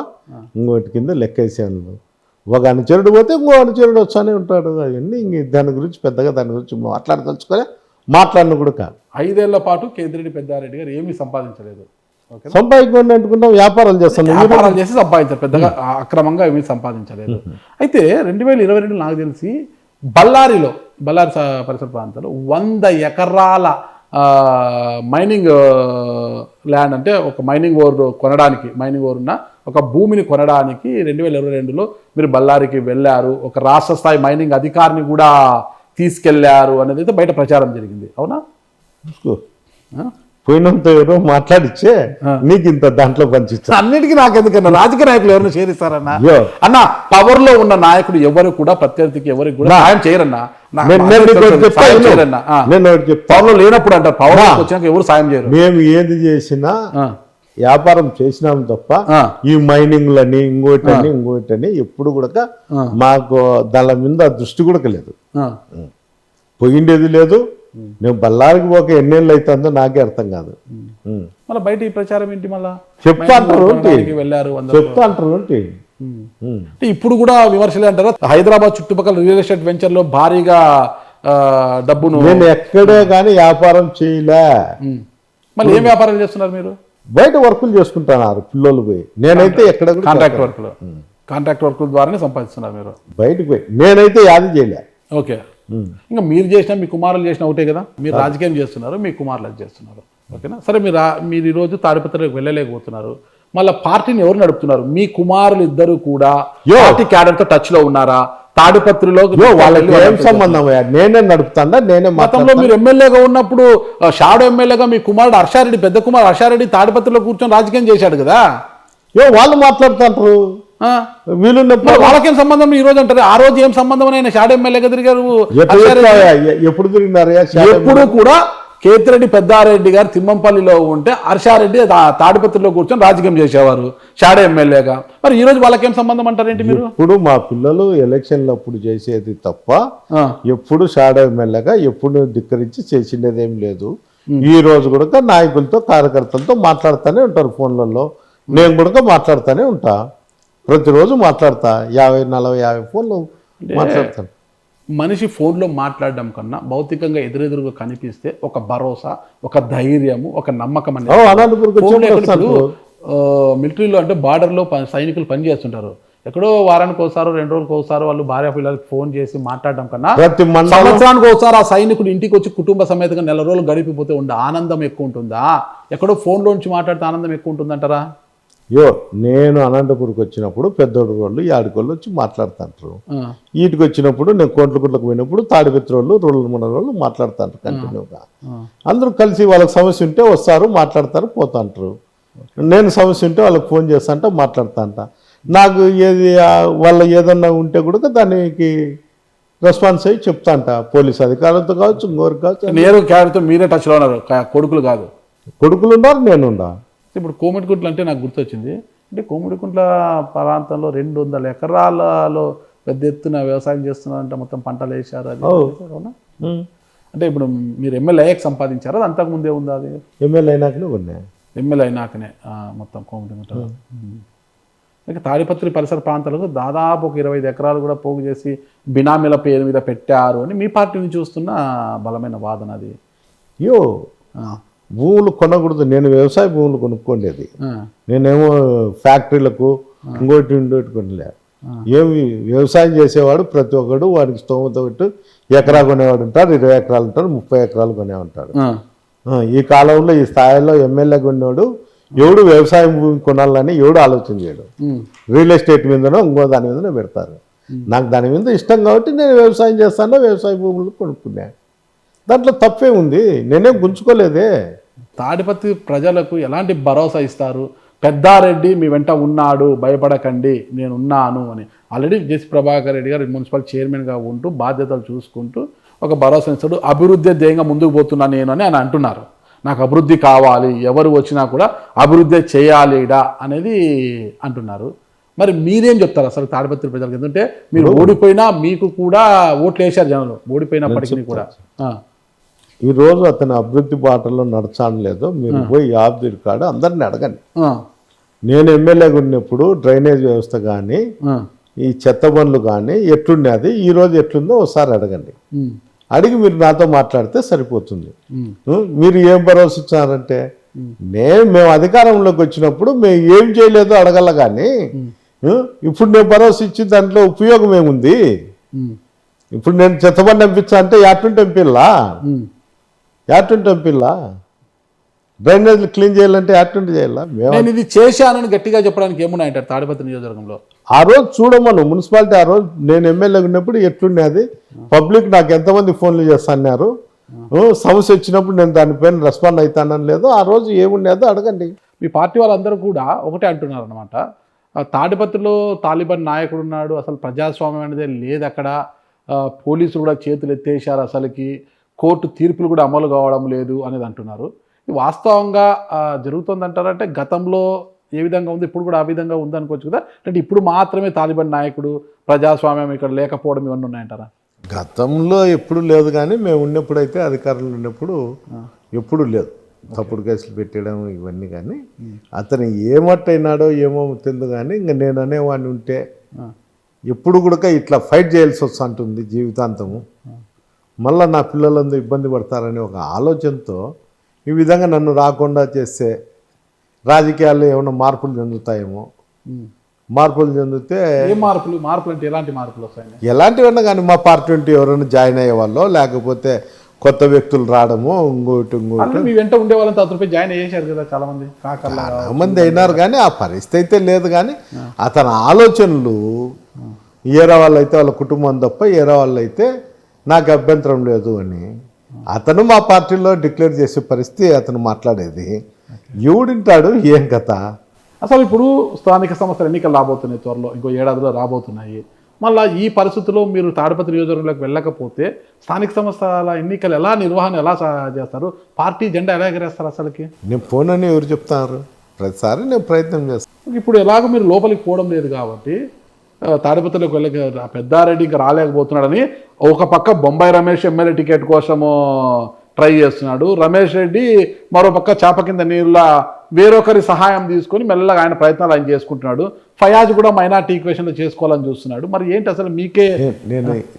ఇంకోటి కింద లెక్కేసేవాళ్ళు. ఒక అనుచరుడు పోతే ఇంకో అనుచరుడు వస్తానే ఉంటాడు. అవన్నీ ఇంక దాని గురించి పెద్దగా దాని గురించి మాట్లాడదలుచుకొని మాట్లాడిన కూడా కాదు. 5 ఏళ్ల పాటు కేతిరెడ్డి పెద్దారెడ్డి గారు ఏమీ సంపాదించలేదు. సంపాదించుకోండి అంటుకుంటాం, వ్యాపారాలు చేస్తాను, వ్యాపారాలు చేసి సంపాదించారు, పెద్దగా అక్రమంగా ఏమీ సంపాదించలేదు. అయితే 2022 నాకు తెలిసి బళ్ళారి పరిసర ప్రాంతాల్లో 100 ఎకరాల మైనింగ్ ల్యాండ్, అంటే ఒక మైనింగ్ ఓర్ కొనడానికి, మైనింగ్ ఓర్ ఉన్న ఒక భూమిని కొనడానికి 2022లో మీరు బళ్ళారికి వెళ్ళారు, ఒక రాష్ట్ర స్థాయి మైనింగ్ అధికారిని కూడా తీసుకెళ్లారు అనేది అయితే బయట ప్రచారం జరిగింది, అవునా? పోయినంత ఎవరో మాట్లాడిచ్చే నీకు ఇంత దాంట్లో పంచిస్తా. అన్నిటికీ నాకెందుకన్నా రాజకీయ నాయకులు ఎవరిని చేరిస్తారన్నా? అన్న పవర్ లో ఉన్న నాయకుడు ఎవరు కూడా ప్రత్యర్థికి ఎవరికి కూడా సాయం చేయరన్నా. పవర్ లో లేనప్పుడు అంటారు, పవర్ వచ్చినాక ఎవరు సాయం చేయరు. మేము ఏది చేసినా వ్యాపారం చేసినాం తప్ప ఈ మైనింగ్లని ఇంకోటని ఎప్పుడు కూడా మాకు దాని మీద దృష్టి కూడా లేదు, పోయిండేది లేదు. నేను బళ్ళారికి పోక ఎన్నేళ్ళు అవుతుందో నాకే అర్థం కాదు. మళ్ళీ బయట ఈ ప్రచారం ఏంటి? మళ్ళీ చెప్తా అంటారు వెళ్ళారు, చెప్తా అంటారు. అంటే ఇప్పుడు కూడా విమర్శలే అంటారు, హైదరాబాద్ చుట్టుపక్కల రియల్ ఎస్టేట్ వెంచర్ లో భారీగా డబ్బును. నేను ఎక్కడే కానీ వ్యాపారం చేయలే. మళ్ళీ ఏం వ్యాపారం చేస్తున్నారు మీరు? బయట వర్కులు చేసుకుంటున్నారు పిల్లలు పోయి. నేనైతే ఎక్కడ కాంట్రాక్ట్ వర్కుల ద్వారానే సంపాదిస్తున్నారు మీరు. బయటకు పోయి నేనైతే యాది చేయలే. ఓకే, ఇంకా మీరు చేసినా మీ కుమారులు చేసినా ఒకటే కదా. మీరు రాజకీయం చేస్తున్నారు, మీ కుమారులు అది చేస్తున్నారు, ఓకేనా? సరే, మీరు ఈరోజు తాడిపత్రికి వెళ్ళలేకపోతున్నారు, మళ్ళీ పార్టీని ఎవరు నడుపుతున్నారు? మీ కుమారులు ఇద్దరు కూడా పార్టీ క్యాడర్ తో టచ్ లో ఉన్నారా? తాడిపత్రిలో వాళ్ళకి ఏం సంబంధం? నేనే నడుపుతాడా? నేనే. గతంలో మీరు ఎమ్మెల్యేగా ఉన్నప్పుడు షాడో ఎమ్మెల్యేగా మీ కుమారుడు హర్షారెడ్డి, పెద్ద కుమారుడు హర్షారెడ్డి తాడిపత్రిలో కూర్చొని రాజకీయం చేశాడు కదా. వాళ్ళు మాట్లాడుతుంటారు, వీళ్ళున్నప్పుడు వాళ్ళకేం సంబంధం ఈ రోజు అంటారు? ఆ రోజు ఏం సంబంధం అని ఆయన షాడో ఎమ్మెల్యేగా తిరిగారు. ఎప్పుడు తిరిగినారు? ఎప్పుడు కూడా కేతిరెడ్డి పెద్దారెడ్డి గారు తిమ్మంపల్లిలో ఉంటే హర్షారెడ్డి తాడిపత్రిలో కూర్చొని రాజకీయం చేసేవారు షాడో ఎమ్మెల్యేగా. మరి ఈ రోజు వాళ్ళకేం సంబంధం అంటారేంటి మీరు? ఇప్పుడు మా పిల్లలు ఎలక్షన్లు అప్పుడు చేసేది తప్ప ఎప్పుడు షాడో ఎమ్మెల్యేగా ఎప్పుడు ధిక్కరించి చేసినదేం లేదు. ఈ రోజు కూడా నాయకులతో కార్యకర్తలతో మాట్లాడుతూనే ఉంటారు ఫోన్లలో, నేను కూడా మాట్లాడుతూనే ఉంటా. ప్రతిరోజు మాట్లాడతా 50-40-50 ఫోన్లు మాట్లాడతాను. మనిషి ఫోన్లో మాట్లాడడం కన్నా భౌతికంగా ఎదురెదురుగా కనిపిస్తే ఒక భరోసా, ఒక ధైర్యము, ఒక నమ్మకం అనేది. అనంతపురంకి వచ్చినప్పుడు వస్తాను. మిలిటరీలో అంటే బార్డర్లో సైనికులు పనిచేస్తుంటారు. ఎక్కడో వారానికి ఒకసారి 2 రోజులకు ఒకసారి వాళ్ళు భార్య పిల్లలకి ఫోన్ చేసి మాట్లాడడం కన్నా ప్రతి మండలం సంవత్సరానికి ఒకసారి ఆ సైనికుడు ఇంటికి వచ్చి కుటుంబ సమేతంగా 4 రోజులు గడిపిపోతే ఉండే ఆనందం ఎక్కువ ఉంటుందా? ఎక్కడో ఫోన్లో నుంచి మాట్లాడితే ఆనందం ఎక్కువ ఉంటుందంటారా? నేను అనంతపురంకి వచ్చినప్పుడు పెద్దోడు వాళ్ళు యాడికోళ్ళు వచ్చి మాట్లాడుతుంటారు. వీటికి వచ్చినప్పుడు నేను కోట్లగుట్లకు పోయినప్పుడు తాడిపత్రి వాళ్ళు రూరల్ మండలం వాళ్ళు మాట్లాడుతుంటారు కంటిన్యూగా. అందరూ కలిసి వాళ్ళకి సమస్య ఉంటే వస్తారు, మాట్లాడతారు, పోతుంటారు. నేను సమస్య ఉంటే వాళ్ళకి ఫోన్ చేస్తాంట, మాట్లాడుతాంట. నాకు ఏది వాళ్ళ ఏదన్నా ఉంటే కూడా దానికి రెస్పాన్స్ అయ్యి చెప్తాంట. పోలీస్ అధికారులతో కావచ్చు, ఇంకోరికి కావచ్చు. నేరు క్యారెక్టర్తో మీరే టచ్లో ఉన్నారు, కొడుకులు కాదు. కొడుకులు ఉన్నారు, నేనుండా. ఇప్పుడు కోమిడికుంట్ల అంటే నాకు గుర్తొచ్చింది. అంటే కోమిడికుంట్ల ప్రాంతంలో 200 ఎకరాలలో పెద్ద ఎత్తున వ్యవసాయం చేస్తున్నారంటే మొత్తం పంటలు వేసారు. అది అవునా? అంటే ఇప్పుడు మీరు ఎమ్మెల్యే అయ్యాక సంపాదించారా? అది అంతకు ముందే ఉందా? అది ఎమ్మెల్యే అయినాకనే ఉన్నాయి. ఎమ్మెల్యే అయినాకనే మొత్తం కోమిడికుంట్ల. ఇక తాడిపత్రి పరిసర ప్రాంతాలకు దాదాపు ఒక 25 ఎకరాలు కూడా పోగు చేసి బినామీల పేరు మీద పెట్టారు అని మీ పార్టీని చూస్తున్న బలమైన వాదన అది. భూములు కొనకూడదు. నేను వ్యవసాయ భూములు కొనుక్కోండేది. నేనేమో ఫ్యాక్టరీలకు ఇంకోటి కొనలే. ఏమి వ్యవసాయం చేసేవాడు ప్రతి ఒక్కడు వాడికి స్తోమత పెట్టు ఎకరా కొనేవాడు ఉంటారు, 20 ఎకరాలు ఉంటారు, 30 ఎకరాలు కొనే ఉంటాడు. ఈ కాలంలో ఈ స్థాయిలో ఎమ్మెల్యే కొన్నాడు ఎవడు వ్యవసాయం భూమి కొనాలని ఎవడు ఆలోచన చేయడు. రియల్ ఎస్టేట్ మీదనో ఇంకో దాని మీదనో పెడతారు. నాకు దాని మీద ఇష్టం కాబట్టి నేను వ్యవసాయం చేస్తాను, వ్యవసాయ భూములు కొనుక్కున్నా. దాంట్లో తప్పే ఉంది, నేనేం గుంజుకోలేదే. తాడిపత్రి ప్రజలకు ఎలాంటి భరోసా ఇస్తారు? పెద్దారెడ్డి మీ వెంట ఉన్నాడు, భయపడకండి, నేనున్నాను అని ఆల్రెడీ జెసి ప్రభాకర్ రెడ్డి గారు మున్సిపల్ చైర్మన్గా ఉంటూ బాధ్యతలు చూసుకుంటూ ఒక భరోసా ఇస్తాడు. అభివృద్ధి ధ్యేయంగా ముందుకు పోతున్నా నేను అని ఆయన అంటున్నారు. నాకు అభివృద్ధి కావాలి, ఎవరు వచ్చినా కూడా అభివృద్ధి చేయాలిడా అనేది అంటున్నారు. మరి మీరేం చెప్తారు అసలు తాడిపత్రి ప్రజలకు? ఎందుకంటే మీరు ఓడిపోయినా మీకు కూడా ఓట్లు వేశారు జనాలు, ఓడిపోయినప్పటికీ కూడా. ఈరోజు అతను అభివృద్ధి బాటలో నడచాను లేదో మీరు పోయి ఆబ్దిర్ కాడ అందరిని అడగండి. నేను ఎమ్మెల్యేగా ఉన్నప్పుడు డ్రైనేజ్ వ్యవస్థ కానీ ఈ చెత్త బండ్లు కానీ ఎట్లున్నది, ఈరోజు ఎట్లుందో ఒకసారి అడగండి. అడిగి మీరు నాతో మాట్లాడితే సరిపోతుంది. మీరు ఏం భరోసా ఇచ్చారంటే మేము అధికారంలోకి వచ్చినప్పుడు మేము ఏం చేయలేదో అడగల కానీ ఇప్పుడు నేను భరోసా ఇచ్చి దాంట్లో ఉపయోగం ఏముంది? ఇప్పుడు నేను చెత్తబండి పంపించా అంటే యాటుంటే ఎంపిల్లా డ్రైనేజ్లు క్లీన్ చేయాలంటే యాక్టివిటీ చేయాలా? నేను ఇది చేశానని గట్టిగా చెప్పడానికి ఏమున్నాయంటారు తాడిపత్రి నియోజకవర్గంలో? ఆ రోజు చూడమను మున్సిపాలిటీ, ఆ రోజు నేను ఎమ్మెల్యే ఉన్నప్పుడు ఎట్లున్నది, పబ్లిక్ నాకు ఎంతమంది ఫోన్లు చేస్తున్నారు, సమస్య వచ్చినప్పుడు నేను దానిపైన రెస్పాండ్ అవుతానని లేదు. ఆ రోజు ఏముండేదో అడగండి. మీ పార్టీ వాళ్ళందరూ కూడా ఒకటే అంటున్నారు అనమాట, తాడిపత్రిలో తాలిబాన్ నాయకుడు ఉన్నాడు, అసలు ప్రజాస్వామ్యం అనేది లేదు అక్కడ, పోలీసులు కూడా చేతులు ఎత్తేసారు, అసలుకి కోర్టు తీర్పులు కూడా అమలు కావడం లేదు అనేది అంటున్నారు. వాస్తవంగా జరుగుతుందంటారంటే గతంలో ఏ విధంగా ఉంది ఇప్పుడు కూడా ఆ విధంగా ఉంది అనుకోవచ్చు కదా? అంటే ఇప్పుడు మాత్రమే తాలిబాన్ నాయకుడు ప్రజాస్వామ్యం ఇక్కడ లేకపోవడం ఇవన్నీ ఉన్నాయంటారా? గతంలో ఎప్పుడు లేదు కానీ మేము ఉన్నప్పుడైతే అధికారులు ఉన్నప్పుడు ఎప్పుడు లేదు. తప్పుడు కేసులు పెట్టడం ఇవన్నీ కానీ అతను ఏమట్టయినాడో ఏమో తెలియదు కానీ ఇంకా నేను అనేవాడిని ఉంటే ఎప్పుడు కూడా ఇట్లా ఫైట్ చేయాల్సి వస్తుంటుంది జీవితాంతము. మళ్ళీ నా పిల్లలందరూ ఇబ్బంది పడతారని ఒక ఆలోచనతో ఈ విధంగా నన్ను రాకుండా చేస్తే రాజకీయాల్లో ఏమైనా మార్పులు చెందుతాయేమో. మార్పులు చెందితే మార్పులు అంటే ఎలాంటి మార్పులు వస్తాయి? ఎలాంటివన్నా కానీ మా పార్టీ ఉంటే ఎవరైనా జాయిన్ అయ్యే వాళ్ళు, లేకపోతే కొత్త వ్యక్తులు రావడము, ఇంకోటి మీ వెంట ఉండే వాళ్ళని తదుపరి జాయిన్ అయ్యేసారు కదా చాలా మంది అయినారు కానీ ఆ పరిస్థితి అయితే లేదు. కానీ అతని ఆలోచనలు ఏరే వాళ్ళు అయితే వాళ్ళ కుటుంబం తప్ప ఏరే వాళ్ళు అయితే నాకు అభ్యంతరం లేదు అని అతను మా పార్టీలో డిక్లేర్ చేసే పరిస్థితి అతను మాట్లాడేది. ఎవడింటాడు ఏం కథ? అసలు ఇప్పుడు స్థానిక సంస్థల ఎన్నికలు రాబోతున్నాయి, త్వరలో ఇంకో ఏడాదిలో రాబోతున్నాయి. మళ్ళీ ఈ పరిస్థితుల్లో మీరు తాడిపత్రి నియోజకవర్గంలోకి వెళ్ళకపోతే స్థానిక సంస్థల ఎన్నికలు నిర్వహణ ఎలా చేస్తారు? పార్టీ జెండా ఎలా ఎగరేస్తారు? అసలుకి నేను పోనని ఎవరు చెప్తారు? ప్రతిసారి నేను ప్రయత్నం చేస్తాను. ఇప్పుడు ఎలాగో మీరు లోపలికి పోవడం లేదు కాబట్టి తాడిపత్రిలోకి వెళ్ళక పెద్దారెడ్డి ఇంకా రాలేకపోతున్నాడని ఒక పక్క బొంబాయి రమేష్ ఎమ్మెల్యే టికెట్ కోసము ట్రై చేస్తున్నాడు, రమేష్ రెడ్డి మరో పక్క చాప కింద నీళ్ళ వేరొకరి సహాయం తీసుకొని మెల్లగా ఆయన ప్రయత్నాలు ఆయన చేసుకుంటున్నాడు. ఫయాజ్ కూడా మైనార్టీ ఈక్వేషన్లో చేసుకోవాలని చూస్తున్నాడు. మరి ఏంటి అసలు మీకే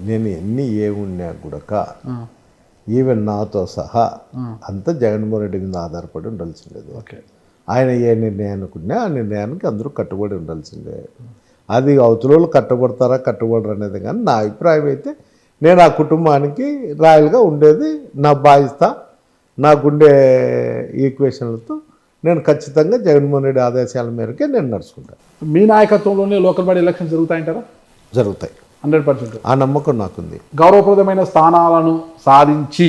నేను ఎన్ని ఏమున్నా కూడా ఈవెన్ నాతో సహా అంతా జగన్మోహన్ రెడ్డి మీద ఆధారపడి ఉండాల్సిండేది. ఓకే, ఆయన ఏ నిర్ణయానికి ఆ నిర్ణయానికి అందరూ కట్టుబడి ఉండాల్సిందే. అది అవతల కట్టుబడతారా కట్టుబడరు అనేది కానీ నా అభిప్రాయం అయితే నేను ఆ కుటుంబానికి రాయల్గా ఉండేది నా బాధ్యత. నాకుండే ఈక్వేషన్లతో నేను ఖచ్చితంగా జగన్మోహన్ రెడ్డి ఆదేశాల మేరకే నేను నడుచుకుంటాను. మీ నాయకత్వంలోనే లోకల్ బాడీ ఎలక్షన్స్ జరుగుతాయంటారా? జరుగుతాయి, 100%. ఆ నమ్మకం నాకుంది. గౌరవప్రదమైన స్థానాలను సాధించి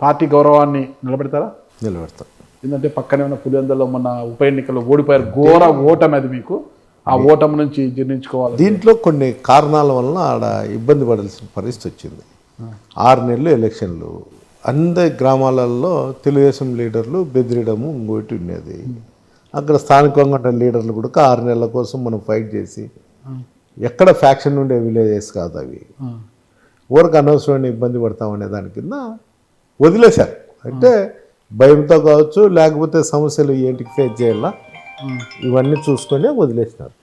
పార్టీ గౌరవాన్ని నిలబెడతారా? నిలబెడతాను. ఎందుకంటే పక్కనే ఉన్న పులివెందులలో మొన్న ఉప ఎన్నికల్లో ఓడిపోయారు. ఘోర ఓటమి అది. మీకు ఆ ఓటమి నుంచి జీర్ణించుకోవాలి. దీంట్లో కొన్ని కారణాల వలన ఆడ ఇబ్బంది పడాల్సిన పరిస్థితి వచ్చింది. 6 నెలలు ఎలక్షన్లు, అందరి గ్రామాలలో తెలుగుదేశం లీడర్లు బెదిరియడము ఇంకోటి ఉండేది. అక్కడ స్థానికంగా ఉన్న లీడర్లు కూడా 6 నెలల కోసం మనం ఫైట్ చేసి, ఎక్కడ ఫ్యాక్షన్ ఉండే విలేజెస్ కాదు అవి, ఊరికి అనవసరమైన ఇబ్బంది పడతామనే దాని కింద వదిలేశారు. అంటే భయంతో కావచ్చు, లేకపోతే సమస్యలు ఏంటికి ఫేస్ చేయాలా ఇవన్నీ చూసుకొని వదిలేసినారు.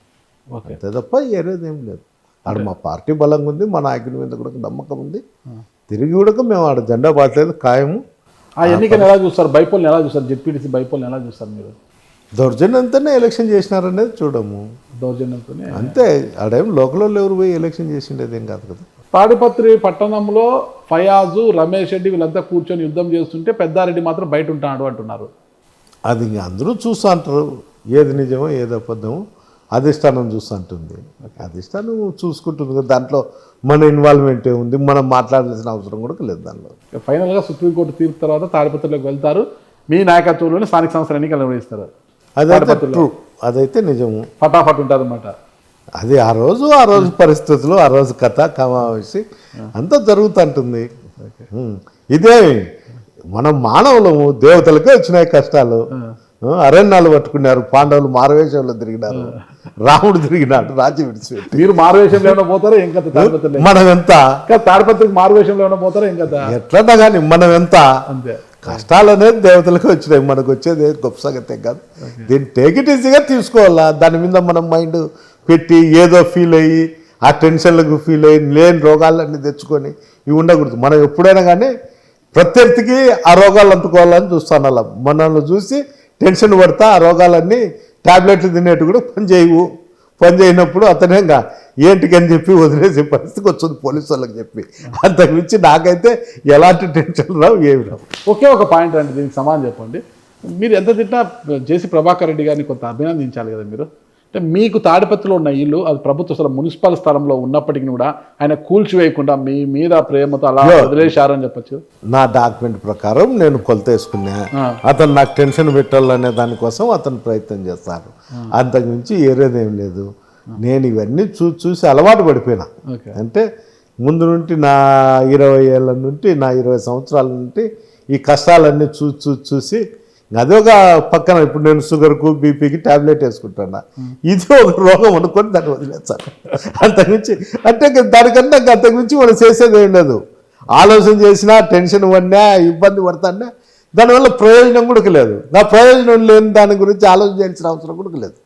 అంతే తప్ప ఏరేది ఏం లేదు. ఆడ మా పార్టీ బలంగా ఉంది, మా నాయకుడి మీద కూడా నమ్మకం ఉంది. తిరిగి కూడా మేము ఆడ జెండా బాట్లేదు ఖాయము. ఆ ఎన్నికలు ఎలా చూస్తారు? బైపోల్ని ఎలా చూస్తారు? జెడ్పీటీసీ బైపోల్ని ఎలా చూస్తారు మీరు? దౌర్జన్యంతోనే ఎలక్షన్ చేసినారనేది చూడము. దౌర్జన్యంతోనే అంతే. ఆడేం లోకల్లో ఎవరు పోయి ఎలక్షన్ చేసిండేది ఏం కాదు కదా. తాడిపత్రి పట్టణంలో ఫయాజు, రమేష్ రెడ్డి వీళ్ళంతా కూర్చొని యుద్ధం చేస్తుంటే పెద్దారెడ్డి మాత్రం బయట ఉంటాడు అంటున్నారు. అది ఇంకా అందరూ చూస్తూ అంటారు, ఏది నిజమో ఏది అబద్ధమో అధిష్టానం చూస్తుంటుంది. అధిష్టానం చూసుకుంటుంది కదా, దాంట్లో మన ఇన్వాల్వ్మెంట్ ఉంది, మనం మాట్లాడాల్సిన అవసరం కూడా లేదు దానిలో. ఫైనల్గా సుప్రీంకోర్టు తీర్పు తర్వాత తాడిపత్రిలోకి వెళ్తారు. మీ నాయకత్వంలోనే స్థానిక సంస్థల ఎన్నికలు నిర్వహిస్తారు. అదైతే ట్రూ, అదైతే నిజము. ఫటాఫట్ ఉంటుంది అన్నమాట. అది ఆ రోజు పరిస్థితులు, ఆ రోజు కథ కమావేసి అంతా జరుగుతుంటుంది. ఇదే మనం మానవులము, దేవతలకే వచ్చినాయి కష్టాలు. అరణ్యాలు పట్టుకున్నారు, పాండవులు మారవేషంలో తిరిగినారు, రాముడు తిరిగినాడు, రాజ్యం విడిచిపెట్టి. మీరు మారువేషంలో ఏమైనా పోతారా ఇంకా? మనం ఎంత తాడిపత్రికి మారువేషంలో ఏమైనా పోతారా ఇంకా? ఎట్లన్నా కానీ మనం ఎంత అంతే. కష్టాలు అనేది దేవతలకే వచ్చినాయి, మనకు వచ్చేది గొప్ప సంగతే కాదు. దీన్ని టేక్ ఇట్ ఈజీగా తీసుకోవాలా. దాని మీద మనం మైండ్ పెట్టి ఏదో ఫీల్ అయ్యి ఆ టెన్షన్లకు ఫీల్ అయ్యి లేని రోగాలన్నీ తెచ్చుకొని ఇవి ఉండకూడదు. మనం ఎప్పుడైనా కానీ ప్రత్యర్థికి ఆ రోగాలు అంటుకోవాలని చూస్తాను. అలా మనల్ని చూసి టెన్షన్ పడతా ఆ రోగాలన్నీ ట్యాబ్లెట్లు తినేట్టు కూడా పని చేయనప్పుడు అతనేగా ఏంటికని చెప్పి వదిలేసే పరిస్థితికి వచ్చింది పోలీసు వాళ్ళకి చెప్పి. అంతకుమించి నాకైతే ఎలాంటి టెన్షన్ రావు, ఏమి రావు. ఒకే ఒక పాయింట్ అండి, దీనికి సమాధానం చెప్పండి. మీరు ఎంత తిట్టినా జేసీ ప్రభాకర్ రెడ్డి గారిని కొంత అభినందించాలి కదా మీరు. అంటే మీకు తాడిపత్రిలో ఉన్న ఇల్లు అది ప్రభుత్వ స్థలం, మున్సిపల్ స్థలంలో ఉన్నప్పటికీ కూడా ఆయన కూల్చివేయకుండా మీ మీద ప్రేమతో అలా వదిలేశారని చెప్పచ్చు. నా డాక్యుమెంట్ ప్రకారం నేను కొలత వేసుకున్నా, అతను నాకు టెన్షన్ పెట్టాలనే దానికోసం అతను ప్రయత్నం చేస్తారు. అంతకుమించి ఏరేదేం లేదు. నేను ఇవన్నీ చూసి అలవాటు పడిపోయినా. అంటే ముందు నుండి నా 20 ఏళ్ళ నుండి, నా 20 సంవత్సరాల నుండి ఈ కష్టాలన్నీ చూసి అదే ఒక పక్కన ఇప్పుడు నేను షుగర్కు బీపీకి ట్యాబ్లెట్ వేసుకుంటున్నా. ఇది ఒక రోగం అనుకొని దాన్ని వదిలేస్తాను. అంతకుమించి అంటే దానికన్నా అంతకుమించి మనం చేసేది ఏం లేదు. ఆలోచన చేసినా టెన్షన్ పడినా ఇబ్బంది పడతానా దానివల్ల ప్రయోజనం కూడా లేదు. నా ప్రయోజనం లేని దాని గురించి ఆలోచన చేయాల్సిన అవసరం కూడా లేదు.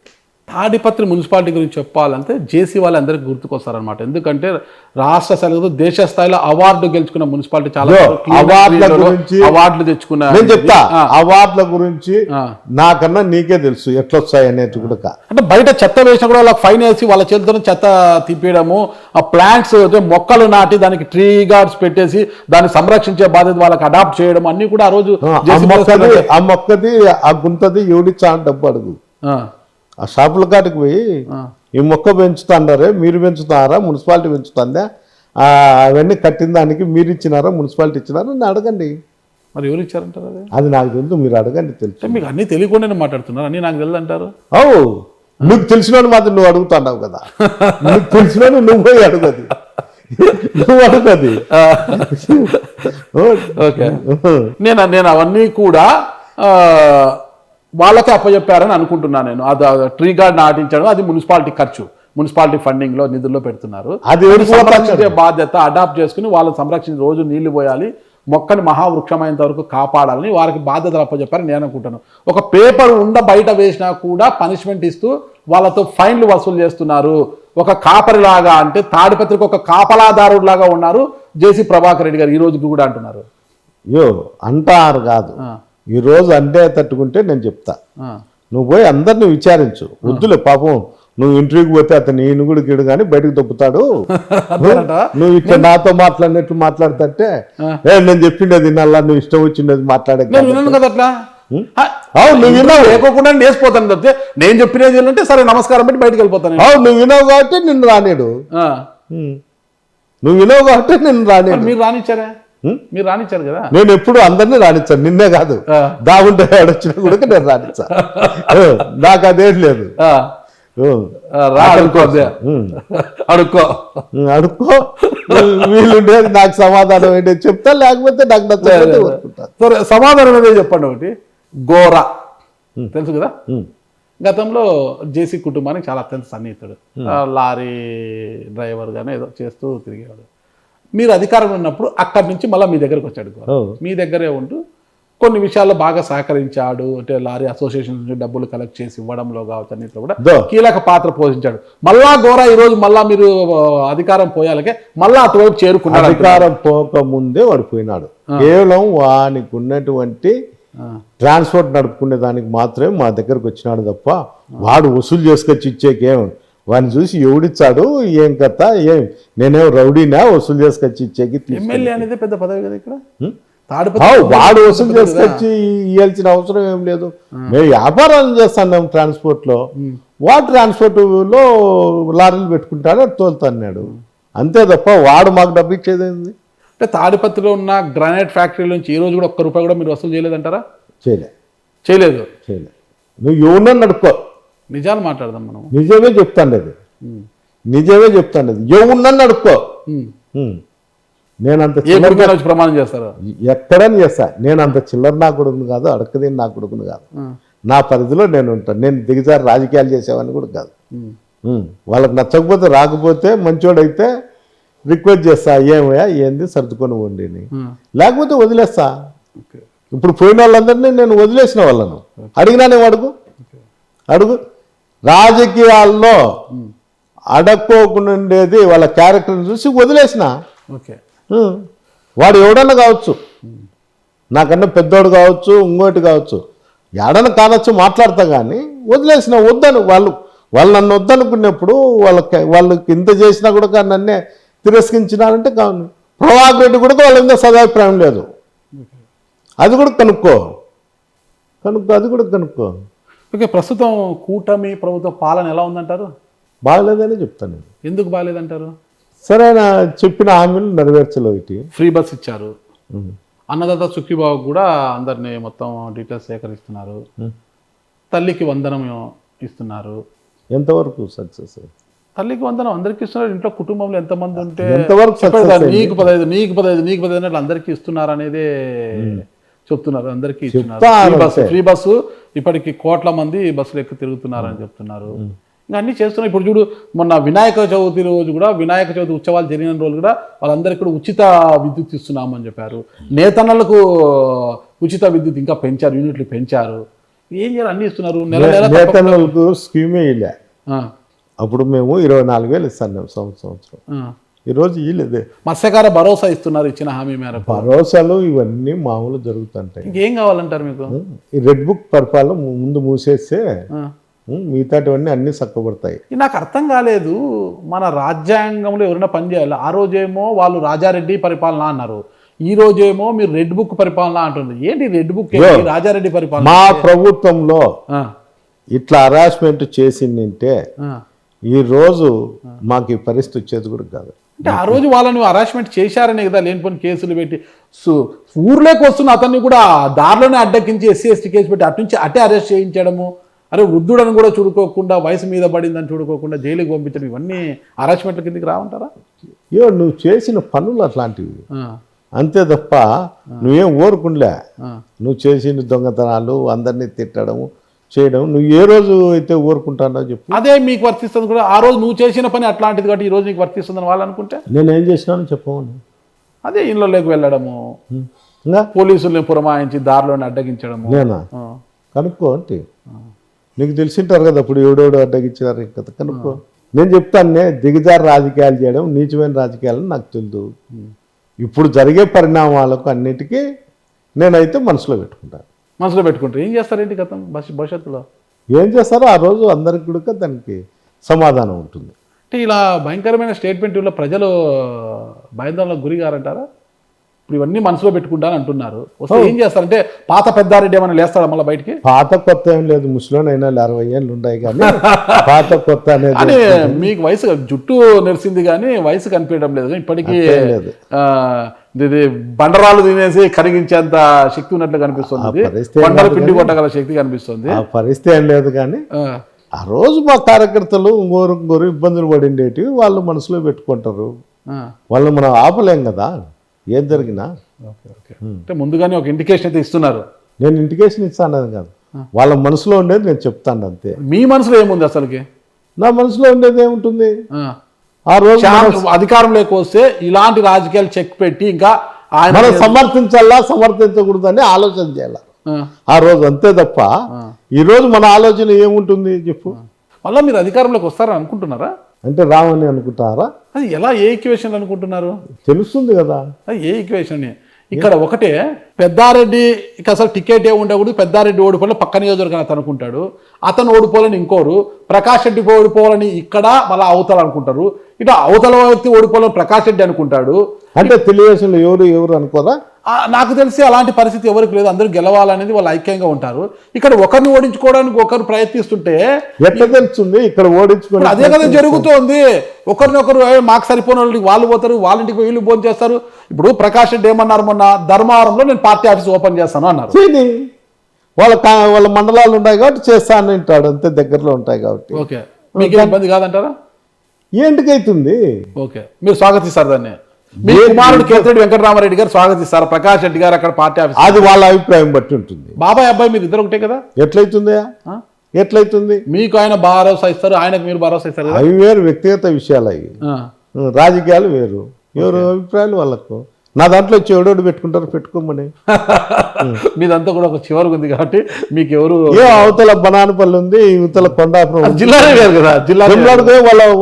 తాడిపత్రి మున్సిపాలిటీ గురించి చెప్పాలంటే జేసీ వాళ్ళు అందరికీ గుర్తుకొస్తారనమాట. ఎందుకంటే రాష్ట్ర స్థాయిలో దేశ స్థాయిలో అవార్డు గెలుచుకున్న మున్సిపాలిటీ చాలా అవార్డులు తెచ్చుకున్న. నేను చెప్తా అవార్డుల గురించి నాకన్నా నీకే తెలుసు ఎట్లా వస్తాయి అనేది కూడా. అంటే బయట చెత్త వేసినా కూడా వాళ్ళకి ఫైన్ వేసి వాళ్ళ చేతితో చెత్త తిప్పేయడము, ఆ ప్లాంట్స్ మొక్కలు నాటి దానికి ట్రీ గార్డ్స్ పెట్టేసి దాన్ని సంరక్షించే బాధ్యత వాళ్ళకి అడాప్ట్ చేయడం అన్ని కూడా ఆ రోజు ఆ మొక్కది ఆ గుంతది ఎవడిచ్చా డబ్బు అడుగు. ఆ షాపుల కాటికి పోయి ఈ మొక్క పెంచుతాండారే, మీరు పెంచుతారా, మున్సిపాలిటీ పెంచుతుందా, అవన్నీ కట్టిన దానికి మీరు ఇచ్చినారా, మున్సిపాలిటీ ఇచ్చినారా అని అడగండి. మరి ఎవరు ఇచ్చారంటారు? అది నాకు తెలుసు, మీరు అడగండి. తెలుసు. మీకు అన్నీ తెలియకుండానే మాట్లాడుతున్నారు, అన్నీ నాకు తెలియదు అంటారు. నువ్వు తెలిసినోడు మాత్రం నువ్వు అడుగుతున్నావు కదా. నువ్వు తెలిసినోడు నువ్వు పోయి అడుగుది, నువ్వు అడుగుది. ఓకే, నేను అవన్నీ కూడా వాళ్ళకే అప్పచెప్పారని అనుకుంటున్నాను నేను. అది ట్రీ గార్డ్ నాటించడం అది మున్సిపాలిటీ ఖర్చు, మున్సిపాలిటీ ఫండింగ్ లో నిధుల్లో పెడుతున్నారు. అది సంరక్షించే బాధ్యత అడాప్ట్ చేసుకుని వాళ్ళని సంరక్షించి రోజు నీళ్లు పోయాలి, మొక్కని మహావృక్షమైనంత వరకు కాపాడాలని వారికి బాధ్యతలు అప్పచెప్పారని నేను అనుకుంటాను. ఒక పేపర్ బయట వేసినా కూడా పనిష్మెంట్ ఇస్తూ వాళ్ళతో ఫైన్లు వసూలు చేస్తున్నారు. ఒక కాపరిలాగా, అంటే తాడిపత్రికి ఒక కాపలాదారులాగా ఉన్నారు జేసీ ప్రభాకర్ రెడ్డి గారు ఈ రోజు కూడా అంటున్నారు. అంటారు కాదు, ఈరోజు అంటే తట్టుకుంటే నేను చెప్తా, నువ్వు పోయి అందరిని విచారించు. వద్దులే పాపం, నువ్వు ఇంటర్వ్యూకి పోతే అతను ఈయన గిడు కానీ బయటకు తప్పుతాడు. నువ్వు ఇక్కడ నాతో మాట్లాడినట్టు మాట్లాడుతుంటే నేను చెప్పిండేది నల్లా, నువ్వు ఇష్టం వచ్చిండేది మాట్లాడే కదా అట్లా. నువ్వు విన్నావు లేకోకుండా నేసిపోతాను తప్పితే నేను చెప్పినది ఏంటంటే సరే నమస్కారం పెట్టి బయటకు వెళ్ళిపోతాను. నువ్వు వినవు కాబట్టి నిన్ను రానేడు, నువ్వు వినవు కాబట్టి నిన్ను రానేడు. మీరు రానిచ్చారా? మీరు రానిచ్చారు కదా. నేను ఎప్పుడు అందరినీ రానిచ్చాను, నిన్నే కాదు. దాగుంటే వచ్చిన కూడా నేను రానిచ్చా, నాకు అదేం లేదు. అడుక్కో అడుక్కో, వీళ్ళుండేది నాకు సమాధానం ఏంటో చెప్తా, లేకపోతే నాకు నచ్చలేదు. సరే సమాధానం ఏదో చెప్పండి. ఒకటి గోరా తెలుసు కదా, గతంలో జేసీ కుటుంబానికి చాలా అత్యంత సన్నిహితుడు, లారీ డ్రైవర్ గానే ఏదో చేస్తూ తిరిగేవాడు. మీరు అధికారంలో ఉన్నప్పుడు అక్కడి నుంచి మళ్ళీ మీ దగ్గరకు వచ్చాడు. మీ దగ్గరే ఉంటూ కొన్ని విషయాల్లో బాగా సహకరించాడు. అంటే లారీ అసోసియేషన్ నుంచి డబ్బులు కలెక్ట్ చేసి ఇవ్వడంలో కావచ్చు, అన్నింటిలో కూడా కీలక పాత్ర పోషించాడు. మళ్ళా గోరా ఈ రోజు మళ్ళా మీరు అధికారం పోయాలకే మళ్ళా అటువైపు చేరుకున్నాడు. అధికారం పోకముందే వాడు పోయినాడు. కేవలం వానికి ఉన్నటువంటి ట్రాన్స్పోర్ట్ నడుపుకునే దానికి మాత్రమే మా దగ్గరకు వచ్చినాడు తప్ప వాడు వసూలు చేసుకొచ్చి ఇచ్చేకేం వాడిని చూసి ఎవడిచ్చాడు ఏం కథ, ఏం నేనేం రౌడీనా వసూలు చేసుకొచ్చి ఇచ్చేకి? ఎమ్మెల్యే అనేది పెద్ద పదవి కదా ఇక్కడ. వాడు వసూలు చేసుకొచ్చి ఇవ్వాల్సిన అవసరం ఏం లేదు. మేము వ్యాపారాలు చేస్తున్నాం ట్రాన్స్పోర్ట్ లో, వాడు ట్రాన్స్పోర్ట్ లో లారీలు పెట్టుకుంటాడు, అది తోలుతున్నాడు అంతే తప్ప వాడు మాకు డబ్బు ఇచ్చేది ఏంది? అంటే తాడిపత్రిలో ఉన్న గ్రానైట్ ఫ్యాక్టరీ నుంచి ఈ రోజు కూడా ఒక్క రూపాయి కూడా మీరు వసూలు చేయలేదంటారా? చేయలేదు. నువ్వు ఎవరినో నడుపుకో, నిజాలు మాట్లాడదాం మనం. నిజమే చెప్తాండి అది, నిజమే చెప్తాండి అది. ఎవరినో నడుపుకో. నేను అంత ప్రమాణం చేస్తారు ఎక్కడని చేస్తా. నేను అంత చిల్లర నా కొడుకును కాదు, అడకదేని నా కొడుకును కాదు. నా పరిధిలో నేను ఉంటాను. నేను దిగజారి రాజకీయాలు చేసేవాడిని కూడా కాదు. వాళ్ళకి నచ్చకపోతే రాకపోతే మంచోడైతే రిక్వెస్ట్ చేస్తా, ఏమయ్యా ఏంది సర్దుకొని ఉండి, లేకపోతే వదిలేస్తా. ఇప్పుడు పోయిన వాళ్ళందరినీ నేను వదిలేసిన వాళ్ళను అడిగినానే అడుగు. రాజకీయాల్లో అడక్కోకుండా ఉండేది వాళ్ళ క్యారెక్టర్ని చూసి వదిలేసిన. వాడు ఎవడన్నా కావచ్చు, నాకన్నా పెద్దోడు కావచ్చు, ఇంకోటి కావచ్చు, ఎడన కానొచ్చు మాట్లాడతా కానీ వదిలేసిన. వద్దని వాళ్ళు నన్ను వద్దనుకున్నప్పుడు వాళ్ళకి ఇంత చేసినా కూడా నన్నే తిరస్కరించినారంటే కాదు. ప్రభాకర్ రెడ్డి కూడా వాళ్ళ మీద సదాభిప్రాయం లేదు. అది కూడా కనుక్కో. అది కూడా కనుక్కో. ఓకే, ప్రస్తుతం కూటమి ప్రభుత్వ పాలన ఎలా ఉందంటారు? బాగలేదని చెప్తాను నేను. ఎందుకు బాగలేదంటారు? సరైన చెప్పిన హామీలు నెరవేర్చలేదు. ఫ్రీ బస్ ఇచ్చారు, అన్నదాత సుఖీబాబు కూడా అందరినీ మొత్తం డీటెయిల్స్ సేకరిస్తున్నారు, తల్లికి వందనం ఇస్తున్నారు. ఎంతవరకు సక్సెస్? తల్లికి వందనం అందరికీ ఇస్తున్నారు. ఇంట్లో కుటుంబంలో ఎంతమంది ఉంటే నీకు 15 అట్లా అందరికీ ఇస్తున్నారు అనేది చెప్తున్నారు. అందరికీ ఇస్తున్నారు ఫ్రీ బస్సు. ఇప్పటికి కోట్ల మంది బస్సులు ఎక్కి తిరుగుతున్నారని చెప్తున్నారు. ఇంకా అన్ని చేస్తున్నాయి. ఇప్పుడు చూడు, మొన్న వినాయక చవితి రోజు కూడా, వినాయక చవితి ఉత్సవాలు జరిగిన రోజు కూడా వాళ్ళందరికీ కూడా ఉచిత విద్యుత్ ఇస్తున్నామని చెప్పారు. నేతన్నలకు ఉచిత విద్యుత్ ఇంకా పెంచారు, యూనిట్లు పెంచారు. ఏం చేయాలి, అన్ని ఇస్తున్నారు. నేతన్నలకు స్కీమే ఇలా. అప్పుడు మేము 24,000 ఇస్తాను సంవత్సరం. ఈరోజు ఇలేదే. మత్స్యకార భరోసా ఇస్తున్నారు, ఇచ్చిన హామీ మేరకు. భరోసాలు ఇవన్నీ మామూలు జరుగుతుంటాయి. ఇంకేం కావాలంటారు మీకు? ఈ రెడ్ బుక్ పరిపాలన ముందు మూసేస్తే మిగతాటివన్నీ అన్ని చక్కబడతాయి. నాకు అర్థం కాలేదు, మన రాజ్యాంగంలో ఎవరైనా పనిచేయాలి. ఆ రోజేమో వాళ్ళు రాజారెడ్డి పరిపాలన అన్నారు, ఈ రోజేమో మీరు రెడ్ బుక్ పరిపాలన అంటుంది. ఏంటి రెడ్ బుక్, రాజారెడ్డి పరిపాలన? మా ప్రభుత్వంలో ఇట్లా హరాస్మెంట్ చేసిందంటే ఈ రోజు మాకు ఈ పరిస్థితి వచ్చేది కూడా కాదు. అంటే ఆ రోజు వాళ్ళని హరాస్మెంట్ చేశారనే కదా లేనిపోయిన కేసులు పెట్టి ఊర్లోకి వస్తున్న అతన్ని కూడా దారిలోనే అడ్డకించి SC ST కేసు పెట్టి అటు నుంచి అటే అరెస్ట్ చేయించడము. అరే వృద్ధుడని కూడా చూడుకోకుండా, వయసు మీద పడిందని చూడుకోకుండా జైలుకి పంపించడం, ఇవన్నీ హరాస్మెంట్ల కిందకి రావంటారా? నువ్వు చేసిన పనులు అట్లాంటివి అంతే తప్ప నువ్వేం ఊరుకుండలే. నువ్వు చేసిన దొంగతనాలు, అందరినీ తిట్టడము చేయడం, నువ్వు ఏ రోజు అయితే ఊరుకుంటానో చెప్పు. అదే మీకు వర్తిస్తుంది కూడా. ఆ రోజు నువ్వు చేసిన పని అట్లాంటిది కాబట్టి ఈ రోజు నీకు వర్తిస్తుందని వాళ్ళు అనుకుంటే నేనేం చేసినాను చెప్పమని. అదే ఇళ్ళలోకి వెళ్ళడము, ఇంకా పోలీసుల్ని పురమాయించి దారిలోని అడ్డగించడము. నేనా ఆ, కనుక్కో అంటే నీకు తెలిసింటారు కదా అప్పుడు ఎవడెవడు అడ్డగించారు కదా కనుక్కో. నేను చెప్తానే దిగజారు రాజకీయాలు చేయడం నీచమైన రాజకీయాలని నాకు తెలియదు. ఇప్పుడు జరిగే పరిణామాలకు అన్నిటికీ నేనైతే మనసులో పెట్టుకుంటాను. మనసులో పెట్టుకుంటారు. ఏం చేస్తారేంటి గతం భవిష్యత్తులో? ఏం చేస్తారో ఆ రోజు అందరికి కూడా దానికి సమాధానం ఉంటుంది. అంటే ఇలా భయంకరమైన స్టేట్మెంట్ వల్ల ప్రజలు భయాందోళనకు గురి గారంటారా? ఇప్పుడు ఇవన్నీ మనసులో పెట్టుకుంటాను అంటున్నారు. వస్తే ఏం చేస్తారంటే పాత పెద్దారెడ్డి ఏమైనా లేస్తాడా మళ్ళీ బయటికి? పాత కొత్త ఏం లేదు, ముసలోనైనా 60 ఏళ్ళు ఉన్నాయి కానీ పాత కొత్త అనేది అని మీకు వయసు జుట్టు నెరిసింది కానీ వయసు కనిపించడం లేదు. ఇప్పటికీ లేదు. ఇది బండరాలు తినేసి కరిగించేంత శక్తి ఉన్నట్లు కనిపిస్తుంది. బండలు పిండి కొట్టగల శక్తి కనిపిస్తుంది. ఆ పరిస్థితి ఏం లేదు కానీ ఆ, ఆ రోజు మా కార్యకర్తలు ఇంకోరు ఇబ్బందులు పడిండేటివి వాళ్ళు మనసులో పెట్టుకుంటారు. ఆ. వాళ్ళు మనం ఆపలేం కదా ఏం జరిగినా. Okay okay. అంటే ముందుగానే ఒక ఇండికేషన్ అయితే ఇస్తున్నారు. నేను ఇండికేషన్ ఇస్తాను కాదు, వాళ్ళ మనసులో ఉండేది నేను చెప్తాను అంతే. మీ మనసులో ఏముంది అసలుకి? నా మనసులో ఉండేది ఏముంటుంది, ఆ. ఆ రోజు అధికారంలోకి వస్తే ఇలాంటి రాజకీయాలు చెక్ పెట్టి ఇంకా ఆయన మనం సమర్థించాలా సమర్థించకూడదని ఆలోచన చేయాలి ఆ రోజు, అంతే తప్ప ఈ రోజు మన ఆలోచన ఏముంటుంది చెప్పు. మళ్ళీ మీరు అధికారంలోకి వస్తారని అనుకుంటున్నారా? అంటే రామని అనుకుంటారా? అది ఎలా, ఏ ఈక్వేషన్ అనుకుంటున్నారు? తెలుస్తుంది కదా అది ఏ ఈక్వేషన్. ఇక్కడ ఒకటే పెద్దారెడ్డికి అసలు టికెట్ ఏ ఉండకూడదు, పెద్దారెడ్డి ఓడిపోవాలని పక్క నియోజకవర్గం అతను అనుకుంటాడు, అతను ఓడిపోవాలని ఇంకోరు, ప్రకాష్ రెడ్డి ఓడిపోవాలని ఇక్కడ మళ్ళీ అవతల అనుకుంటారు, ఇటు అవతల వ్యక్తి ఓడిపోవాలని ప్రకాష్ రెడ్డి అనుకుంటాడు. అంటే తెలుగుదేశంలో ఎవరు అనుకోరా? నాకు తెలిసి అలాంటి పరిస్థితి ఎవరికి లేదు. అందరూ గెలవాలనేది వాళ్ళు ఐక్యంగా ఉంటారు. ఇక్కడ ఒకరిని ఓడించుకోవడానికి ఒకరు ప్రయత్నిస్తుంటే ఎట్లా తెలుస్తుంది ఇక్కడ ఓడించుకోవడం? అదే కదా జరుగుతోంది. ఒకరినొకరు మాకు సరిపోయిన వాళ్ళకి వాళ్ళు పోతారు, వాళ్ళ ఇంటికి వీళ్ళు భోజనం చేస్తారు. ఇప్పుడు ప్రకాష్ రెడ్డి ఏమన్నారు మొన్న, ధర్మవరంలో నేను పార్టీ ఆఫీస్ ఓపెన్ చేస్తాను అన్నారు. వాళ్ళ మండలాలు ఉన్నాయి కాబట్టి చేస్తాను అంటాడు, అంతే దగ్గరలో ఉంటాయి కాబట్టి. ఓకే, మీకు ఇబ్బంది కాదంటారా? ఏంటికైతుంది? ఓకే, మీరు స్వాగతిస్తారు దాన్ని. మీ కుమారుడు కేతిరెడ్డి వెంకటరామారెడ్డి గారు స్వాగతిస్తారు, ప్రకాష్ రెడ్డి గారు అక్కడ పార్టీ ఆఫీస్. అది వాళ్ళ అభిప్రాయం బట్టి ఉంటుంది. బాబాయ్ అబ్బాయి మీరు ఇద్దరు ఒకటే కదా? ఎట్లయితుంది? మీకు ఆయన భరోసా ఇస్తారు, ఆయనకు మీరు భరోసా ఇస్తారు. అవి వేరు వ్యక్తిగత విషయాలు, అవి రాజకీయాలు వేరు, ఎవరు అభిప్రాయాలు వాళ్ళకు. నా దాంట్లో వచ్చి ఎవడోడు పెట్టుకుంటారు, పెట్టుకోమని. మీదంతా కూడా ఒక చివరికి ఉంది కాబట్టి మీకు ఎవరు, అవతల బనానపల్లి ఉంది, ఇవతల కొండాపురం జిల్లానే వేరు కదా, జిల్లా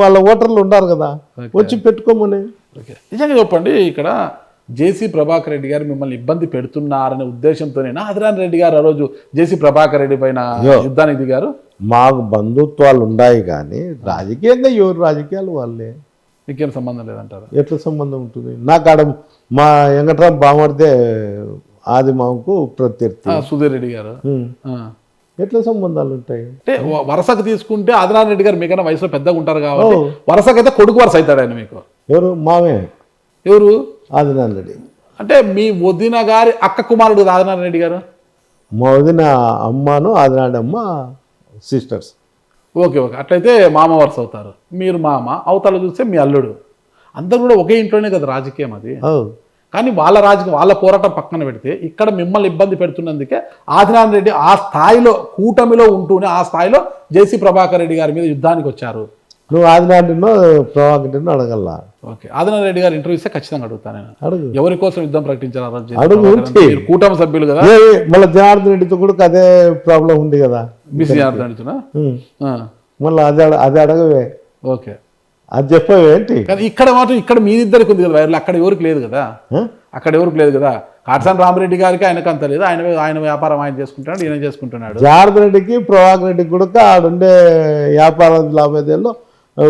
వాళ్ళ ఓటర్లు ఉన్నారు కదా, వచ్చి పెట్టుకోమని. నిజంగా చెప్పండి, ఇక్కడ జేసీ ప్రభాకర్ రెడ్డి గారు మిమ్మల్ని ఇబ్బంది పెడుతున్నారనే ఉద్దేశంతోనేనా ఆదినారాయణ రెడ్డి గారు ఆ రోజు జేసీ ప్రభాకర్ రెడ్డి పైన యుద్ధానికి దిగారు? మాకు బంధుత్వాలు ఉన్నాయి కానీ రాజకీయంగా ఎవరు రాజకీయాలు వాళ్ళే. మీకేం సంబంధం లేదంటారు? ఎట్లా సంబంధం ఉంటుంది? నాకు ఆడ మా వెంకట్రామ్ బామర్దే ఆది మాకు ప్రత్యర్థి సుధీర్ రెడ్డి గారు. ఎట్లా సంబంధాలు ఉంటాయి? అంటే వరుసకు తీసుకుంటే ఆదినారాయణ రెడ్డి గారు మీకన్నా వయసులో పెద్దగా ఉంటారు కాబట్టి వరుసకైతే కొడుకు వరుస అవుతాడు ఆయన మీకు. ఎవరు? మామే. ఎవరు? ఆదినారాయణ రెడ్డి. అంటే మీ వదిన గారి అక్క కుమారుడు ఆదినారాయణ రెడ్డి గారు. మా వదిన అమ్మను ఆదినారాయణ అమ్మ సిస్టర్స్. ఓకే ఓకే, అట్లయితే మామ వరుస అవుతారు. మీరు మామ, అవతల చూస్తే మీ అల్లుడు. అందరూ కూడా ఒకే ఇంట్లోనే కదా రాజకీయం అది. కానీ వాళ్ళ రాజకీయం, వాళ్ళ పోరాటం పక్కన పెడితే ఇక్కడ మిమ్మల్ని ఇబ్బంది పెడుతున్నందుకే ఆదినారాయణ రెడ్డి ఆ స్థాయిలో కూటమిలో ఉంటూనే ఆ స్థాయిలో జేసీ ప్రభాకర్ రెడ్డి గారి మీద యుద్ధానికి వచ్చారు. నువ్వు ఆదినారాయణ ప్రభాకర్ అడగల. ఓకే, ఆదినారాయణ రెడ్డి గారు ఇంటర్వ్యూ ఇస్తే ఖచ్చితంగా అడుగుతాను నేను. అడుగు. ఎవరి కోసం యుద్ధం ప్రకటించారు? అడుగు. కూటమి సభ్యులు కదా. మళ్ళీ జనార్దన్ రెడ్డితో కూడా అదే ప్రాబ్లం ఉంది కదా, బీసీ జనార్దన్ రెడ్డితోనా? మళ్ళీ అది అడగవే. ఓకే, అది చెప్పవేంటి? కానీ ఇక్కడ మాత్రం ఇక్కడ మీ ఇద్దరికి ఉంది కదా వైర్లు, అక్కడ ఎవరికి లేదు కదా. అక్కడ ఎవరికి లేదు కదా. కాటసాని రామరెడ్డి గారికి ఆయనకు అంత లేదు, ఆయన వ్యాపారం ఆయన చేసుకుంటున్నాడు, ఈయన చేసుకుంటున్నాడు. జనార్దన్ రెడ్డికి ప్రభాకర్ రెడ్డికి కూడా ఆడుండే వ్యాపార లాభేదాల్లో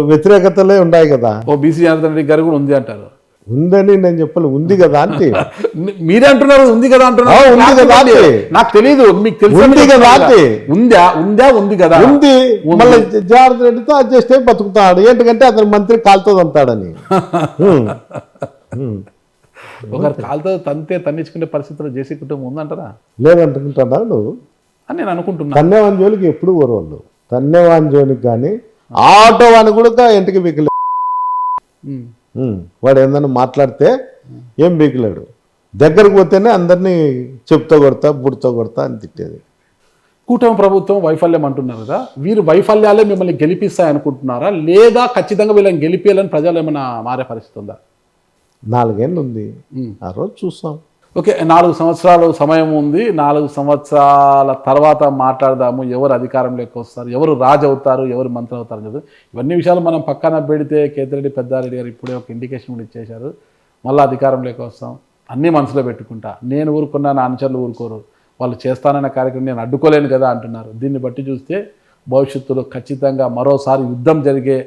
వ్యతిరేకతలే ఉన్నాయి కదా. ఓ బీసీ జనార్దన్ రెడ్డి గారు కూడా ఉంది అంటారు. ఉందని నేను చెప్పాలి, ఉంది కదా అంటే మీరే అంటున్నారు ఉంది కదా అంటున్నారు. ఉంది కదా అంటే నాకు తెలియదు, మీకు తెలుసు. ఉంది కదా అంటే ఉంది కదా ఉంది. మళ్ళీ జనార్దన్ రెడ్డితో అడ్జస్ట్ అయి బతుకుతాడు, ఏంటంటే అతను మంత్రి కాలుతో అంటాడని. ఒకరు కాలుతో తంతే తన్నించుకునే పరిస్థితుల్లో జేసీ కుటుంబం ఉందంటారా? లేదంటుకుంటాడా నువ్వు అని నేను అనుకుంటున్నా. తన్నేవాని జోలికి ఎప్పుడు ఊరవాళ్ళు, తన్నేవాని జోలికి కానీ ఆటో వాని కూడా ఇంటికి బీకలేడు. వాడు ఏందన్నా మాట్లాడితే ఏం బీకలేడు, దగ్గరకు పోతేనే అందరినీ చెప్తా కొడతా బుడితో కొడతా అని తిట్టేది. కూటమి ప్రభుత్వం వైఫల్యం అంటున్నారు కదా, వీరు వైఫల్యాలే మిమ్మల్ని గెలిపిస్తాయి అనుకుంటున్నారా, లేదా ఖచ్చితంగా వీళ్ళని గెలిపేయాలని ప్రజలు ఏమైనా మారే పరిస్థితి ఉందా? 4 ఏళ్ళు ఉంది, ఆ రోజు చూస్తాం. ఓకే, 4 సంవత్సరాలు సమయం ఉంది. 4 సంవత్సరాల తర్వాత మాట్లాడదాము. ఎవరు అధికారంలోకి వస్తారు, ఎవరు రాజు అవుతారు, ఎవరు మంత్రి అవుతారు కదా. ఇవన్నీ విషయాలు మనం పక్కన పెడితే కేతిరెడ్డి పెద్దారెడ్డి గారు ఇప్పుడే ఒక ఇండికేషన్ కూడా ఇచ్చేశారు. మళ్ళీ అధికారంలోకి వస్తాం అన్నీ మనసులో పెట్టుకుంటా. నేను ఊరుకున్నా, నా అనుచరులు ఊరుకోరు, వాళ్ళు చేస్తానన్న కార్యక్రమం నేను అడ్డుకోలేను కదా అంటున్నారు. దీన్ని బట్టి చూస్తే భవిష్యత్తులో ఖచ్చితంగా మరోసారి యుద్ధం జరిగే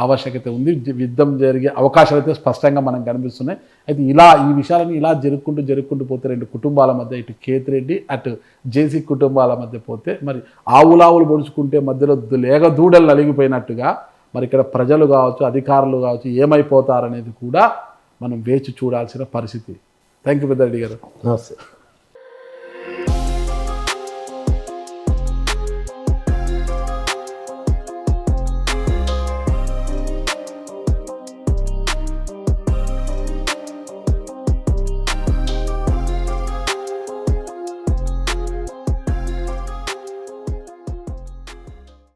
ఆవశ్యకత ఉంది. యుద్ధం జరిగే అవకాశాలు అయితే స్పష్టంగా మనకు కనిపిస్తున్నాయి. అయితే ఈ విషయాలని ఇలా జరుపుకుంటూ పోతే 2 కుటుంబాల మధ్య, ఇటు కేతిరెడ్డి అటు జేసీ కుటుంబాల మధ్య పోతే మరి ఆవులావులు పొడుచుకుంటే మధ్యలో లేగదూడలు నలిగిపోయినట్టుగా మరి ఇక్కడ ప్రజలు కావచ్చు, అధికారులు కావచ్చు ఏమైపోతారనేది కూడా మనం వేచి చూడాల్సిన పరిస్థితి. థ్యాంక్ యూ పెద్దారెడ్డి గారు. నమస్తే.